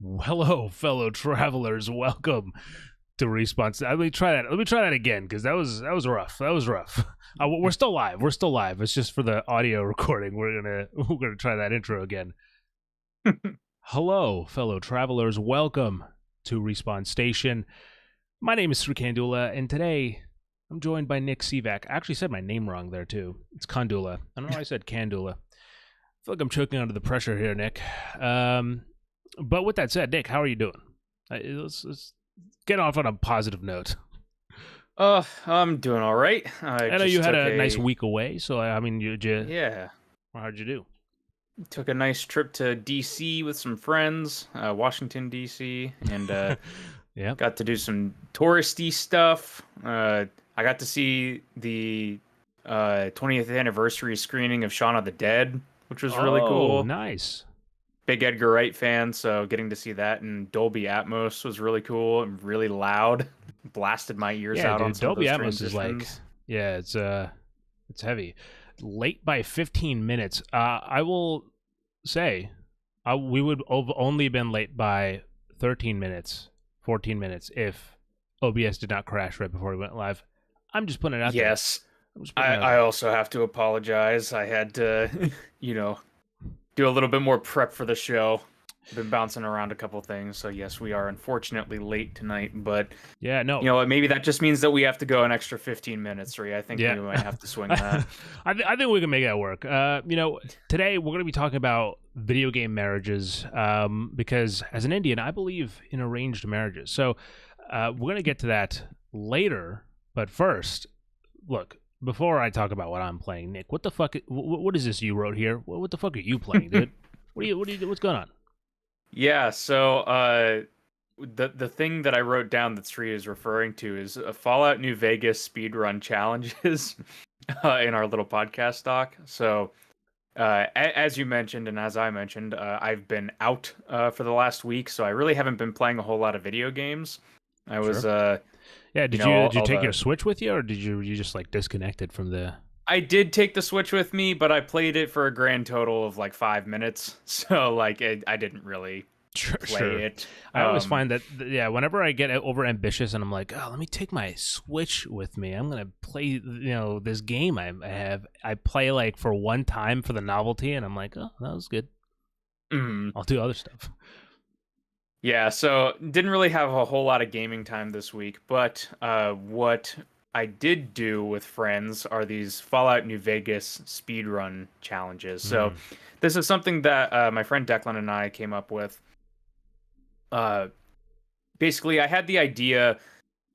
Hello, fellow travelers. Welcome to Response. Let me try that. Let me try that again because that was rough. That was rough. We're still live. We're still live. It's just for the audio recording. We're gonna try that intro again. Hello, fellow travelers. Welcome to Respawn Station. My name is Kandula, and today I'm joined by Nick Sivak. I actually said my name wrong there too. It's Kandula. I don't know why I said Kandula. I feel like I'm choking under the pressure here, Nick. But with that said, Nick, how are you doing? Let's get off on a positive note. I'm doing all right. I know you had a nice week away, so I mean, Yeah, how'd you do? took a nice trip to DC with some friends, Washington DC, and Yeah. got to do some touristy stuff. I got to see the 20th anniversary screening of Shaun of the Dead, which was really Oh, cool. nice. Big Edgar Wright fan, so getting to see that in Dolby Atmos was really cool and really loud. Blasted my ears Yeah, out on dude. some of Dolby those Atmos is like, transitions. yeah, it's heavy. Late by 15 minutes. I will say, we would have only been late by 13 minutes, 14 minutes if OBS did not crash right before we went live. I'm just putting it out there. Yes. I'm just putting it out I there. also have to apologize. I had to, do a little bit more prep for the show. Been bouncing around a couple things, so yes, we are unfortunately late tonight. But Yeah, no. you know what? Maybe that just means that we have to go an extra 15 minutes. I think Yeah. we might have to swing that. I think we can make that work. Today we're going to be talking about video game marriages because as an Indian, I believe in arranged marriages. So we're going to get to that later. But first, look, before I talk about what I'm playing, Nick, what the fuck? What is this you wrote here? What the fuck are you playing, dude? What's going on? Yeah. So the thing that I wrote down that Sri is referring to is Fallout New Vegas speedrun challenges in our little podcast doc. So. As you mentioned, and as I mentioned, I've been out for the last week, so I really haven't been playing a whole lot of video games. I was, Sure. Yeah, did you take your Switch with you, or did you just like disconnected from the? I did take the Switch with me, but I played it for a grand total of like 5 minutes, so like I didn't really play it. I always find that, whenever I get over ambitious and I'm like, oh, let me take my Switch with me. I'm gonna play, this game I have. I play like for one time for the novelty, and I'm like, oh, that was good. I'll do other stuff. Yeah, so didn't really have a whole lot of gaming time this week, but what I did do with friends are these Fallout New Vegas speedrun challenges. So this is something that my friend Declan and I came up with. Basically, I had the idea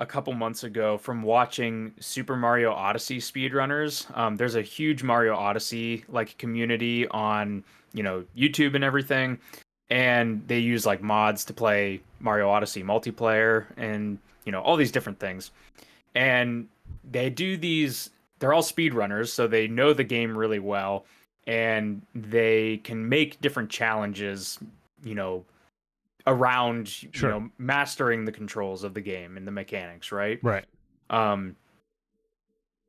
a couple months ago from watching Super Mario Odyssey speedrunners. There's a huge Mario Odyssey like community on, YouTube and everything, and they use like mods to play Mario Odyssey multiplayer and, all these different things. And they do these, they're all speedrunners, so they know the game really well, and they can make different challenges, around Sure. mastering the controls of the game and the mechanics, right? Right.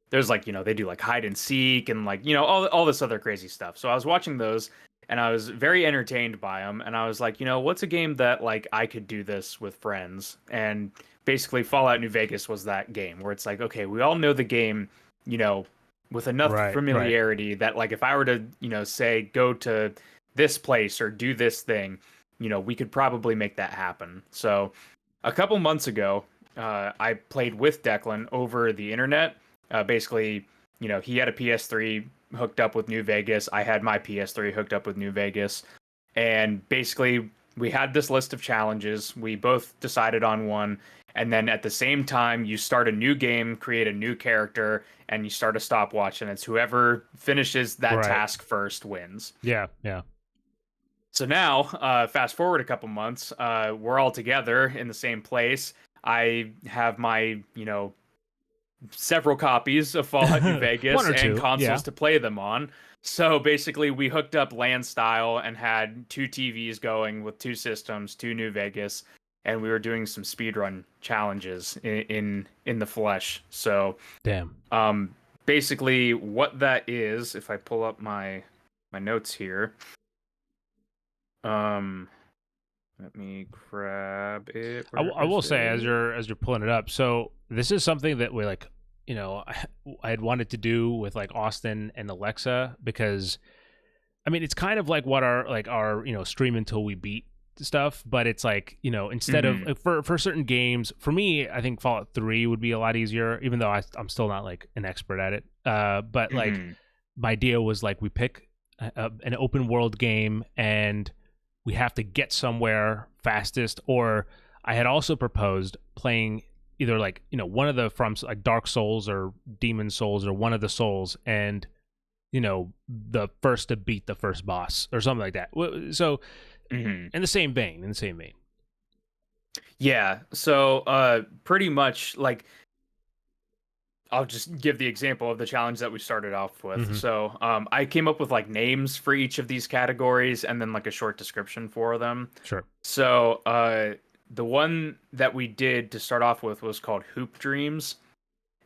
There's like, they do like hide and seek and like, all this other crazy stuff. So I was watching those and I was very entertained by them, and I was like, what's a game that like I could do this with friends? And basically Fallout New Vegas was that game where it's like, okay, we all know the game, with enough familiarity that like if I were to, say go to this place or do this thing, we could probably make that happen. So a couple months ago, I played with Declan over the internet. Basically, he had a PS3 hooked up with New Vegas. I had my PS3 hooked up with New Vegas. And basically, we had this list of challenges. We both decided on one. And then at the same time, you start a new game, create a new character, and you start a stopwatch. And it's whoever finishes that task first wins. Yeah. So now, fast forward a couple months, we're all together in the same place. I have my, several copies of Fallout New Vegas and consoles to play them on. So basically, we hooked up LAN style and had two TVs going with two systems, two New Vegas, and we were doing some speedrun challenges in the flesh. So, basically, what that is, if I pull up my notes here. Let Let me grab it. I Where will is say, it? as you're pulling it up, so this is something that we like, I had wanted to do with like Austin and Alexa, because I mean it's kind of like what our stream until we beat stuff, but it's like, instead of Hmm. like, for certain games, for me I think Fallout 3 would be a lot easier, even though I'm still not like an expert at it. But like Hmm. my idea was like we pick an open world game and we have to get somewhere fastest. Or I had also proposed playing either like one of the from like Dark Souls or Demon Souls or one of the Souls, and the first to beat the first boss or something like that. So Hmm. in the same vein. Yeah. So, pretty much like I'll just give the example of the challenge that we started off with. Mm-hmm. So, I came up with like names for each of these categories and then like a short description for them. Sure. So, the one that we did to start off with was called Hoop Dreams.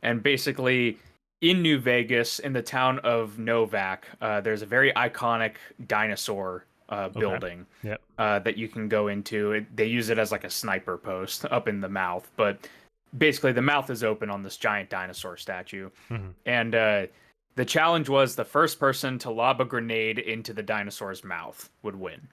And basically, in New Vegas, in the town of Novak, there's a very iconic dinosaur Okay. building Yep. that you can go into. They use it as like a sniper post up in the mouth, but basically the mouth is open on this giant dinosaur statue. Mm-hmm. And the challenge was the first person to lob a grenade into the dinosaur's mouth would win.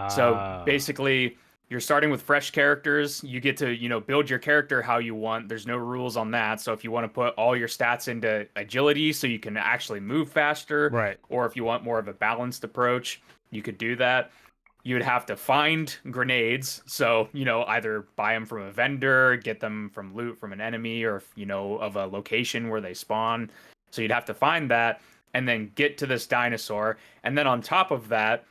So Ah. basically, you're starting with fresh characters. You get to, build your character how you want. There's no rules on that. So if you want to put all your stats into agility so you can actually move faster, Right. or if you want more of a balanced approach, you could do that. You would have to find grenades. So, either buy them from a vendor, get them from loot from an enemy, or, of a location where they spawn. So you'd have to find that and then get to this dinosaur. And then on top of that,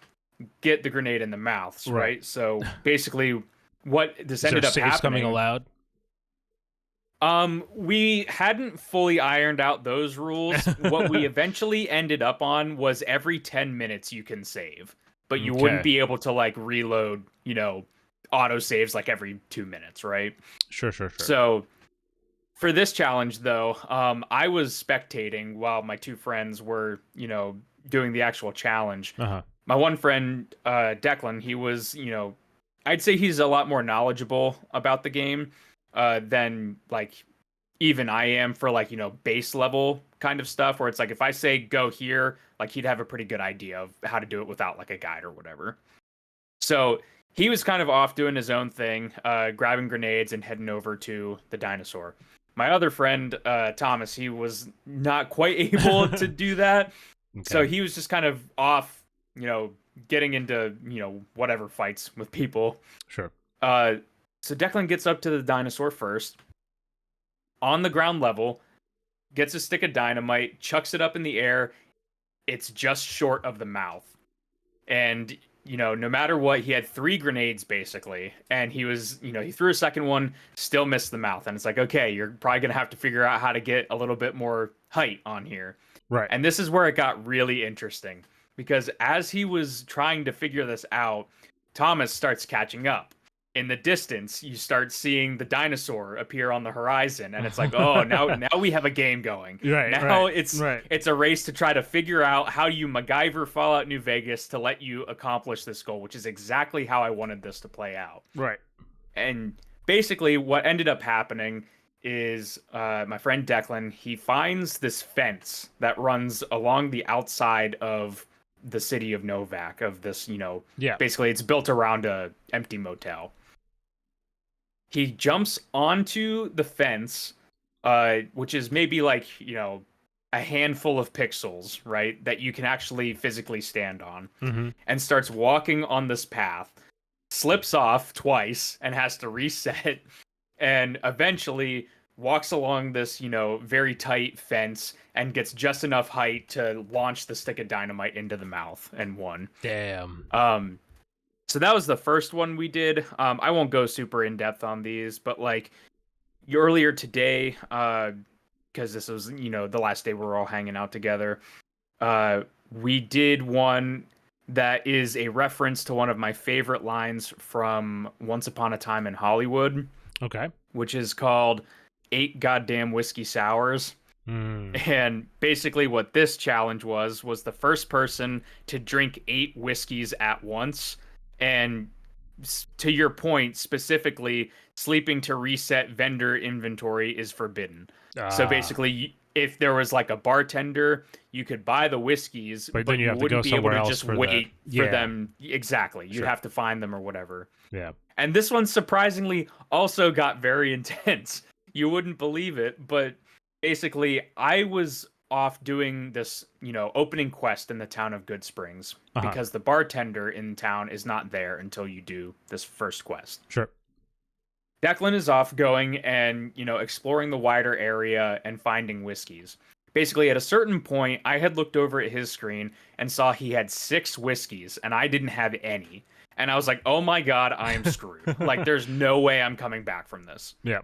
get the grenade in the mouths, Right. right? So basically, what this Is there ended up saves coming happening, allowed? we hadn't fully ironed out those rules. What we eventually ended up on was every 10 minutes you can save, but you wouldn't Okay. be able to like reload, auto saves like every 2 minutes, right? Sure. Sure. Sure. So for this challenge though, I was spectating while my two friends were, doing the actual challenge. Uh huh. My one friend, Declan, he was, I'd say he's a lot more knowledgeable about the game than like even I am for like, base level kind of stuff where it's like if I say go here, like he'd have a pretty good idea of how to do it without like a guide or whatever. So he was kind of off doing his own thing, grabbing grenades and heading over to the dinosaur. My other friend, Thomas, he was not quite able to do that. So Okay. he was just kind of off, getting into, whatever fights with people. Sure. Uh, so Declan gets up to the dinosaur first, on the ground level, gets a stick of dynamite, chucks it up in the air. It's just short of the mouth. And, no matter what, he had three grenades basically. And he was, he threw a second one, still missed the mouth. And it's like, okay, you're probably going to have to figure out how to get a little bit more height on here. Right. And this is where it got really interesting because as he was trying to figure this out, Thomas starts catching up. In the distance, you start seeing the dinosaur appear on the horizon, and it's like, oh, now we have a game going. Right. Now Right. it's Right. it's a race to try to figure out how you MacGyver Fallout New Vegas to let you accomplish this goal, which is exactly how I wanted this to play out. Right. And basically, what ended up happening is my friend Declan, he finds this fence that runs along the outside of the city of Novak, of this, Yeah. basically it's built around a empty motel. He jumps onto the fence, which is maybe like, a handful of pixels, right, that you can actually physically stand on, Mm-hmm. and starts walking on this path, slips off twice and has to reset, and eventually walks along this, very tight fence and gets just enough height to launch the stick of dynamite into the mouth and won. Damn. So that was the first one we did. I won't go super in depth on these, but like earlier today, because this was, the last day we were all hanging out together, we did one that is a reference to one of my favorite lines from Once Upon a Time in Hollywood, Okay. which is called Eight Goddamn Whiskey Sours. Mm. And basically what this challenge was the first person to drink 8 whiskeys at once. And to your point, specifically, sleeping to reset vendor inventory is forbidden. So Ah, basically, if there was like a bartender, you could buy the whiskeys, but then but you you have to go wouldn't be able somewhere to else just for the. wait for Yeah, them. Exactly. You'd sure. have to find them or whatever. Yeah. And this one surprisingly also got very intense. You wouldn't believe it, but basically I was off doing this, opening quest in the town of Good Springs Uh-huh. because the bartender in town is not there until you do this first quest. Sure. Declan is off going and, exploring the wider area and finding whiskeys. Basically, at a certain point, I had looked over at his screen and saw he had 6 whiskeys, and I didn't have any. And I was like, oh my God, I am screwed. Like, there's no way I'm coming back from this. Yeah.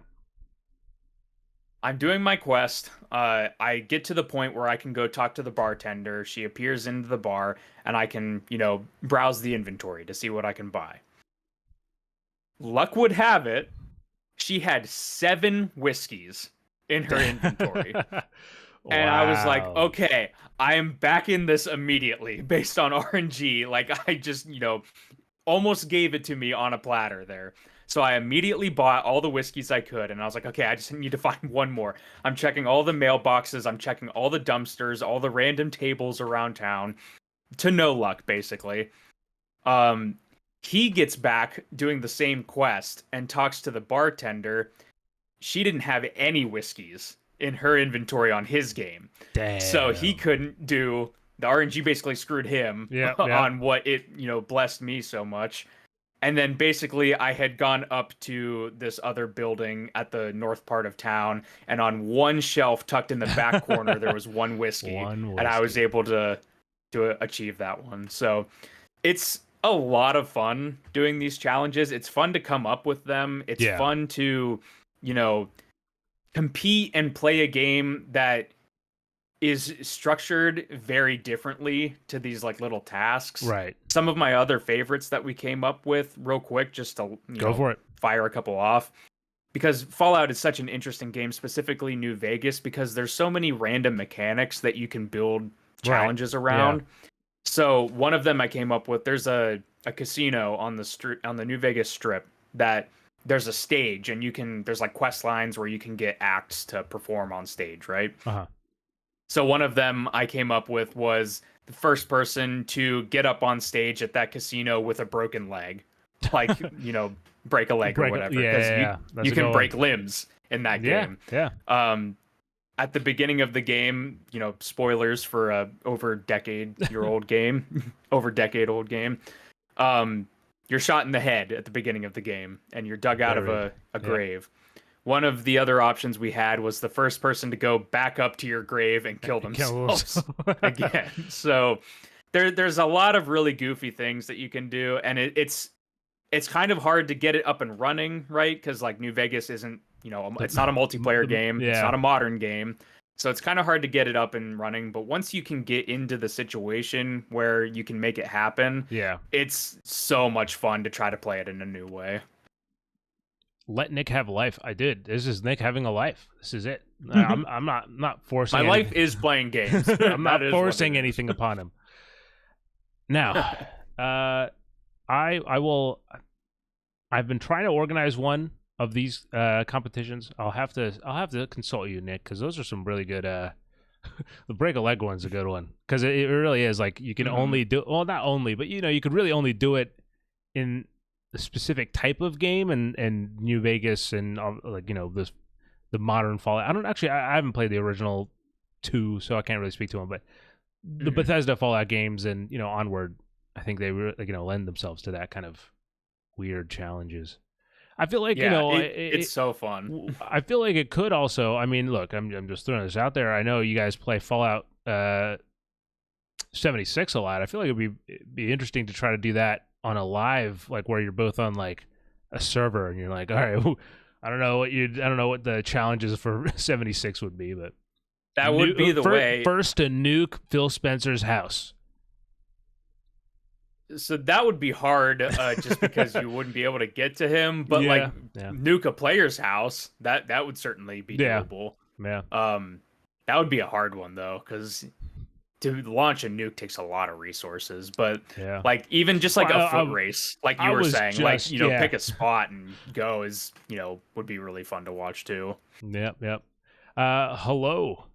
I'm doing my quest. I get to the point where I can go talk to the bartender. She appears into the bar, and I can, browse the inventory to see what I can buy. Luck would have it, she had 7 whiskeys in her inventory. And I was like, Wow. okay, I am back in this immediately based on RNG. Like, I just, almost gave it to me on a platter there. So I immediately bought all the whiskeys I could. And I was like, okay, I just need to find one more. I'm checking all the mailboxes. I'm checking all the dumpsters, all the random tables around town. To no luck, basically. He gets back doing the same quest and talks to the bartender. She didn't have any whiskeys in her inventory on his game. So he Damn. couldn't do the RNG basically screwed him Yeah. Yeah. on what it, blessed me so much. And then basically I had gone up to this other building at the north part of town, and on one shelf tucked in the back corner there was one whiskey, One and I was whiskey. able to achieve that one. So it's a lot of fun doing these challenges. It's fun to come up with them. It's Yeah. fun to, you know, compete and play a game that is structured very differently to these like little tasks. Right. Some of my other favorites that we came up with real quick, just to Go for it. fire a couple off, because Fallout is such an interesting game, specifically New Vegas, because there's so many random mechanics that you can build challenges around. So one of them I came up with, there's a casino on the street on the New Vegas Strip that there's a stage, and there's like quest lines where you can get acts to perform on stage, right? Uh-huh. So one of them I came up with was the first person to get up on stage at that casino with a broken leg. Like, break a leg or whatever. Yeah. You can break limbs in that game. Yeah. At the beginning of the game, spoilers for a over decade-old game, you're shot in the head at the beginning of the game, and you're dug out of a grave. One of the other options we had was the first person to go back up to your grave and kill themselves again. So there's a lot of really goofy things that you can do, and it's kind of hard to get it up and running, right? Because like New Vegas isn't, it's not a multiplayer game. Yeah. It's not a modern game. So it's kind of hard to get it up and running. But once you can get into the situation where you can make it happen, it's so much fun to try to play it in a new way. Let Nick have a life. I did. This is Nick having a life. This is it. I'm not forcing. My life is playing games. I'm not forcing anything upon him. Now, I will. I've been trying to organize one of these competitions. I'll have to consult you, Nick, because those are some really good. The break a leg one's a good one, because it really is like you can only do, well, not only, but you could really only do it in a specific type of game, and New Vegas and like this the modern Fallout. I haven't played the original 2, so I can't really speak to them, but the Bethesda Fallout games and Onward, I think they lend themselves to that kind of weird challenges. I feel like it's so fun. I feel like it could also. I mean, look, I'm just throwing this out there. I know you guys play Fallout 76 a lot. I feel like it'd be interesting to try to do that on a live, like where you're both on like a server and you're like, all right, I don't know what the challenges for 76 would be, but that would be the way. First to nuke Phil Spencer's house. So that would be hard, just because you wouldn't be able to get to him. But nuke a player's house, that would certainly be doable. Yeah. That would be a hard one though, because to launch a nuke takes a lot of resources, but Yeah. like even just like Well, a foot race, like I you were was saying, like just yeah. pick a spot and go is would be really fun to watch too. Yep, yep. Hello,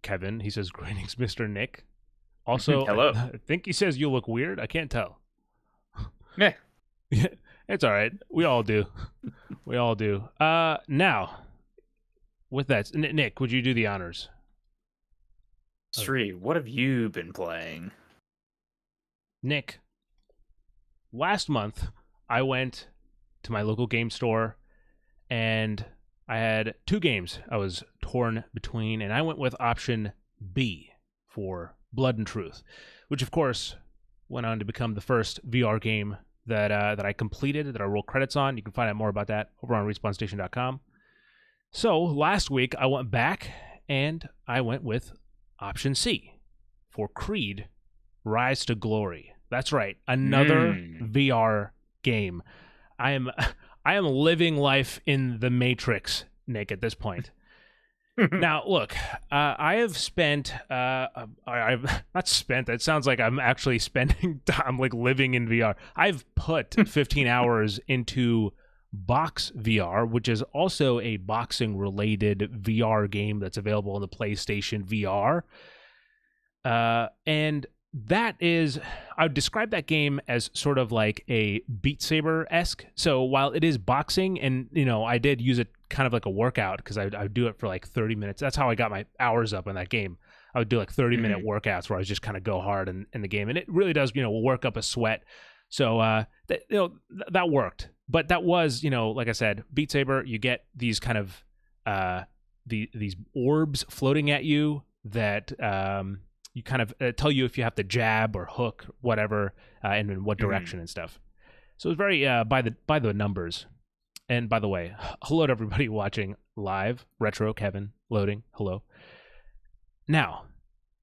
Kevin. He says, "Greetings, Mr. Nick." Also, Hello. I think he says you look weird. I can't tell. Meh. It's all right. We all do. We all do. Now, with that, Nick, would you do the honors? Sri, what have you been playing? Nick, last month I went to my local game store and I had two games I was torn between, and I went with option B for Blood and Truth, which of course went on to become the first VR game that I completed, that I roll credits on. You can find out more about that over on RespawnStation.com. So last week I went back and I went with option C for Creed Rise to Glory. That's right, another VR game. I am living life in the Matrix, Nick, at this point. Now, look, I have spent, I've not spent, it sounds like I'm actually spending time, like living in VR. I've put 15 hours into Box VR, which is also a boxing-related VR game that's available on the PlayStation VR. And that is, I would describe that game as sort of like a Beat Saber-esque. So while it is boxing, and I did use it kind of like a workout because I would do it for like 30 minutes. That's how I got my hours up in that game. I would do like 30-minute workouts where I was just kind of go hard in the game, and it really does work up a sweat. So that worked. But that was, like I said, Beat Saber. You get these kind of these orbs floating at you that you kind of tell you if you have to jab or hook, whatever, and in what direction and stuff. So it was very by the numbers. And by the way, hello to everybody watching live. Retro Kevin loading. Hello. Now,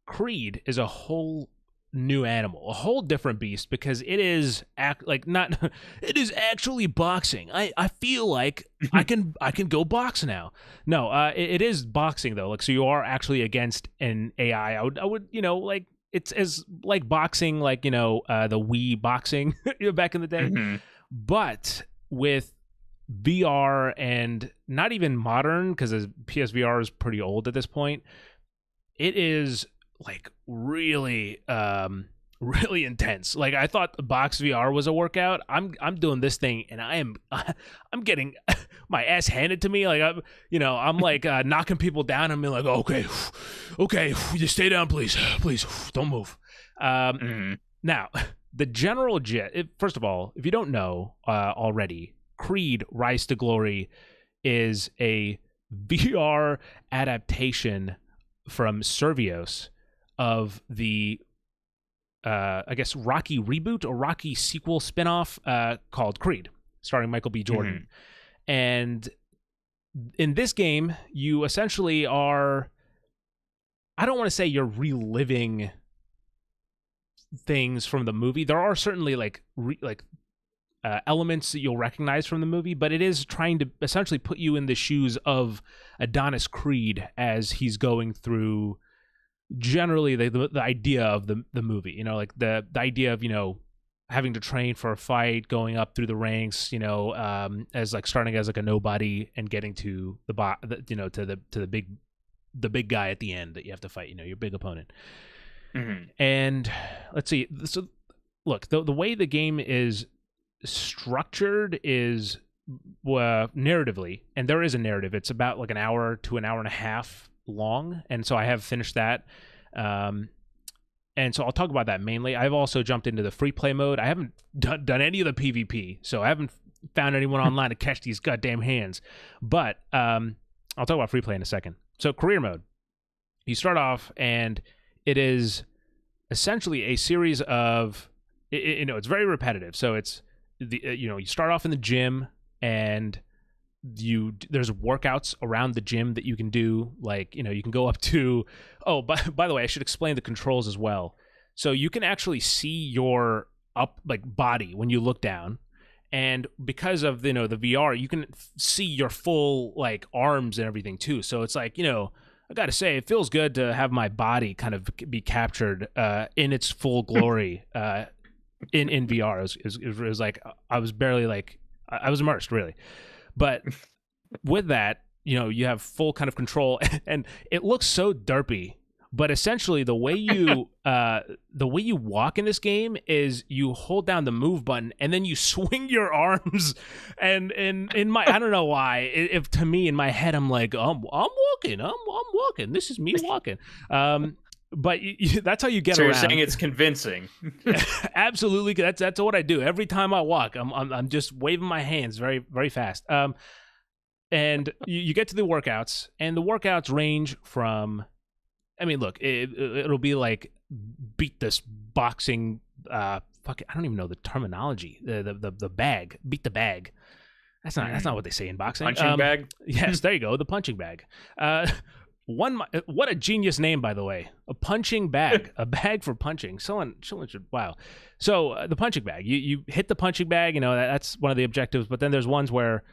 Creed is a whole new animal, a whole different beast, because it is it is actually boxing. I feel like I can go box now. No, it is boxing though. Like, so you are actually against an AI. I would like, it's as like boxing, like the Wii boxing back in the day, but with VR and not even modern, because PSVR is pretty old at this point. It is like really really intense. Like, I thought the Box VR was a workout. I'm doing this thing and I'm getting my ass handed to me. Like, I'm like knocking people down and being like, okay, you stay down, please, don't move. Now, the general first of all, if you don't know already, Creed Rise to Glory is a VR adaptation from Survios of the I guess Rocky reboot or Rocky sequel spinoff called Creed, starring Michael B. Jordan. And in this game, you essentially are, I don't want to say you're reliving things from the movie. There are certainly elements that you'll recognize from the movie, but it is trying to essentially put you in the shoes of Adonis Creed as he's going through generally the idea of the movie, like the idea of having to train for a fight, going up through the ranks, as like starting as like a nobody and getting to the big guy at the end that you have to fight, your big opponent. And let's see, so look, the way the game is structured is narratively, and there is a narrative. It's about like an hour to an hour and a half long, and so I have finished that, and so I'll talk about that mainly. I've also jumped into the free play mode. I haven't done any of the PvP, so I haven't found anyone online to catch these goddamn hands, but I'll talk about free play in a second. So career mode, you start off and it is essentially a series of it's very repetitive. So it's you start off in the gym, and there's workouts around the gym that you can do. Like, you can go up to, by the way, I should explain the controls as well. So you can actually see your body when you look down, and because of the VR, you can see your full like arms and everything too. So it's like, I gotta say, it feels good to have my body kind of be captured in its full glory in VR. It was like I was barely like I was immersed really, but with that, you have full kind of control, and it looks so derpy. But essentially, the way you walk in this game is you hold down the move button and then you swing your arms. And in my, I don't know why. If to me in my head, I'm like, I'm walking. This is me walking. But that's how you get around. So you're saying it's convincing? Absolutely, that's what I do every time I walk. I'm just waving my hands very very fast. And you get to the workouts, and the workouts range from. I mean, look, it'll be like beat this boxing. I don't even know the terminology. The bag, beat the bag. That's not what they say in boxing. Punching bag. Yes, there you go. The punching bag. What a genius name, by the way. A punching bag, a bag for punching. Someone should. Wow. So the punching bag. You hit the punching bag. That's one of the objectives. But then there's ones where.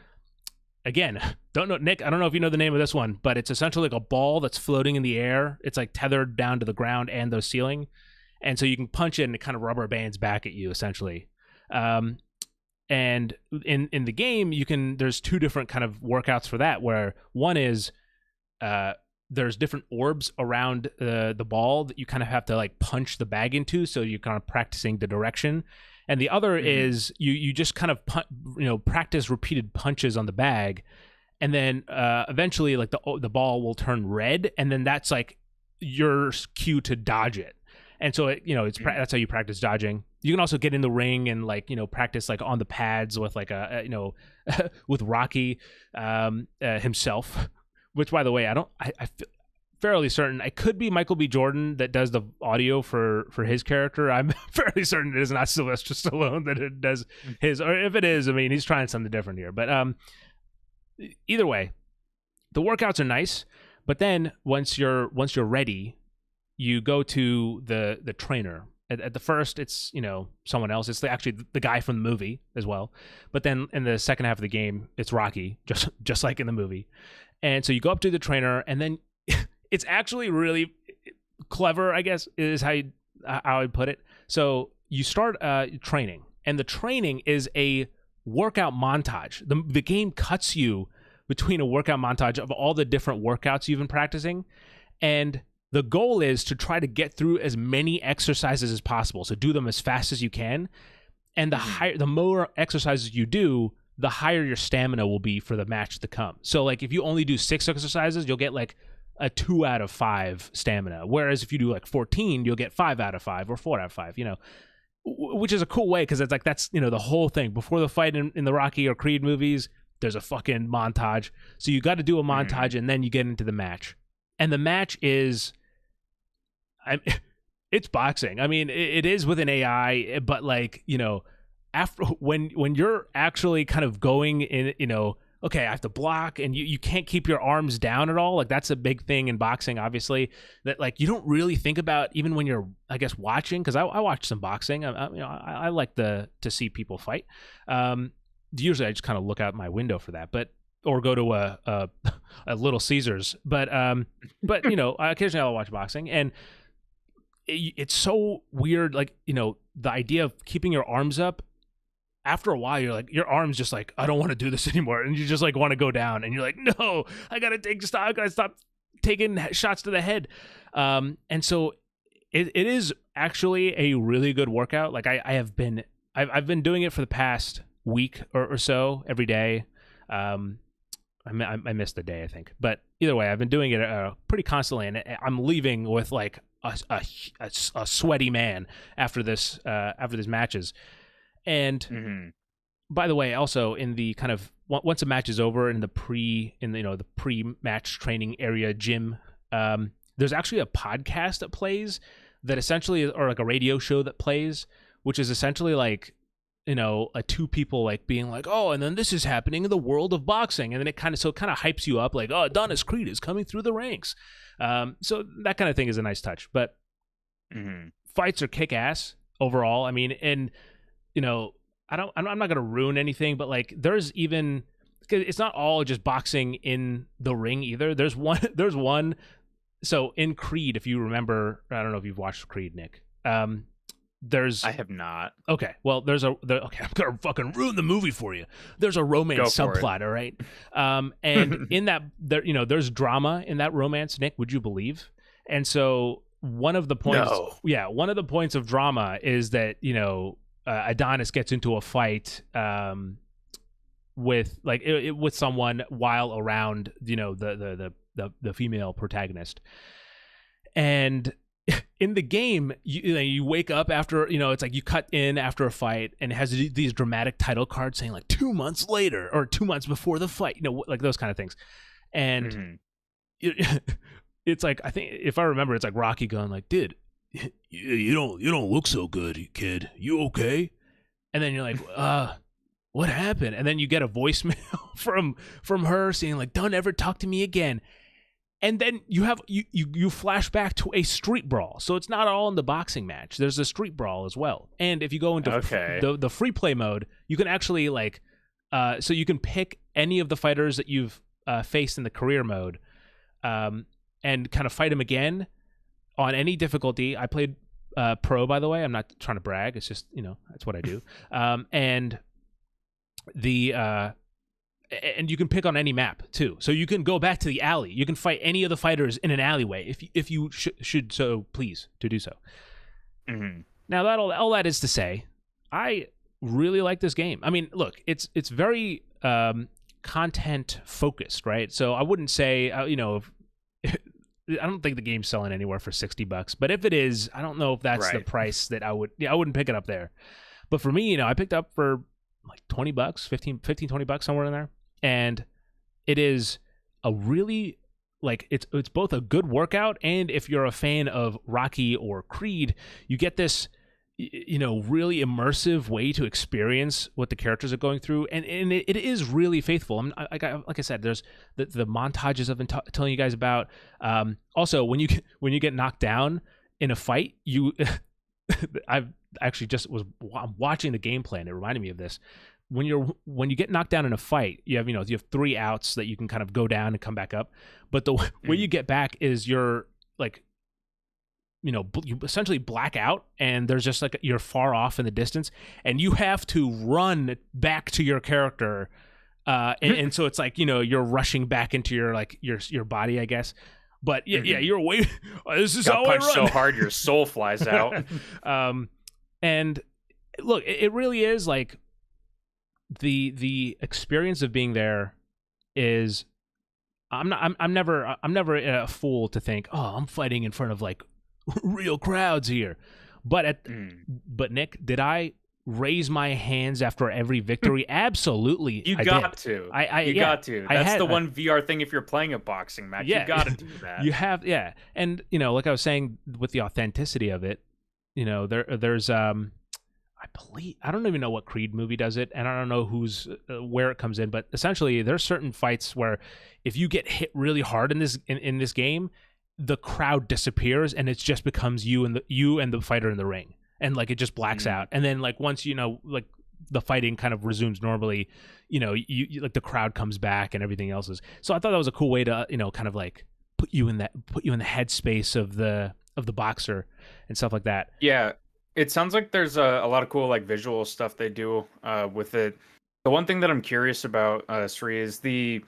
Again, don't know, Nick, I don't know if you know the name of this one, but it's essentially like a ball that's floating in the air. It's like tethered down to the ground and the ceiling. And so you can punch it and it kind of rubber bands back at you, essentially. And in the game, there's two different kind of workouts for that, where one is there's different orbs around the ball that you kind of have to like punch the bag into. So you're kind of practicing the direction. And the other is you just kind of practice repeated punches on the bag, and then eventually like the ball will turn red, and then that's like your cue to dodge it. And so that's how you practice dodging. You can also get in the ring and like practice like on the pads with like with Rocky himself, which by the way I feel fairly certain it could be Michael B. Jordan that does the audio for his character. I'm fairly certain it is not Sylvester Stallone that it does his, or if it is, I mean, he's trying something different here. But either way, the workouts are nice. But then once you're ready, you go to the trainer. At the first, it's someone else. It's actually the guy from the movie as well. But then in the second half of the game, it's Rocky, just like in the movie. And so you go up to the trainer, and then it's actually really clever, I guess, is how I'd put it. So you start training, and the training is a workout montage. The game cuts you between a workout montage of all the different workouts you've been practicing, and the goal is to try to get through as many exercises as possible. So do them as fast as you can, and the more exercises you do, the higher your stamina will be for the match to come. So like if you only do 6 exercises, you'll get like a 2 out of 5 stamina. Whereas if you do like 14, you'll get 5 out of 5 or 4 out of 5, which is a cool way, because it's like that's, the whole thing. Before the fight in the Rocky or Creed movies, there's a fucking montage. So you got to do a montage and then you get into the match. And the match is, it's boxing. I mean, it is with an AI, but like, after when you're actually kind of going in, okay, I have to block, and you can't keep your arms down at all. Like that's a big thing in boxing, obviously, that like you don't really think about even when you're, I guess, watching. Because I watch some boxing. I like to see people fight. Usually, I just kind of look out my window for that, or go to a Little Caesars. But occasionally I'll watch boxing, and it's so weird. Like the idea of keeping your arms up. After a while, you're like, your arm's just like, I don't want to do this anymore. And you just like want to go down, and you're like, no, I got to stop taking shots to the head. And so it is actually a really good workout. Like I've been doing it for the past week or so every day. I missed a day, I think. But either way, I've been doing it pretty constantly, and I'm leaving with like a sweaty man after these matches. And by the way, also in the kind of once a match is over in the pre-match training area gym, there's actually a podcast that plays that essentially, or like a radio show that plays, which is essentially like two people like being like, oh, and then this is happening in the world of boxing, and then it kind of hypes you up like, oh, Adonis Creed is coming through the ranks. So that kind of thing is a nice touch, but fights are kick ass overall. I mean, and I'm not going to ruin anything, but like there's even, it's not all just boxing in the ring either. There's one so in Creed, if you remember, I don't know if you've watched Creed, Nick. There's I have not. okay. Well, okay. I'm gonna fucking ruin the movie for you. There's a romance subplot, all right. And in that, there's drama in that romance. Nick, would you believe? And so one of the points, one of the points of drama is that Adonis gets into a fight with with someone while around the female protagonist, and in the game, you wake up after, it's like you cut in after a fight and it has these dramatic title cards saying like 2 months later or 2 months before the fight, like those kind of things. And it's like, I think if I remember, it's like Rocky going like, dude, you don't look so good, kid. You okay? And then you're like, what happened? And then you get a voicemail from her saying like, don't ever talk to me again. And then you flash back to a street brawl. So it's not all in the boxing match. There's a street brawl as well. And if you go into the free play mode, you can actually so you can pick any of the fighters that you've faced in the career mode, and kind of fight them again on any difficulty. I played pro, by the way. I'm not trying to brag. It's just, that's what I do. And you can pick on any map too, so you can go back to the alley. You can fight any of the fighters in an alleyway if you should so please to do so. Now that all that is to say, I really like this game. I mean, look, it's very content focused, right? So I wouldn't say I don't think the game's selling anywhere for $60, but if it is, I don't know if that's the price that I wouldn't pick it up there. But for me, I picked up for like $20, 15, $20 somewhere in there. And it is a really it's both a good workout, and if you're a fan of Rocky or Creed, you get this really immersive way to experience what the characters are going through, and it is really faithful. Like I said, there's the montages I've been telling you guys about. Also, when you get knocked down in a fight, I've actually I'm watching the gameplay and it reminded me of this. When you get knocked down in a fight, you have 3 outs that you can kind of go down and come back up. But the way you get back is you're you essentially black out, and there's just you're far off in the distance, and you have to run back to your character, and so it's like you're rushing back into your body, I guess. But yeah, you're way. This is how I run. So hard your soul flies out. And look, it really is like the experience of being there is. I'm never a fool to think, oh, I'm fighting in front of real crowds here. But but Nick, did I raise my hands after every victory? Absolutely. You got to. You got to. That's the one VR thing if you're playing a boxing match. You got to do that. You have, yeah. And, like I was saying, with the authenticity of it, there's, I believe, I don't even know what Creed movie does it, and I don't know where it comes in, but essentially there's certain fights where if you get hit really hard in this game, the crowd disappears and it just becomes you and the fighter in the ring. And it just blacks out, and then once the fighting kind of resumes normally, you the crowd comes back and everything else is. So I thought that was a cool way to kind of put you in the headspace of the boxer and stuff like that. Yeah, it sounds like there's a lot of cool visual stuff they do with it. The one thing that I'm curious about, Sri, is the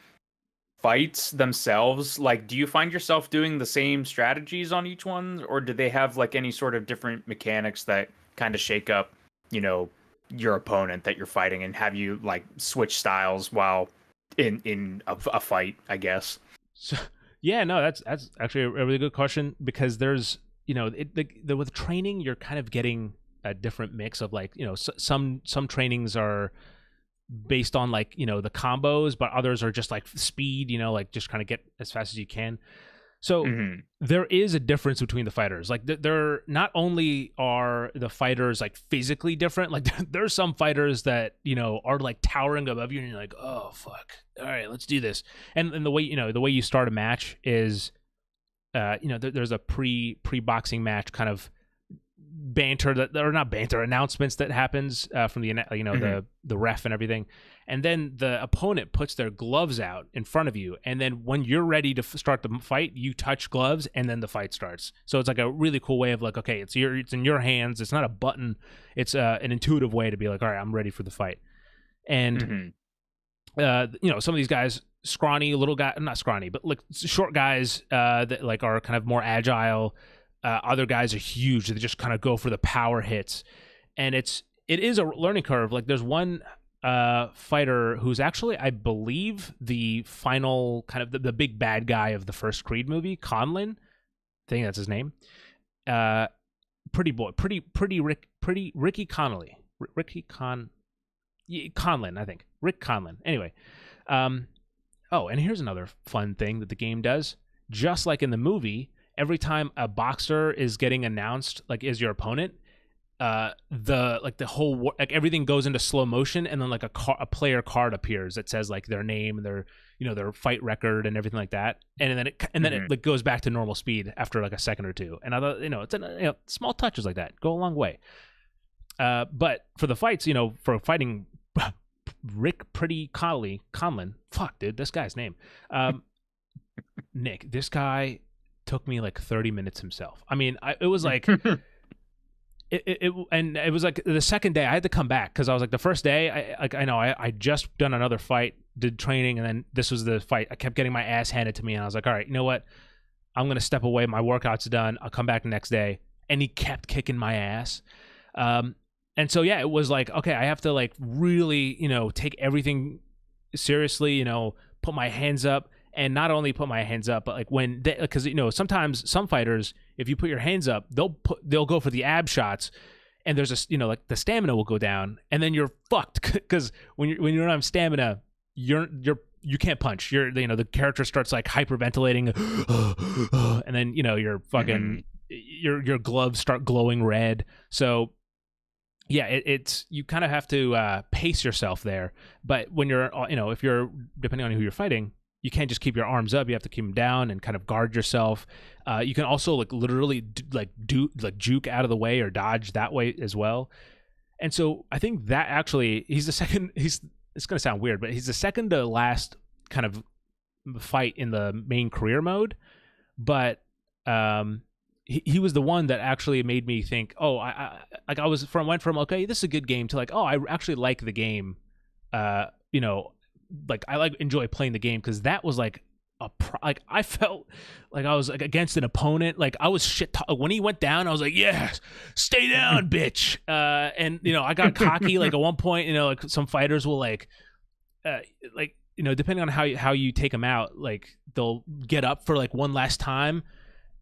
fights themselves. Do you find yourself doing the same strategies on each one, or do they have any sort of different mechanics that kind of shake up your opponent that you're fighting, and have you switch styles while in a fight, I guess? So, yeah, no, that's actually a really good question, because there's with training you're kind of getting a different mix of some trainings are based on the combos, but others are just speed, just kind of get as fast as you can. So there is a difference between the fighters. They're not only are the fighters physically different, there's some fighters that are towering above you, and you're like, oh fuck, all right, let's do this. And the way you start a match is there's a pre-boxing match kind of banter that, or not banter, announcements that happens from the the ref and everything, and then the opponent puts their gloves out in front of you, and then when you're ready to start the fight, you touch gloves, and then the fight starts. So it's like a really cool way of like, okay, it's in your hands. It's not a button. It's an intuitive way to be like, all right, I'm ready for the fight. And some of these guys, scrawny little guy, not scrawny, but like short guys that like are kind of more agile. Other guys are huge. They just kind of go for the power hits, and it is a learning curve. Like there's one fighter who's actually, I believe, the final kind of the big bad guy of the first Creed movie, Conlon. I think that's his name. Pretty Ricky Connolly. Conlon, I think. Rick Conlon. Anyway. And here's another fun thing that the game does. Just like in the movie, every time a boxer is getting announced, like is your opponent, everything goes into slow motion, and then like a player card appears that says like their name and their fight record and everything like that, and then it like goes back to normal speed after like a second or two. And I thought, it's small touches like that go a long way. But for the fights, for fighting Rick Conlon, fuck dude, this guy's name, Nick, this guy took me like 30 minutes himself. I mean, it was like it was like the second day I had to come back, because I was like, the first day I just done another fight, did training, and then this was the fight. I kept getting my ass handed to me, and I was like, all right, you know what, I'm gonna step away, my workout's done, I'll come back the next day. And he kept kicking my ass, and so yeah, it was like, okay, I have to like really take everything seriously, put my hands up. And not only put my hands up, but like because sometimes some fighters, if you put your hands up, they'll go for the ab shots, and there's like the stamina will go down, and then you're fucked, because when you don't have stamina, you can't punch. The character starts like hyperventilating, and then you're fucking your gloves start glowing red. So yeah, it's you kind of have to pace yourself there. But when you're if you're, depending on who you're fighting, you can't just keep your arms up. You have to keep them down and kind of guard yourself. You can also like literally juke out of the way or dodge that way as well. And so I think that actually he's the second. It's going to sound weird, but he's the second to last kind of fight in the main career mode. But he was the one that actually made me think, oh, I went from okay, this is a good game, to like, oh, I actually like the game. Like I enjoy playing the game, because that was like I felt like I was like against an opponent. Like I was when he went down, I was like, yeah, stay down, bitch. And I got cocky. Like at one point, like some fighters will depending on how you take them out, like they'll get up for like one last time,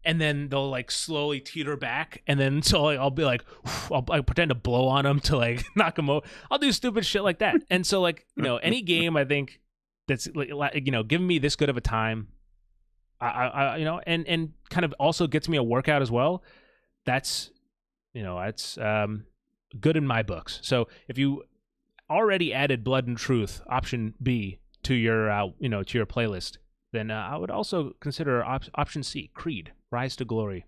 and then they'll like slowly teeter back, and then so like, I'll be like, I'll pretend to blow on them to like knock them over. I'll do stupid shit like that. And so like any game I think that's like giving me this good of a time, I and kind of also gets me a workout as well. That's it's good in my books. So if you already added Blood and Truth option B to your to your playlist, then I would also consider option C, Creed, Rise to Glory.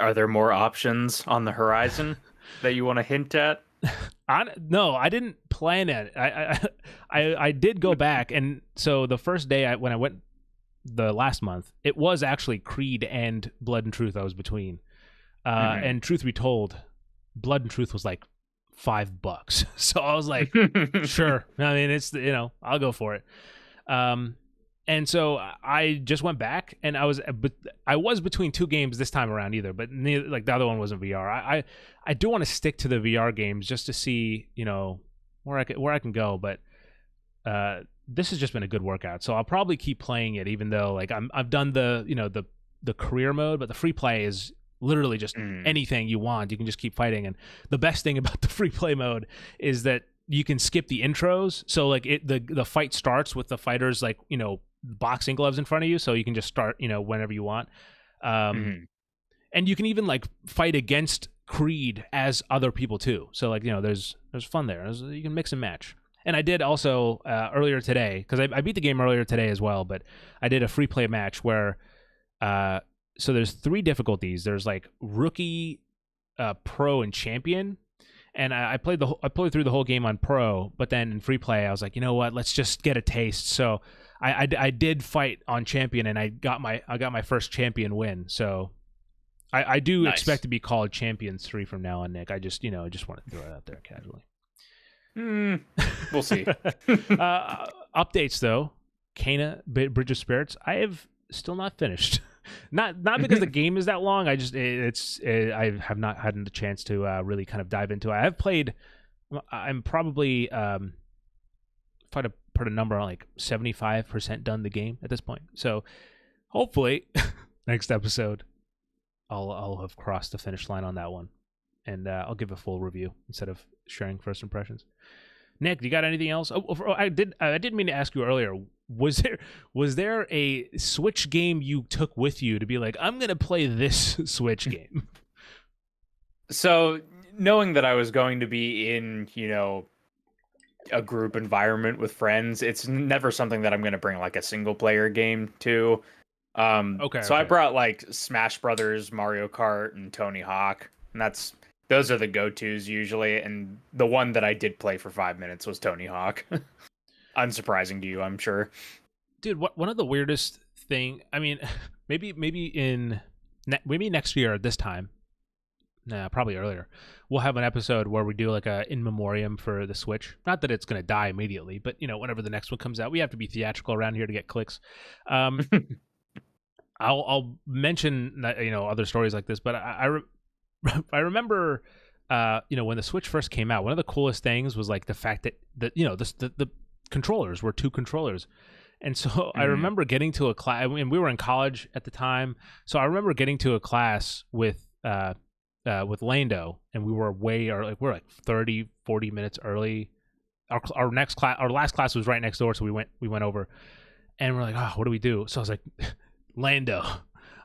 Are there more options on the horizon that you want to hint at? No, I didn't plan it. I did go back, and so the first day when I went the last month, it was actually Creed and Blood and Truth I was between. And truth be told, Blood and Truth was like $5. So I was like, sure. I mean, it's I'll go for it. And so I just went back, and I was between two games this time around either, but neither, like the other one wasn't VR. I do want to stick to the VR games just to see, where I can go, but this has just been a good workout. So I'll probably keep playing it, even though like I've done the career mode, but the free play is literally just anything you want. You can just keep fighting. And the best thing about the free play mode is that you can skip the intros. So like the fight starts with the fighters like, boxing gloves in front of you, so you can just start, whenever you want. And you can even like fight against Creed as other people too. So like, there's fun there. You can mix and match. And I did also earlier today, because I beat the game earlier today as well, but I did a free play match where so there's 3 difficulties. There's like rookie, pro, and champion. And I played through the whole game on pro, but then in free play, I was like, you know what? Let's just get a taste. So I did fight on champion, and I got my first champion win. So I do expect to be called Champions 3 from now on, Nick. I just want to throw it out there casually. We'll see. Updates though, Kena Bridge of Spirits, I have still not finished. Not because the game is that long. I have not had the chance to really kind of dive into it. I have played. I'm probably if I had to put a number on, like 75% done the game at this point. So hopefully next episode I'll have crossed the finish line on that one, and I'll give a full review instead of sharing first impressions. Nick, you got anything else? I didn't mean to ask you earlier. Was there a Switch game you took with you to be like, I'm gonna play this Switch game? So knowing that I was going to be in, a group environment with friends, it's never something that I'm going to bring like a single player game to. So I brought like Smash Brothers, Mario Kart, and Tony Hawk, and those are the go-tos usually. And the one that I did play for 5 minutes was Tony Hawk. Unsurprising to you, I'm sure. Dude, one of the weirdest thing, I mean, maybe next year at this time, probably earlier, we'll have an episode where we do like a in memoriam for the Switch. Not that it's going to die immediately, but whenever the next one comes out, we have to be theatrical around here to get clicks. I'll mention other stories like this, but I remember when the Switch first came out, one of the coolest things was like the fact that the controllers were 2 controllers. And so I remember getting to a class, and we were in college at the time. So I remember getting to a class with Lando, and we were we're like 30, 40 minutes early. Our last class was right next door. So we went over, and we're like, oh, what do we do? So I was like, Lando,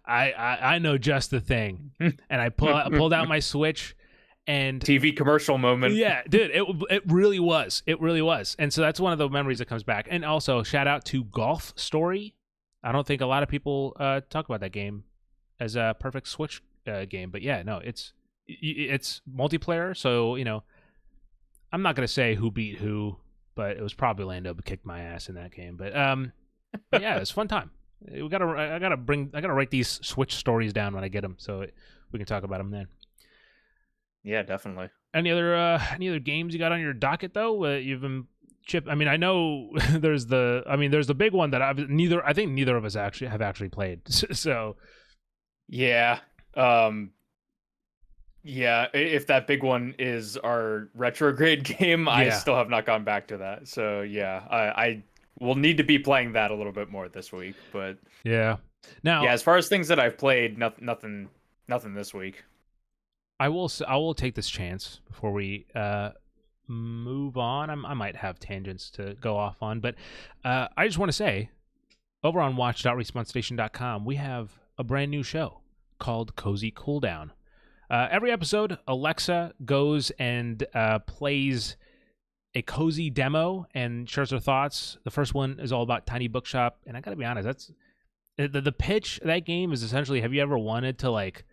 I know just the thing. And I pulled out my Switch. And TV commercial moment. Yeah, dude, it really was. It really was. And so that's one of the memories that comes back. And also, shout out to Golf Story. I don't think a lot of people talk about that game as a perfect Switch game. But yeah, no, it's multiplayer. So, I'm not going to say who beat who, but it was probably Lando who kicked my ass in that game. But yeah, it's a fun time. I gotta write these Switch stories down when I get them, so we can talk about them then. Yeah, definitely. Any other games you got on your docket though? You've been I mean, I know there's the big one that I think neither of us have actually played. So yeah, yeah. If that big one is our retrograde game, I still have not gone back to that. So yeah, I will need to be playing that a little bit more this week. But yeah, now as far as things that I've played, nothing this week. I will take this chance before we move on. I might have tangents to go off on, but I just want to say, over on watch.respawnstation.com, we have a brand new show called Cozy Cooldown. Every episode, Alexa goes and plays a cozy demo and shares her thoughts. The first one is all about Tiny Bookshop, and I gotta be honest, that's the pitch of that game is essentially: have you ever wanted to like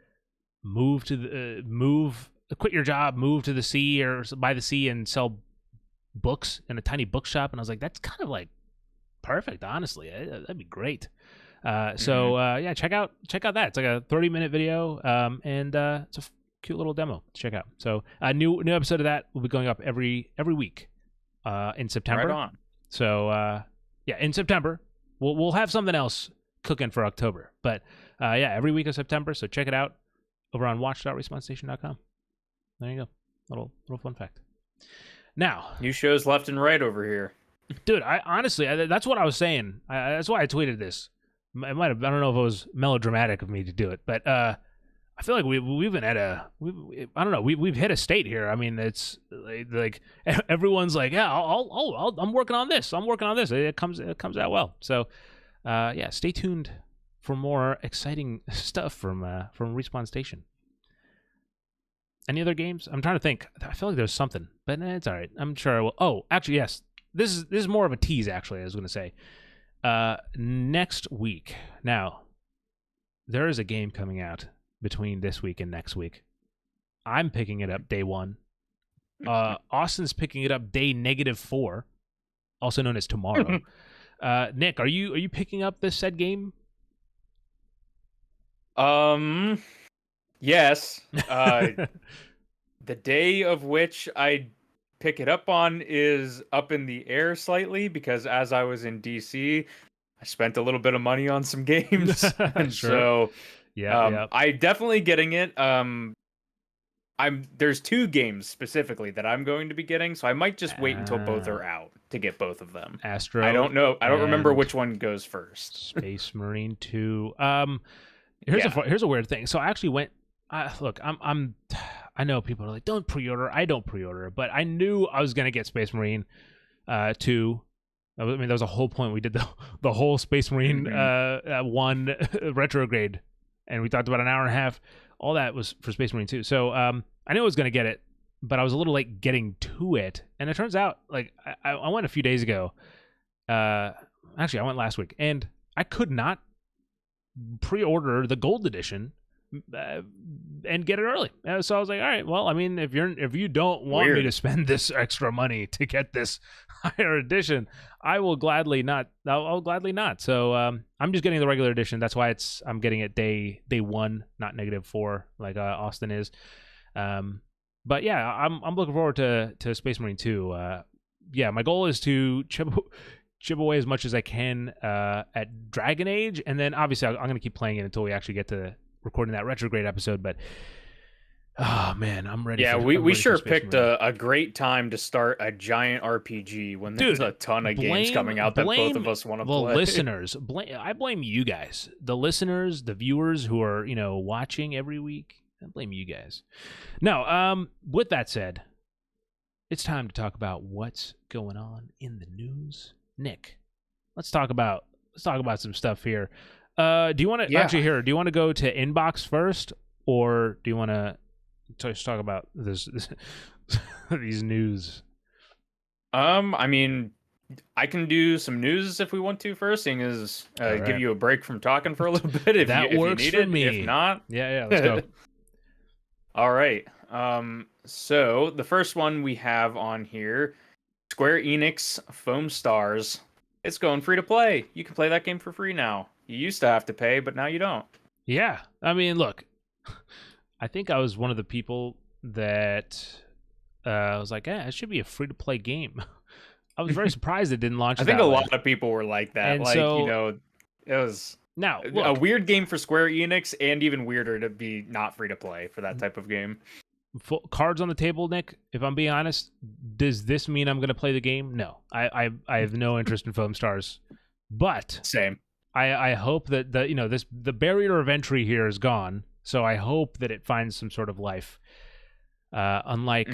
quit your job, move to the sea or by the sea and sell books in a tiny bookshop? And I was like, that's kind of like perfect, honestly. That'd be great. So yeah, check out that. It's like a 30-minute video, and it's a cute little demo to check out. So a new episode of that will be going up every week in September. Right on. So yeah, in September we'll have something else cooking for October, but yeah, every week of September. So check it out over on watch.respawnstation.com. There you go. Little fun fact. Now, new shows left and right over here. Dude, I honestly, that's what I was saying. That's why I tweeted this. I don't know if it was melodramatic of me to do it, but I feel like we've been at I don't know, we've hit a state here. I mean, it's like everyone's like, yeah, I'm working on this. It comes out well. So, yeah, stay tuned for more exciting stuff from Respawn Station. Any other games? I'm trying to think. I feel like there's something, but it's all right. I'm sure I will. Oh, actually, yes. This is more of a tease. Actually, I was going to say next week. Now, there is a game coming out between this week and next week. I'm picking it up day 1. Austin's picking it up day -4, also known as tomorrow. Nick, are you picking up this said game? Yes. The day of which I pick it up on is up in the air slightly because as I was in DC, I spent a little bit of money on some games, and Sure. so Yeah. I definitely getting it. There's 2 games specifically that I'm going to be getting, so I might just wait until both are out to get both of them. Astro. I don't know. I don't remember which one goes first. Space Marine 2. Here's a weird thing. So I actually went. Look, I know people are like, don't pre-order. I don't pre-order, but I knew I was gonna get Space Marine 2. I mean, that was the whole point. We did the whole Space Marine 1 retrograde, and we talked about an hour and a half. All that was for Space Marine 2. So I knew I was gonna get it, but I was a little late getting to it. And it turns out, like, I went a few days ago. Actually, I went last week, and I could not pre-order the gold edition and get it early. So I was like, all right, well, I mean, if you don't want me to spend this extra money to get this higher edition, I will gladly not. I'll gladly not. So I'm just getting the regular edition. That's why I'm getting it day 1, not -4 like Austin is. But yeah, I'm looking forward to Space Marine 2. Yeah, my goal is to chip away as much as I can at Dragon Age, and then obviously I'm going to keep playing it until we actually get to recording that retrograde episode. But oh man, I'm ready. Yeah, we sure picked a great time to start a giant RPG when there's a ton of games coming out that both of us want to play. The listeners, I blame you guys, the listeners, the viewers who are watching every week. I blame you guys. No, with that said, it's time to talk about what's going on in the news. Nick, let's talk about some stuff here. Do you want to actually here? Do you want to go to inbox first, or do you want to just talk about this these news? I mean, I can do some news if we want to first, seeing as give you a break from talking for a little bit if that you works need for it. me. If not, yeah, let's go. All right. So the first one we have on here, Square Enix Foam Stars. It's going free to play. You can play that game for free now. You used to have to pay, but now you don't. Yeah. I mean, look, I think I was one of the people that was like, it should be a free to play game. I was very surprised it didn't launch. I think a lot of people were like that. And like, so, it was now a weird game for Square Enix, and even weirder to be not free to play for that type of game. Cards on the table, Nick. If I'm being honest, does this mean I'm going to play the game? No, I have no interest in Foam Stars. But same. I hope that the barrier of entry here is gone. So I hope that it finds some sort of life, unlike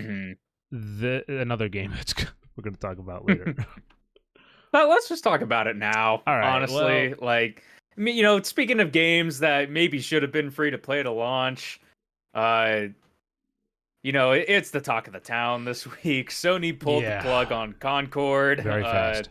another game we're going to talk about later. But let's just talk about it now. All right, honestly, I mean, speaking of games that maybe should have been free to play to launch, it's the talk of the town this week. Sony pulled the plug on Concord. Very fast.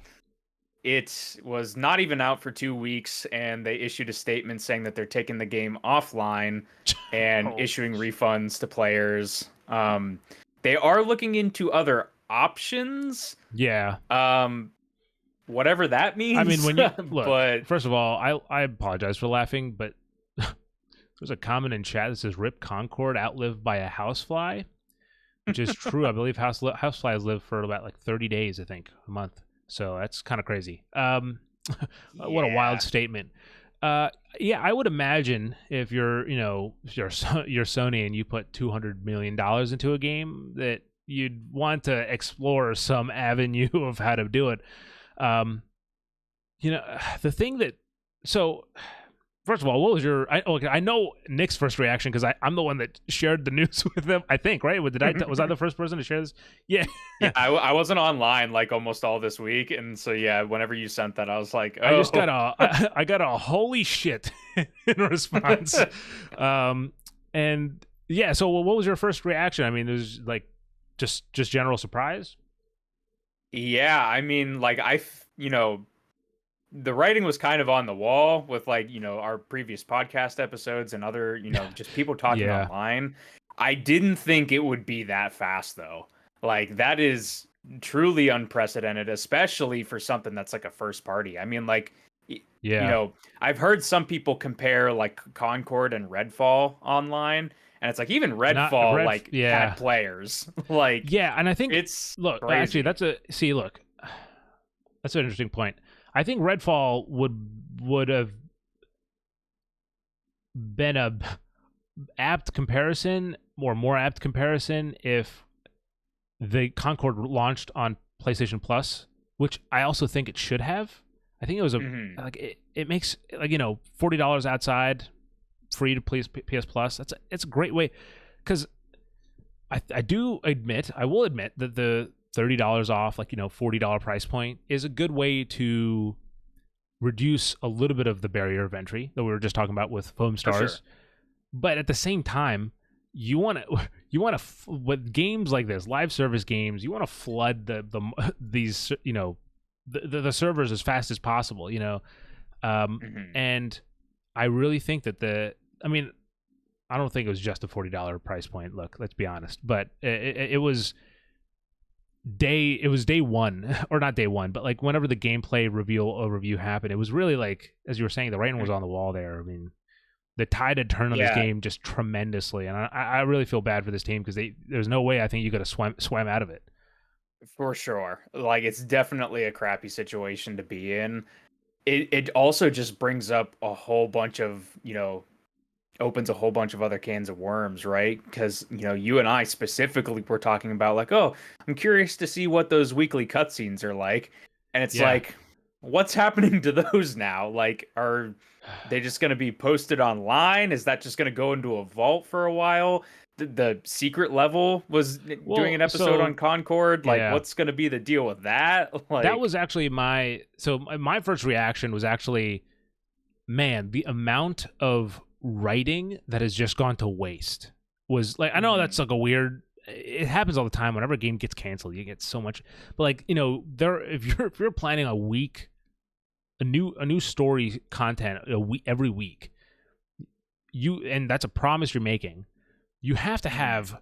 It was not even out for 2 weeks, and they issued a statement saying that they're taking the game offline and issuing refunds to players. They are looking into other options. Yeah. Whatever that means. I mean, when you look, but first of all, I apologize for laughing, but there's a comment in chat that says "Rip Concord, outlived by a housefly," which is true. I believe houseflies live for about like 30 days, I think, a month. So that's kind of crazy. What a wild statement. Yeah, I would imagine if you're Sony and you put $200 million into a game that you'd want to explore some avenue of how to do it. The thing that, so first of all, what was your? I know Nick's first reaction because I'm the one that shared the news with them. I think, right? Was I the first person to share this? Yeah. Yeah, I wasn't online like almost all this week, and so yeah, whenever you sent that, I was like, oh. I just got I got a holy shit in response. And yeah, so what was your first reaction? I mean, it was like just general surprise. Yeah, I mean, like the writing was kind of on the wall with like, our previous podcast episodes and other, just people talking Yeah. online. I didn't think it would be that fast though. Like that is truly unprecedented, especially for something that's like a first party. I mean, like, Yeah. I've heard some people compare like Concord and Redfall online, and it's like even Not Redfall red. like Yeah. had players. Like Yeah, and I think it's look, actually, crazy. look, that's an interesting point. I think Redfall would have been a apt comparison, or more apt comparison, if the Concord launched on PlayStation Plus, which I also think it should have. I think it was Hmm. it makes like $40 outside, free to PS Plus. It's a great way, because I will admit that the $30 off, like $40 price point is a good way to reduce a little bit of the barrier of entry that we were just talking about with Foam For sure. Stars. But at the same time, you want to with games like this, live service games, you want to flood these the servers as fast as possible. Hmm. And I really think that I mean, I don't think it was just a $40 price point. Look, let's be honest, but it was day one, or not day one, but like whenever the gameplay review happened, it was really like, as you were saying, the writing was on the wall there. I mean, the tide had turned on this Yeah, game just tremendously, and I really feel bad for this team, because there's no way I think you could have swam out of it. for sure. Like it's definitely a crappy situation to be in. It also just brings up a whole bunch of, opens a whole bunch of other cans of worms, right? Because, you and I specifically were talking about like, oh, I'm curious to see what those weekly cutscenes are like. And it's Yeah. like, what's happening to those now? Like, are they just going to be posted online? Is that just going to go into a vault for a while? The secret level was doing Well, an episode on so Concord. Like, yeah, what's going to be the deal with that? that Like, was actually my first reaction was actually, man, the amount of writing that has just gone to waste was like, I know that's mhm. like a weird, it happens all the time whenever a game gets canceled, you get so much, but like, there, if you're planning a week, a new story content a week, every week, and that's a promise you're making, you have to Mhm. have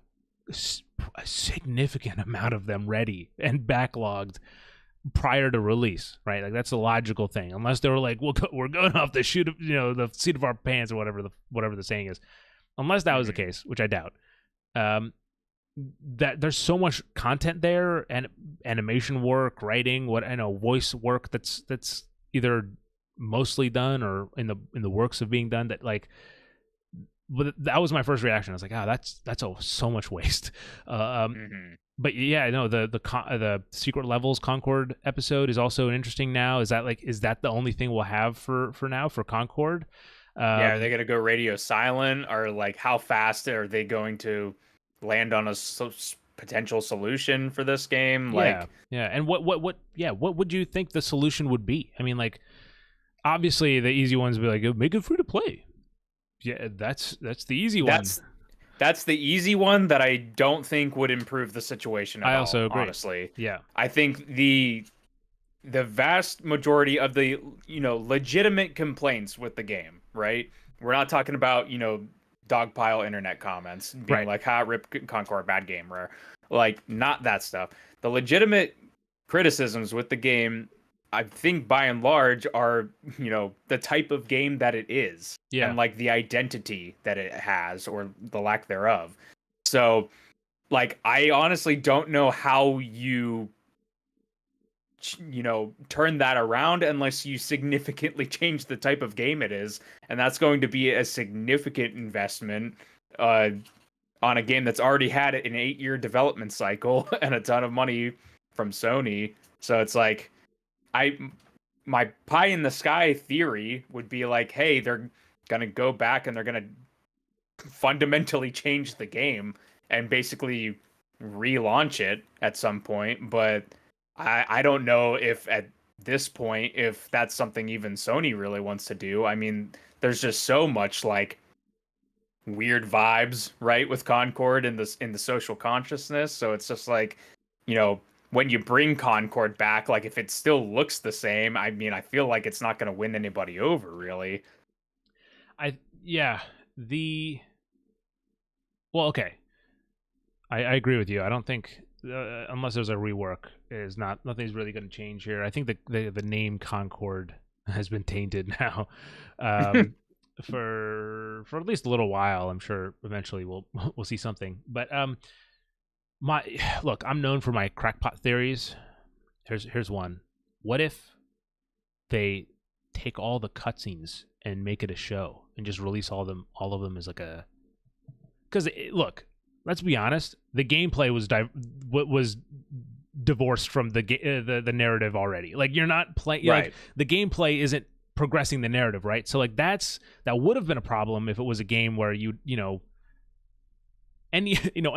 a significant amount of them ready and backlogged prior to release, right? Like that's the logical thing, unless they were like, we're going off the shoot of, the seat of our pants, or whatever the saying is. Unless that was the Mhm. case, which I doubt. Um, that there's so much content there, and animation work, writing, what I know, voice work that's either mostly done or in the works of being done, that like, but that was my first reaction. I was like, oh, that's so much waste. Mhm. But yeah, no, the secret levels Concord episode is also interesting now. Is that the only thing we'll have for now for Concord? Yeah, are they Um, gonna go radio silent, or like how fast are they going to land on a potential solution for this game? yeah, Like, yeah. And what would you think the solution would be? I mean, like, obviously the easy ones would be like, make it free to play. Yeah, that's the easy one. that's that's the easy one that I don't think would improve the situation at I all, also agree. honestly. Yeah, I think the vast majority of the, legitimate complaints with the game, right? We're not talking about, dogpile internet comments being right. like, "Ha, rip Concord, bad game, rare." Like, not that stuff. The legitimate criticisms with the game, I think by and large, are, the type of game that it is, Yeah, and like the identity that it has, or the lack thereof. So, like, I honestly don't know how you turn that around unless you significantly change the type of game it is, and that's going to be a significant investment uh on a game that's already had an 8-year development cycle and a ton of money from Sony. So it's like, I my pie in the sky theory would be like, hey, they're gonna go back and they're gonna fundamentally change the game and basically relaunch it at some point. But I don't know if at this point, if that's something even Sony really wants to do. I mean, there's just so much like weird vibes, right, with Concord in the social consciousness. So it's just like, you know, when you bring Concord back, like if it still looks the same, I mean, I feel like it's not going to win anybody over, really. Yeah, well, okay. I agree with you. I don't think unless there's a rework, nothing's really going to change here. I think the name Concord has been tainted now, for at least a little while. I'm sure eventually we'll see something. But look, I'm known for my crackpot theories. Here's one. What if they take all the cutscenes and make it a show and just release all of them as like a? Because look, let's be honest. The gameplay was divorced from the narrative already. Like you're not playing. Right. Like the gameplay isn't progressing the narrative, right? So like that would have been a problem if it was a game where a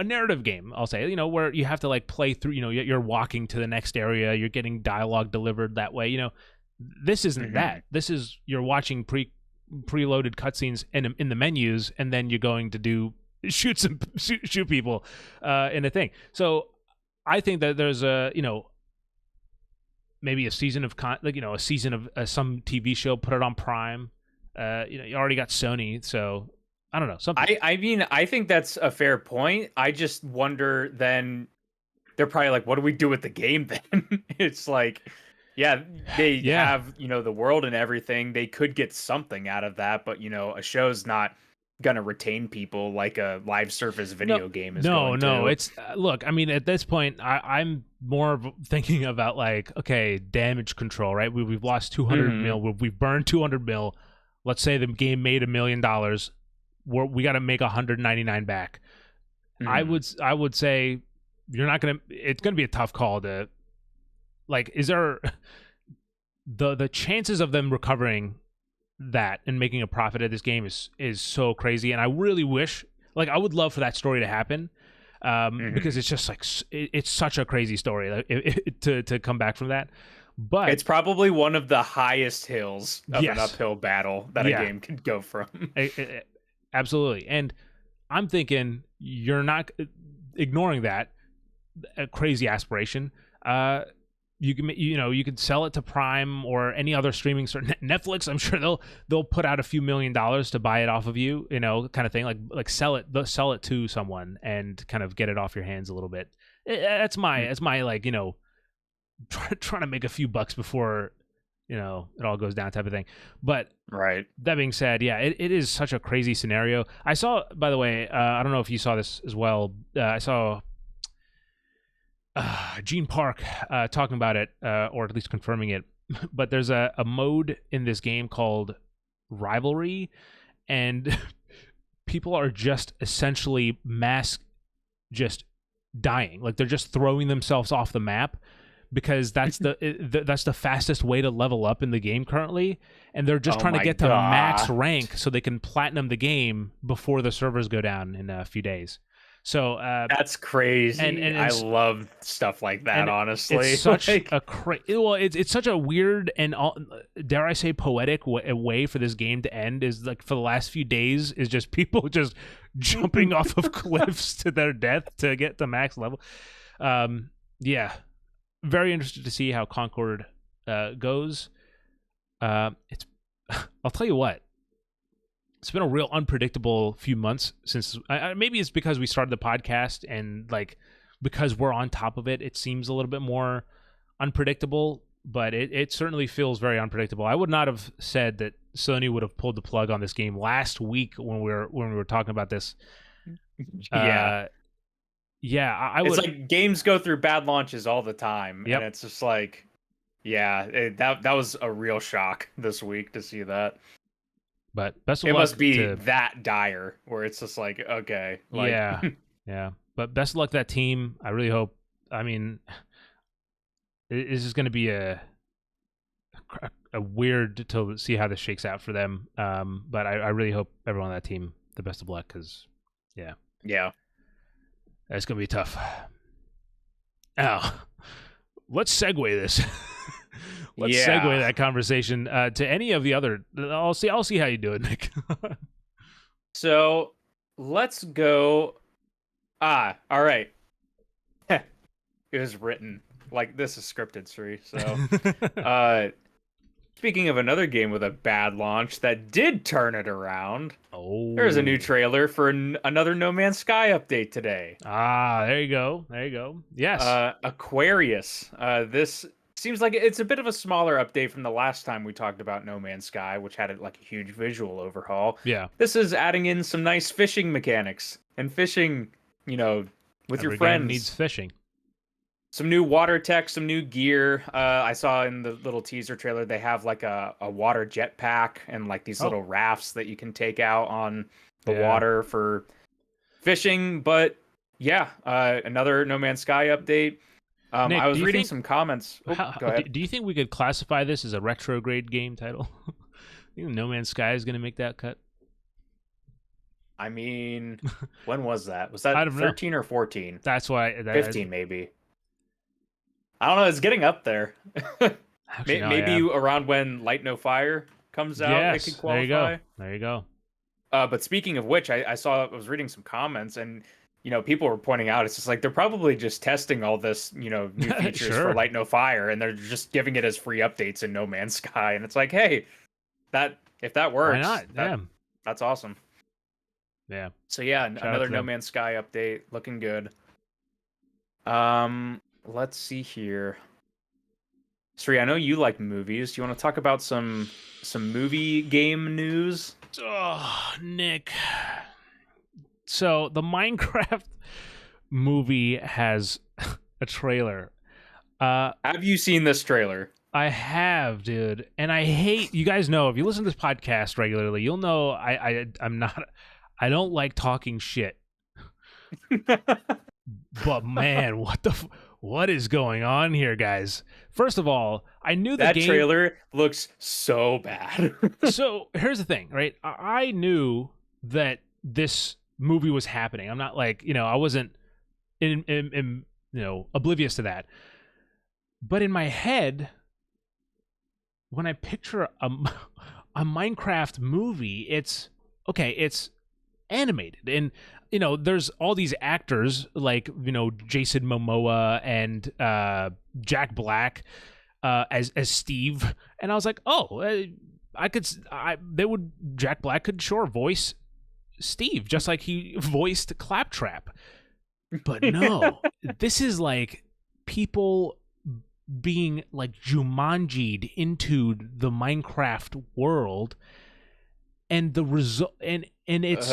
narrative game, I'll say, where you have to like play through, you're walking to the next area, you're getting dialogue delivered that way. This isn't that. This is you're watching preloaded cutscenes in the menus, and then you're going to shoot people in a thing. So I think that there's maybe a season of a season of some TV show, put it on Prime. You already got Sony, so I don't know, something. I mean, I think that's a fair point. I just wonder then they're probably like, what do we do with the game then? It's like, yeah, they have, the world and everything. They could get something out of that, but a show's not gonna retain people like a live service video game is going to. No, it's look, I mean, at this point I'm more thinking about like, okay, damage control, right? We've lost 200 mil, we've burned 200 mil. Let's say the game made $1 million, we got to make 199 back. I would say it's gonna be a tough call to, like, is there the chances of them recovering that and making a profit at this game is so crazy. And I really wish, like, I would love for that story to happen, because it's just like it's such a crazy story, like, to come back from that. But it's probably one of the highest hills of an uphill battle that a game could go from. Absolutely. And I'm thinking you're not ignoring that crazy aspiration. You can sell it to Prime or any other streaming service. Netflix, I'm sure they'll put out a few $1 million to buy it off of you, kind of thing. Like sell it to someone and kind of get it off your hands a little bit. That's my like, trying to make a few bucks before it all goes down type of thing. But right. That being said, yeah, it is such a crazy scenario. I saw, by the way, I don't know if you saw this as well. I saw Gene Park talking about it, or at least confirming it. But there's a mode in this game called Rivalry, and people are just essentially just dying. Like they're just throwing themselves off the map, because that's the fastest way to level up in the game currently, and they're just trying to get to max rank so they can platinum the game before the servers go down in a few days. So that's crazy, and I love stuff like that. Honestly, it's such it's such a weird and, dare I say, poetic way for this game to end. Is like, for the last few days is just people just jumping off of cliffs to their death to get to max level. Yeah, very interested to see how Concord goes. It's I'll tell you what. It's been a real unpredictable few months since maybe it's because we started the podcast, and like, because we're on top of it, it seems a little bit more unpredictable, but it certainly feels very unpredictable. I would not have said that Sony would have pulled the plug on this game last week when we were talking about this. I would. It's like games go through bad launches all the time, and it's just like, that was a real shock this week to see that. But best of luck. It must be that dire where it's just like, okay. Like... Yeah. But best of luck to that team. I really hope. I mean, this is going to be a weird to see how this shakes out for them. But I really hope everyone on that team the best of luck, because, yeah, it's going to be tough. Now, let's segue this. Let's segue that conversation to any of the other. I'll see how you do it, Nick. So let's go. All right. It was written. like this is scripted, Sri. So, speaking of another game with a bad launch that did turn it around, there's a new trailer for another No Man's Sky update today. There you go. There you go. Yes. Aquarius. This seems like it's a bit of a smaller update from the last time we talked about No Man's Sky, which had like a huge visual overhaul. Yeah. This is adding in some nice fishing mechanics and fishing, with Every your friends. game needs fishing. Some new water tech, some new gear. I saw in the little teaser trailer they have like a water jetpack and like these little rafts that you can take out on the water for fishing. But yeah, another No Man's Sky update. Nick, I was reading some comments. Go ahead. Do you think we could classify this as a retrograde game title? You think No Man's Sky is going to make that cut? I mean, when was that? Was that 13 or 14? That's why. 15 maybe. I don't know. It's getting up there. Actually, maybe around when Light No Fire comes out, it could qualify. There you go. But speaking of which, I was reading some comments, and people were pointing out it's just like they're probably just testing all this, new features for Light No Fire, and they're just giving it as free updates in No Man's Sky, and it's like, hey, if that works, why not? That's awesome. Yeah. So yeah, another No Man's Sky update, looking good. Let's see here. Sri, I know you like movies. Do you want to talk about some movie game news? Oh, Nick. So the Minecraft movie has a trailer. Have you seen this trailer? I have, dude. And I hate, you guys know, if you listen to this podcast regularly, you'll know I don't like talking shit. But man, what is going on here, guys? First of all, I knew that trailer looks so bad. So here's the thing, right? I knew that this movie was happening. I'm not like, I wasn't oblivious to that. But in my head, when I picture a Minecraft movie, it's animated, and there's all these actors like Jason Momoa and Jack Black as Steve, and I was like, Jack Black could sure voice Steve just like he voiced Claptrap, but no, this is like people being like Jumanji'd into the Minecraft world. And the result, and it's,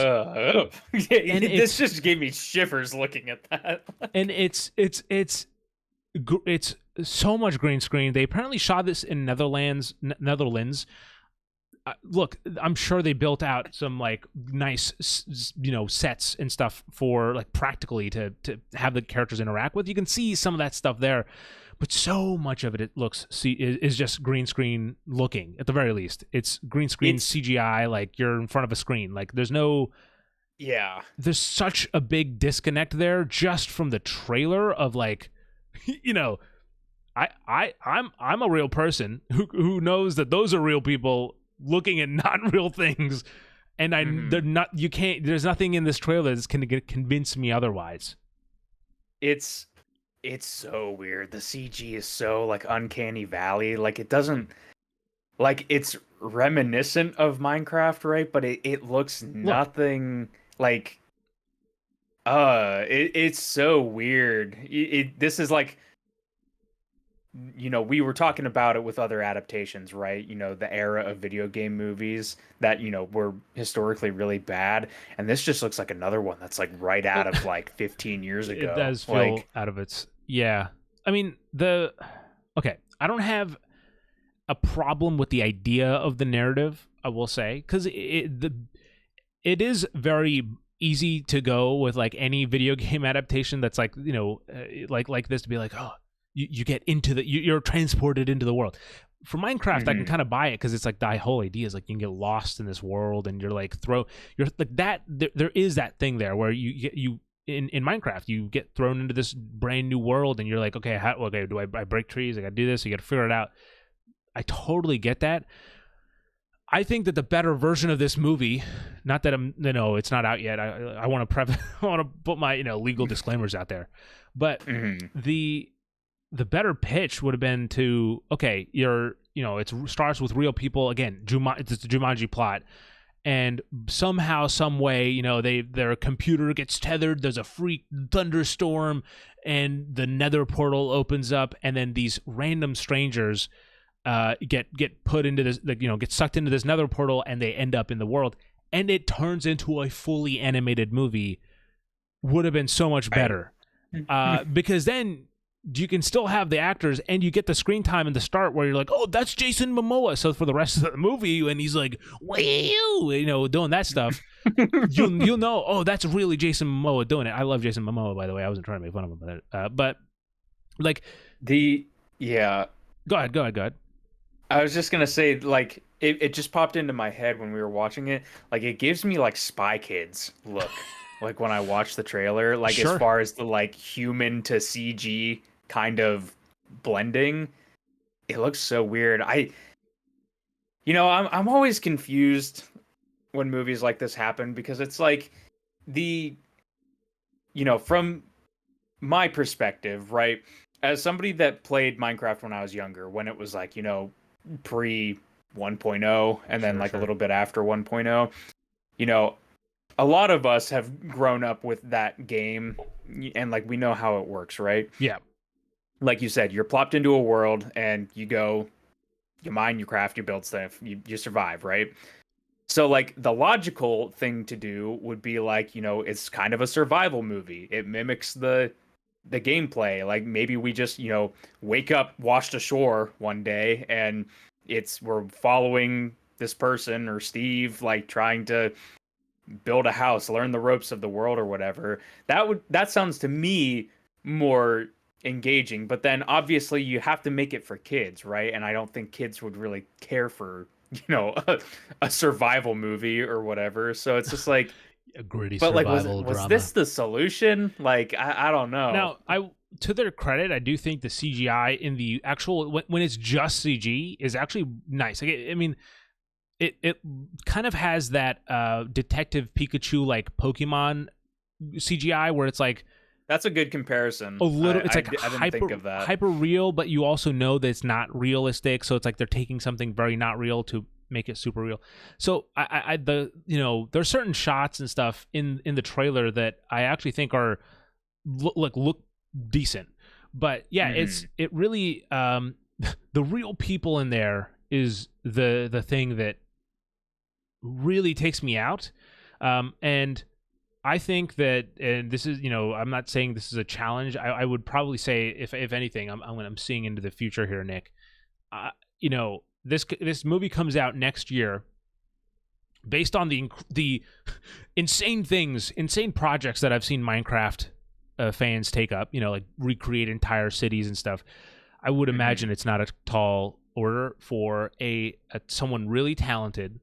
this just gave me shivers looking at that. And it's so much green screen. They apparently shot this in Netherlands. Look, I'm sure they built out some like nice, sets and stuff for like practically to have the characters interact with. You can see some of that stuff there. But so much of it is just green screen looking, at the very least. It's green screen CGI, like you're in front of a screen. Like there's such a big disconnect there just from the trailer of like, I'm a real person who knows that those are real people looking at not real things, and they're not. You can't. There's nothing in this trailer that's going to convince me otherwise. It's so weird. The CG is so like uncanny valley. Like it doesn't, like it's reminiscent of Minecraft, right? But it looks nothing like. It's so weird. This is like, we were talking about it with other adaptations, right? The era of video game movies that were historically really bad, and this just looks like another one that's like right out of like 15 years ago. It does feel out of its. Yeah. I mean, I don't have a problem with the idea of the narrative, I will say, because it is very easy to go with like any video game adaptation that's like, like this, to be like, oh, you get into you're transported into the world. For Minecraft, I can kind of buy it because it's like the whole idea is like you can get lost in this world and you're like that. There is that thing there where you in Minecraft you get thrown into this brand new world and you're like, okay, do I break trees? I gotta do this. You gotta figure it out. I totally get that. I think that the better version of this movie, not that it's not out yet. I want to I want to put my legal disclaimers out there, but the better pitch would have been to, okay, it starts with real people again. It's the Jumanji plot, and somehow, some way, their computer gets tethered. There's a freak thunderstorm, and the Nether portal opens up, and then these random strangers get put into this, get sucked into this Nether portal, and they end up in the world, and it turns into a fully animated movie. Would have been so much better, because then you can still have the actors, and you get the screen time in the start where you're like, oh, that's Jason Momoa. So for the rest of the movie, and he's like, wee, doing that stuff, you'll know, oh, that's really Jason Momoa doing it. I love Jason Momoa, by the way. I wasn't trying to make fun of him, but like yeah. Go ahead. I was just gonna say, like, it just popped into my head when we were watching it. Like, it gives me like Spy Kids look. Like when I watch the trailer, like Sure. As far as the like human to CG kind of blending, it looks so weird. I'm always confused when movies like this happen, because it's like from my perspective, right? As somebody that played Minecraft when I was younger, when it was like, pre 1.0 and then a little bit after 1.0, a lot of us have grown up with that game, and like we know how it works, right? Yeah. Like you said, you're plopped into a world and you go, you mine, you craft, you build stuff, you survive, right? So like the logical thing to do would be like, it's kind of a survival movie. It mimics the gameplay. Like maybe we just, wake up, washed ashore one day, and we're following this person or Steve, like trying to build a house, learn the ropes of the world or whatever. That sounds to me more engaging, but then obviously you have to make it for kids, right? And I don't think kids would really care for, a survival movie or whatever. So it's just like a gritty but survival like drama. was this the solution? Like I don't know. Now, to their credit, I do think the CGI in the actual when it's just CG is actually nice. Like I mean, it kind of has that Detective Pikachu like Pokemon CGI where it's like that's a good comparison. A little, it's like I didn't think of that. Hyper real, but you also know that it's not realistic. So it's like they're taking something very not real to make it super real. So there's certain shots and stuff in the trailer that I actually think are look decent. But yeah, it really the real people in there is the thing that really takes me out. And I think that, and this is, I'm not saying this is a challenge. I would probably say, if anything, I'm seeing into the future here, Nick. This movie comes out next year, based on the insane projects that I've seen Minecraft fans take up. Like recreate entire cities and stuff. I would imagine it's not a tall order for someone really talented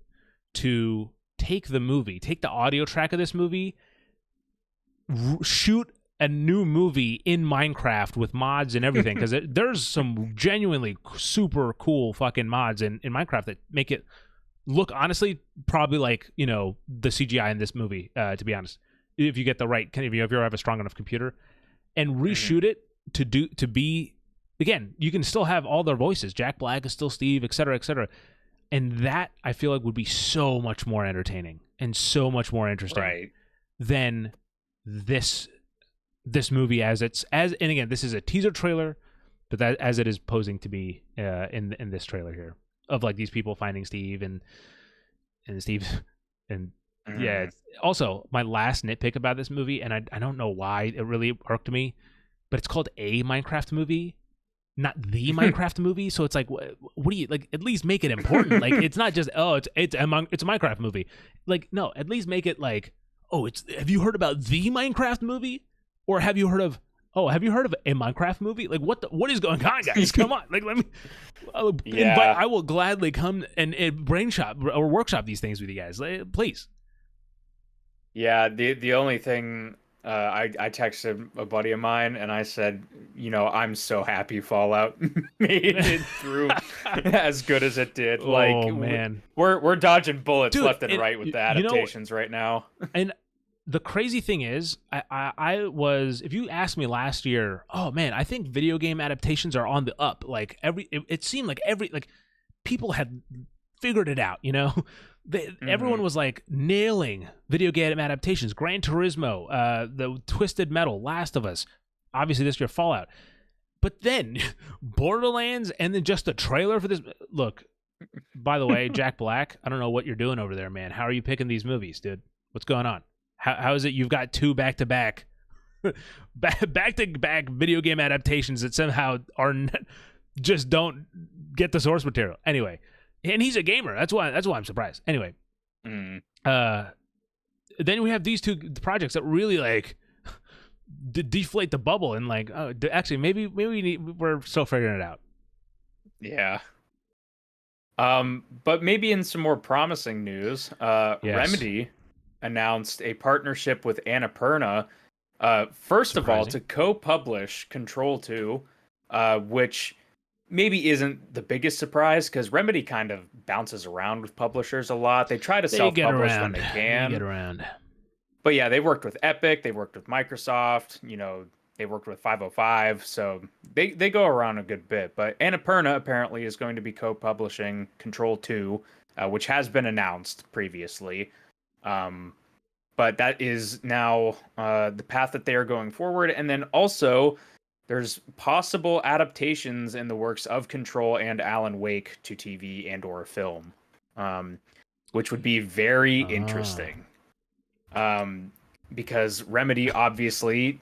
to take the audio track of this movie, shoot a new movie in Minecraft with mods and everything, because there's some genuinely super cool fucking mods in Minecraft that make it look, honestly, probably like, the CGI in this movie, to be honest, if you get the right, if you ever have a strong enough computer, and reshoot it to be, again, you can still have all their voices. Jack Black is still Steve, et cetera, and that I feel like would be so much more entertaining and so much more interesting than this movie and again, this is a teaser trailer, but that as it is posing to be in this trailer here, of like these people finding Steve and Steve and yeah. Also, my last nitpick about this movie, and I don't know why it really irked me, but it's called a Minecraft movie, not the Minecraft movie. So it's like, what do you like? At least make it important. Like it's not just it's a Minecraft movie. Like no, at least make it like, have you heard about the Minecraft movie, or have you heard of a Minecraft movie? Like what is going on, guys? Come on, like let me. I will gladly come and brain shop or workshop these things with you guys, please. Yeah, the only thing I texted a buddy of mine and I said, I'm so happy Fallout made it through as good as it did. Man, we're dodging bullets, dude, left and right with the adaptations right now. And the crazy thing is, I was, if you asked me last year, oh man, I think video game adaptations are on the up. Like it seemed like people had figured it out, you know? Everyone was like nailing video game adaptations. Gran Turismo, the Twisted Metal, Last of Us, obviously this year Fallout. But then Borderlands, and then just the trailer for this. Look, by the way, Jack Black, I don't know what you're doing over there, man. How are you picking these movies, dude? What's going on? How is it you've got two back-to-back video game adaptations that somehow just don't get the source material? Anyway, and he's a gamer. That's why I'm surprised. Anyway, then we have these two projects that really like deflate the bubble and like, oh, actually, maybe we're still figuring it out. Yeah. But maybe in some more promising news, Yes. Remedy announced a partnership with Annapurna, first of all, to co-publish Control 2, which maybe isn't the biggest surprise because Remedy kind of bounces around with publishers a lot. They try to self-publish when they can. They get around. But yeah, they worked with Epic, they worked with Microsoft, you know, they worked with 505, so they go around a good bit. But Annapurna apparently is going to be co-publishing Control 2, which has been announced previously. But that is now the path that they are going forward. And then also, there's possible adaptations in the works of Control and Alan Wake to TV and or film, which would be very interesting. Because Remedy obviously,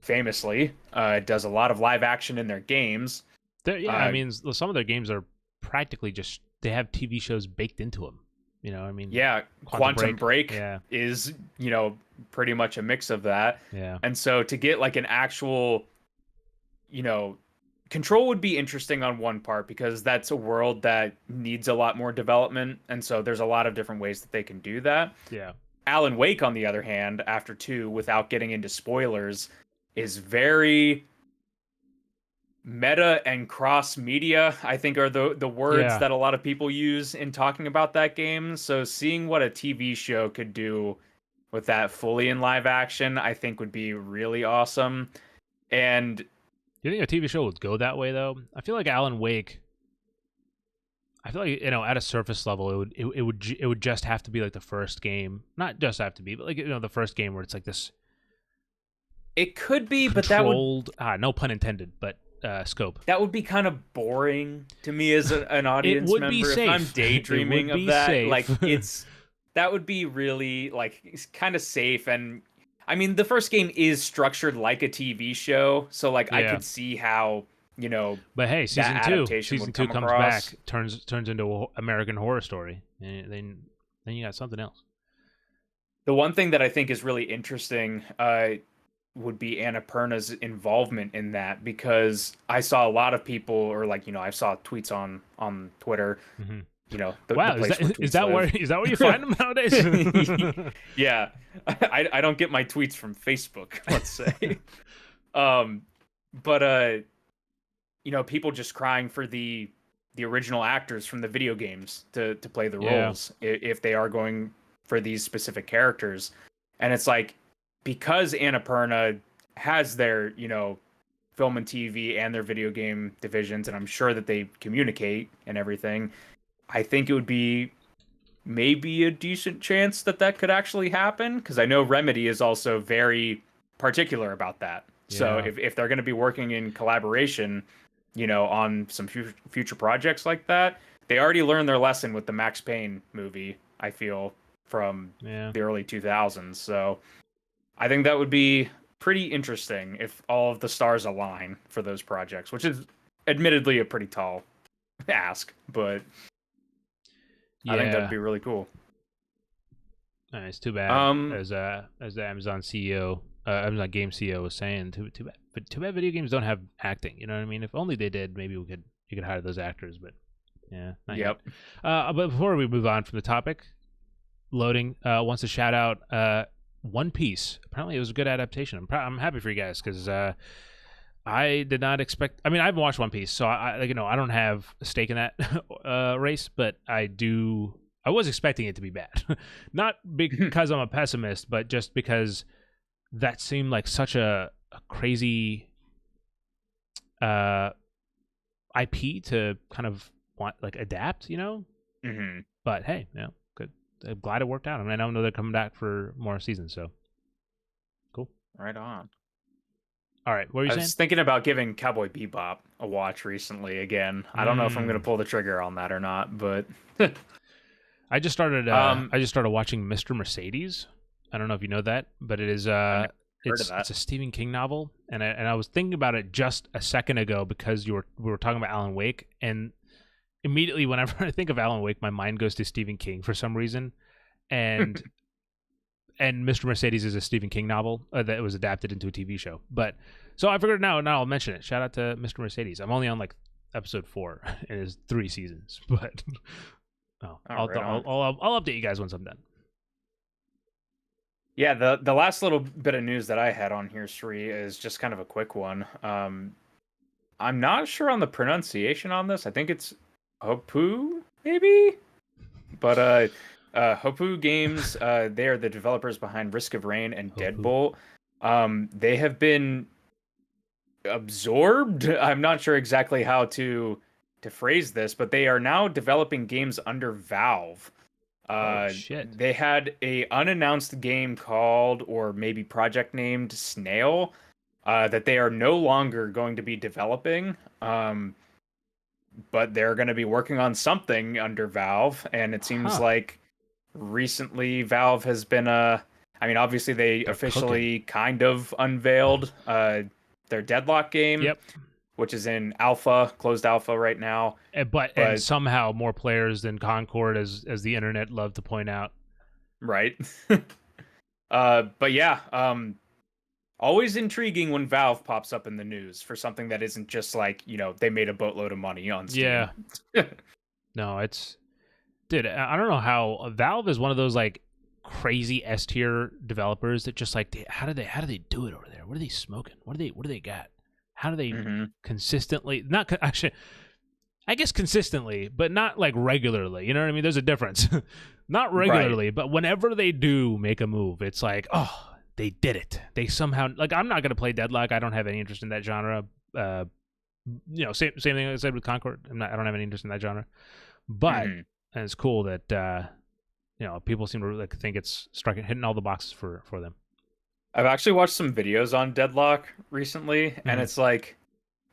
famously, does a lot of live action in their games. I mean, some of their games are practically just, they have TV shows baked into them. You know, I mean, yeah, Quantum Break is, you know, pretty much a mix of that. Yeah. And so to get like an actual, you know, Control would be interesting on one part because that's a world that needs a lot more development. And so there's a lot of different ways that they can do that. Yeah. Alan Wake, on the other hand, after 2, without getting into spoilers, is very meta and cross media, I think, are the words that a lot of people use in talking about that game. So seeing what a TV show could do with that fully in live action, I think would be really awesome. And do you think a TV show would go that way though? I feel like Alan Wake, I feel like, you know, at a surface level, it would just have to be like the first game, not just have to be, but like, you know, the first game where it's like this. It could be, but that would no pun intended, but scope. That would be kind of boring to me as an audience it would member. Be safe. If I'm daydreaming of that, safe. like that would be really like kind of safe. And I mean, the first game is structured like a TV show, so like I could see how, you know. But hey, season two comes across. back, turns into an American Horror Story, and then you got something else. The one thing that I think is really interesting would be Annapurna's involvement in that, because I saw a lot of people, or like, you know, I saw tweets on Twitter. Mm-hmm. You know, wow, is that where you find them nowadays? Yeah, I don't get my tweets from Facebook, let's say. But you know, people just crying for the original actors from the video games to play the roles if they are going for these specific characters. And it's like, because Annapurna has their, you know, film and TV and their video game divisions, and I'm sure that they communicate and everything, I think it would be maybe a decent chance that could actually happen, because I know Remedy is also very particular about that. Yeah. So if they're going to be working in collaboration, you know, on some future projects like that, they already learned their lesson with the Max Payne movie, I feel, from the early 2000s. So I think that would be pretty interesting if all of the stars align for those projects, which is admittedly a pretty tall ask, but I think that'd be really cool. It's too bad, as the Amazon CEO, Amazon Game CEO was saying, too bad. But too bad video games don't have acting. You know what I mean? If only they did, maybe you could hire those actors. But yeah, not yet. But before we move on from the topic, Loading wants to shout out One Piece. Apparently, it was a good adaptation. I'm happy for you guys, because I did not expect. I mean, I haven't watched One Piece, so I don't have a stake in that race. But I do I was expecting it to be bad. Not because I'm a pessimist, but just because that seemed like such a crazy IP to kind of want like adapt, you know? Mm-hmm. But hey, good. I'm glad it worked out. I mean, I know they're coming back for more seasons, so cool. Right on. All right, what were you I saying? was thinking about giving Cowboy Bebop a watch recently again. I don't know if I'm going to pull the trigger on that or not, but I just started um, watching Mr. Mercedes. I don't know if you know that, but it is I've never heard of it's that. a Stephen King novel, and I was thinking about it just a second ago because we were talking about Alan Wake, and immediately whenever I think of Alan Wake, my mind goes to Stephen King for some reason, and and Mr. Mercedes is a Stephen King novel that was adapted into a TV show. But so I figured now I'll mention it. Shout out to Mr. Mercedes. I'm only on like episode 4, and it's 3 seasons, but I'll update you guys once I'm done. Yeah, the last little bit of news that I had on here, Sri, is just kind of a quick one. I'm not sure on the pronunciation on this. I think it's Hopu, maybe? But Hopu Games, they are the developers behind Risk of Rain and Hopu. Deadbolt. They have been absorbed. I'm not sure exactly how to phrase this, but they are now developing games under Valve. Oh shit. They had a unannounced game called, or maybe project named Snail, that they are no longer going to be developing. But they're going to be working on something under Valve, and it seems like recently Valve has been I mean, obviously they're officially kind of unveiled their Deadlock game. Yep. Which is in closed alpha right now. And somehow more players than Concord, as the internet loved to point out. Right. But yeah, always intriguing when Valve pops up in the news for something that isn't just like, they made a boatload of money on Steam. Yeah. No, dude, I don't know how Valve is one of those like crazy S tier developers that just like, how do they do it over there? What are they smoking? What do they got? How do they consistently, actually, I guess consistently, but not like regularly. You know what I mean? There's a difference. Not regularly, right. But whenever they do make a move, it's like, oh, they did it. They somehow, like, I'm not going to play Deadlock. I don't have any interest in that genre. Same thing I said with Concord. I don't have any interest in that genre. But and it's cool that, people seem to like think it's hitting all the boxes for them. I've actually watched some videos on Deadlock recently, and it's like,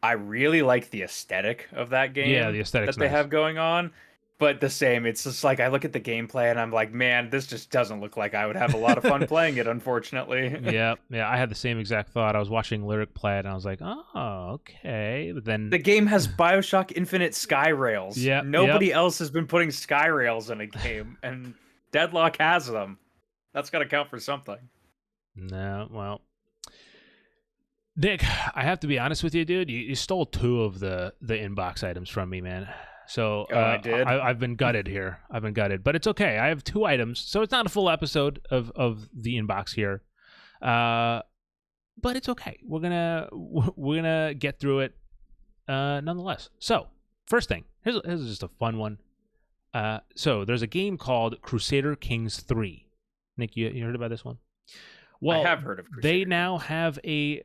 I really like the aesthetic of that game. Yeah, the aesthetic that they have going on. But the same, it's just like, I look at the gameplay and I'm like, man, this just doesn't look like I would have a lot of fun playing it, unfortunately. Yeah, I had the same exact thought. I was watching Lyric play it, and I was like, oh, okay. But then the game has BioShock Infinite sky rails. Yeah, nobody else has been putting sky rails in a game, and Deadlock has them. That's got to count for something. No, well, Nick, I have to be honest with you, dude. You stole 2 of the inbox items from me, man. So I did. I've been gutted here. But it's okay. I have 2 items, so it's not a full episode of the inbox here. But it's okay. We're gonna get through it, nonetheless. So first thing, here's just a fun one. So there's a game called Crusader Kings 3. Nick, you heard about this one? Well, I have heard of Crusader They now have a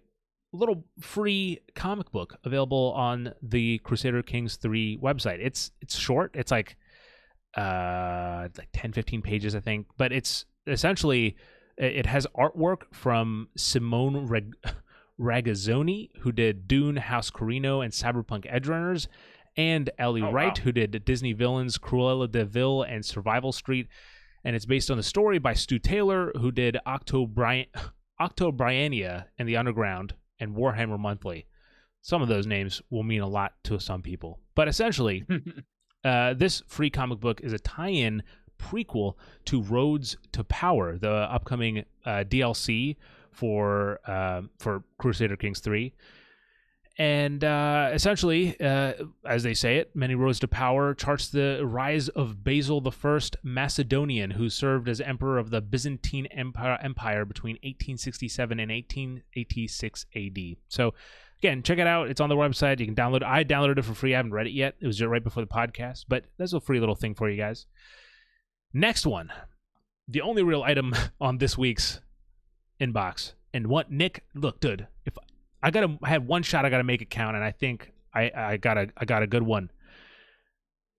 little free comic book available on the Crusader Kings 3 website. It's short. It's like 10-15 pages, I think, but it's essentially, it has artwork from Simone Ragazzoni, who did Dune, House Corino, and Cyberpunk Edgerunners, and Ellie Wright, who did Disney Villains, Cruella de Vil, and Survival Street. And it's based on the story by Stu Taylor, who did Octobriania and the Underground and Warhammer Monthly. Some of those names will mean a lot to some people. But essentially, this free comic book is a tie-in prequel to Roads to Power, the upcoming DLC for Crusader Kings 3. And essentially, as they say it, Many Roads to Power charts the rise of Basil I Macedonian, who served as emperor of the Byzantine Empire between 1867 and 1886 AD. So, again, check it out. It's on the website. You can download it. I downloaded it for free. I haven't read it yet. It was right before the podcast, but that's a free little thing for you guys. Next one, the only real item on this week's inbox. And what, Nick, look, dude, if I had one shot, I gotta make it count, and I think I got a good one.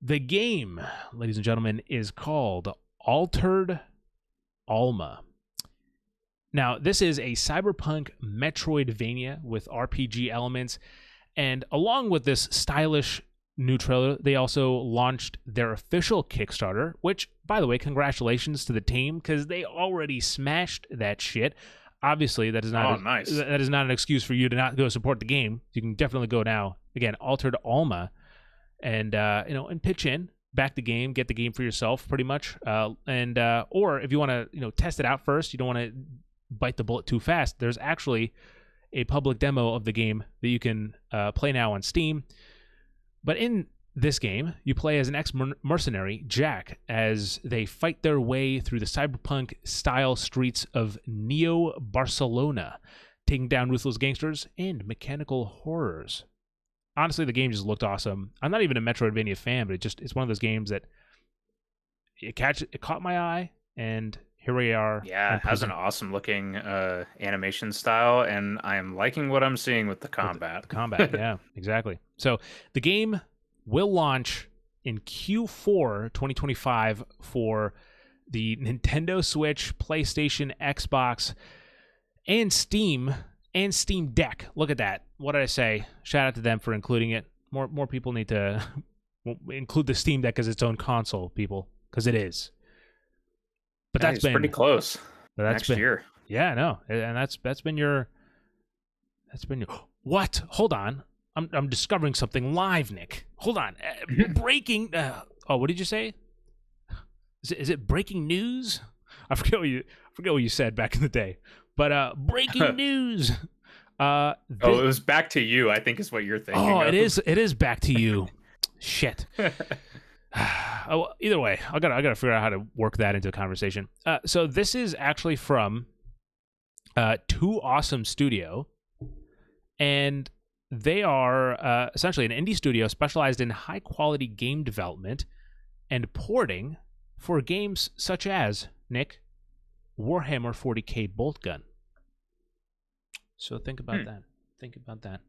The game, ladies and gentlemen, is called Altered Alma. Now, this is a cyberpunk Metroidvania with RPG elements, and along with this stylish new trailer, they also launched their official Kickstarter, which, by the way, congratulations to the team, because they already smashed that shit. Obviously, that is not nice. That is not an excuse for you to not go support the game. You can definitely go now. Again, Altered Alma, and and pitch in, back the game, get the game for yourself, pretty much. Or if you want to test it out first, you don't want to bite the bullet too fast. There's actually a public demo of the game that you can play now on Steam. But in this game, you play as an ex-mercenary, Jack, as they fight their way through the cyberpunk-style streets of Neo-Barcelona, taking down ruthless gangsters and mechanical horrors. Honestly, the game just looked awesome. I'm not even a Metroidvania fan, but it's one of those games that it caught my eye, and here we are. Yeah, it has an awesome-looking animation style, and I am liking what I'm seeing with the combat. The combat, yeah, exactly. So the game will launch in Q4 2025 for the Nintendo Switch, PlayStation, Xbox, and Steam Deck. Look at that. What did I say? Shout out to them for including it. More people need to include the Steam Deck as its own console, people, because it is. But yeah, that's been pretty close. Next year. Yeah, I know. And that's been your what? Hold on. I'm discovering something live, Nick. Hold on. Breaking. What did you say? Is it breaking news? I forget what you said back in the day. But breaking news. It was back to you, I think is what you're thinking. Oh, of. it is back to you. Shit. Either way, I gotta figure out how to work that into a conversation. So this is actually from Two Awesome Studio, and they are essentially an indie studio specialized in high-quality game development and porting for games such as, Nick, Warhammer 40K Bolt Gun. So think about that. Think about that.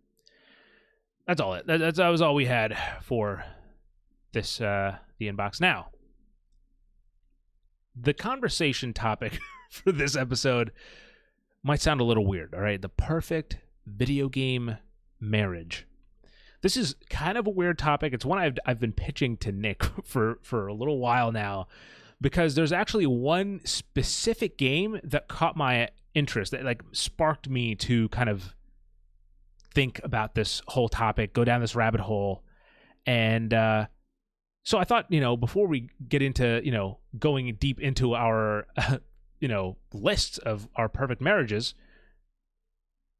That's all. That was all we had for this the inbox. Now, the conversation topic for this episode might sound a little weird. All right, the perfect video game marriage. This is kind of a weird topic. It's one I've been pitching to Nick for a little while now, because there's actually one specific game that caught my interest, that like sparked me to kind of think about this whole topic, go down this rabbit hole. And so I thought, before we get into, going deep into our, lists of our perfect marriages,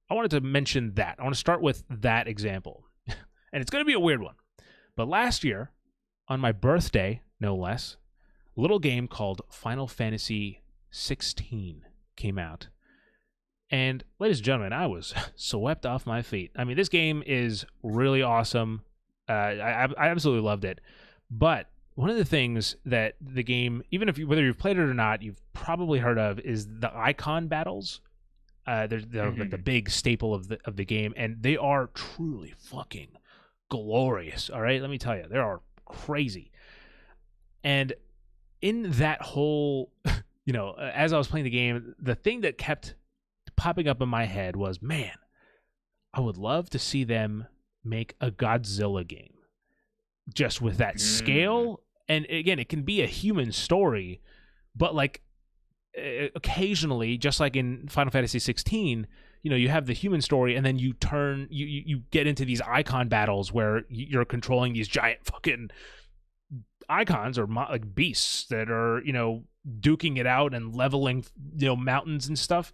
I wanted to mention that. I want to start with that example. And it's going to be a weird one. But last year, on my birthday, no less, a little game called Final Fantasy 16 came out. And ladies and gentlemen, I was swept off my feet. I mean, this game is really awesome. I absolutely loved it. But one of the things that the game, even if whether you've played it or not, you've probably heard of, is the icon battles. They're like the big staple of the game, and they are truly fucking glorious. All right, let me tell you, they are crazy. And in that whole, as I was playing the game, the thing that kept popping up in my head was, man, I would love to see them make a Godzilla game, just with that scale. And again, it can be a human story, but like occasionally, just like in Final Fantasy 16, you have the human story, and then you get into these icon battles where you're controlling these giant fucking icons or like beasts that are duking it out and leveling mountains and stuff,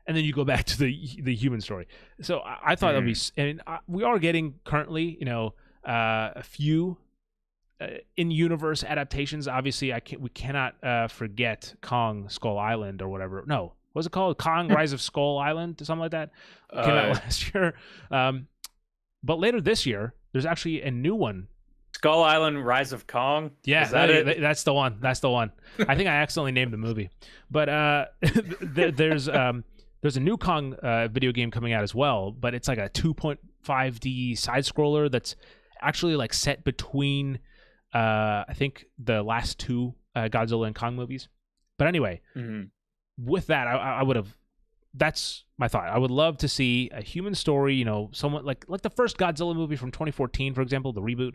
and then you go back to the human story. So I thought that'd be, and we are getting currently a few in-universe adaptations. Obviously, we cannot forget Kong Skull Island or whatever. No, what was it called? Kong Rise of Skull Island, something like that. Came out last year. But later this year, there's actually a new one Skull Island: Rise of Kong. Yeah, Is that it? that's the one. That's the one. I think I accidentally named the movie, but there's a new Kong video game coming out as well, but it's like a 2.5D side scroller that's actually like set between I think the last two Godzilla and Kong movies. But anyway, with that, I would have. That's my thought. I would love to see a human story. You know, someone like the first Godzilla movie from 2014, for example, the reboot.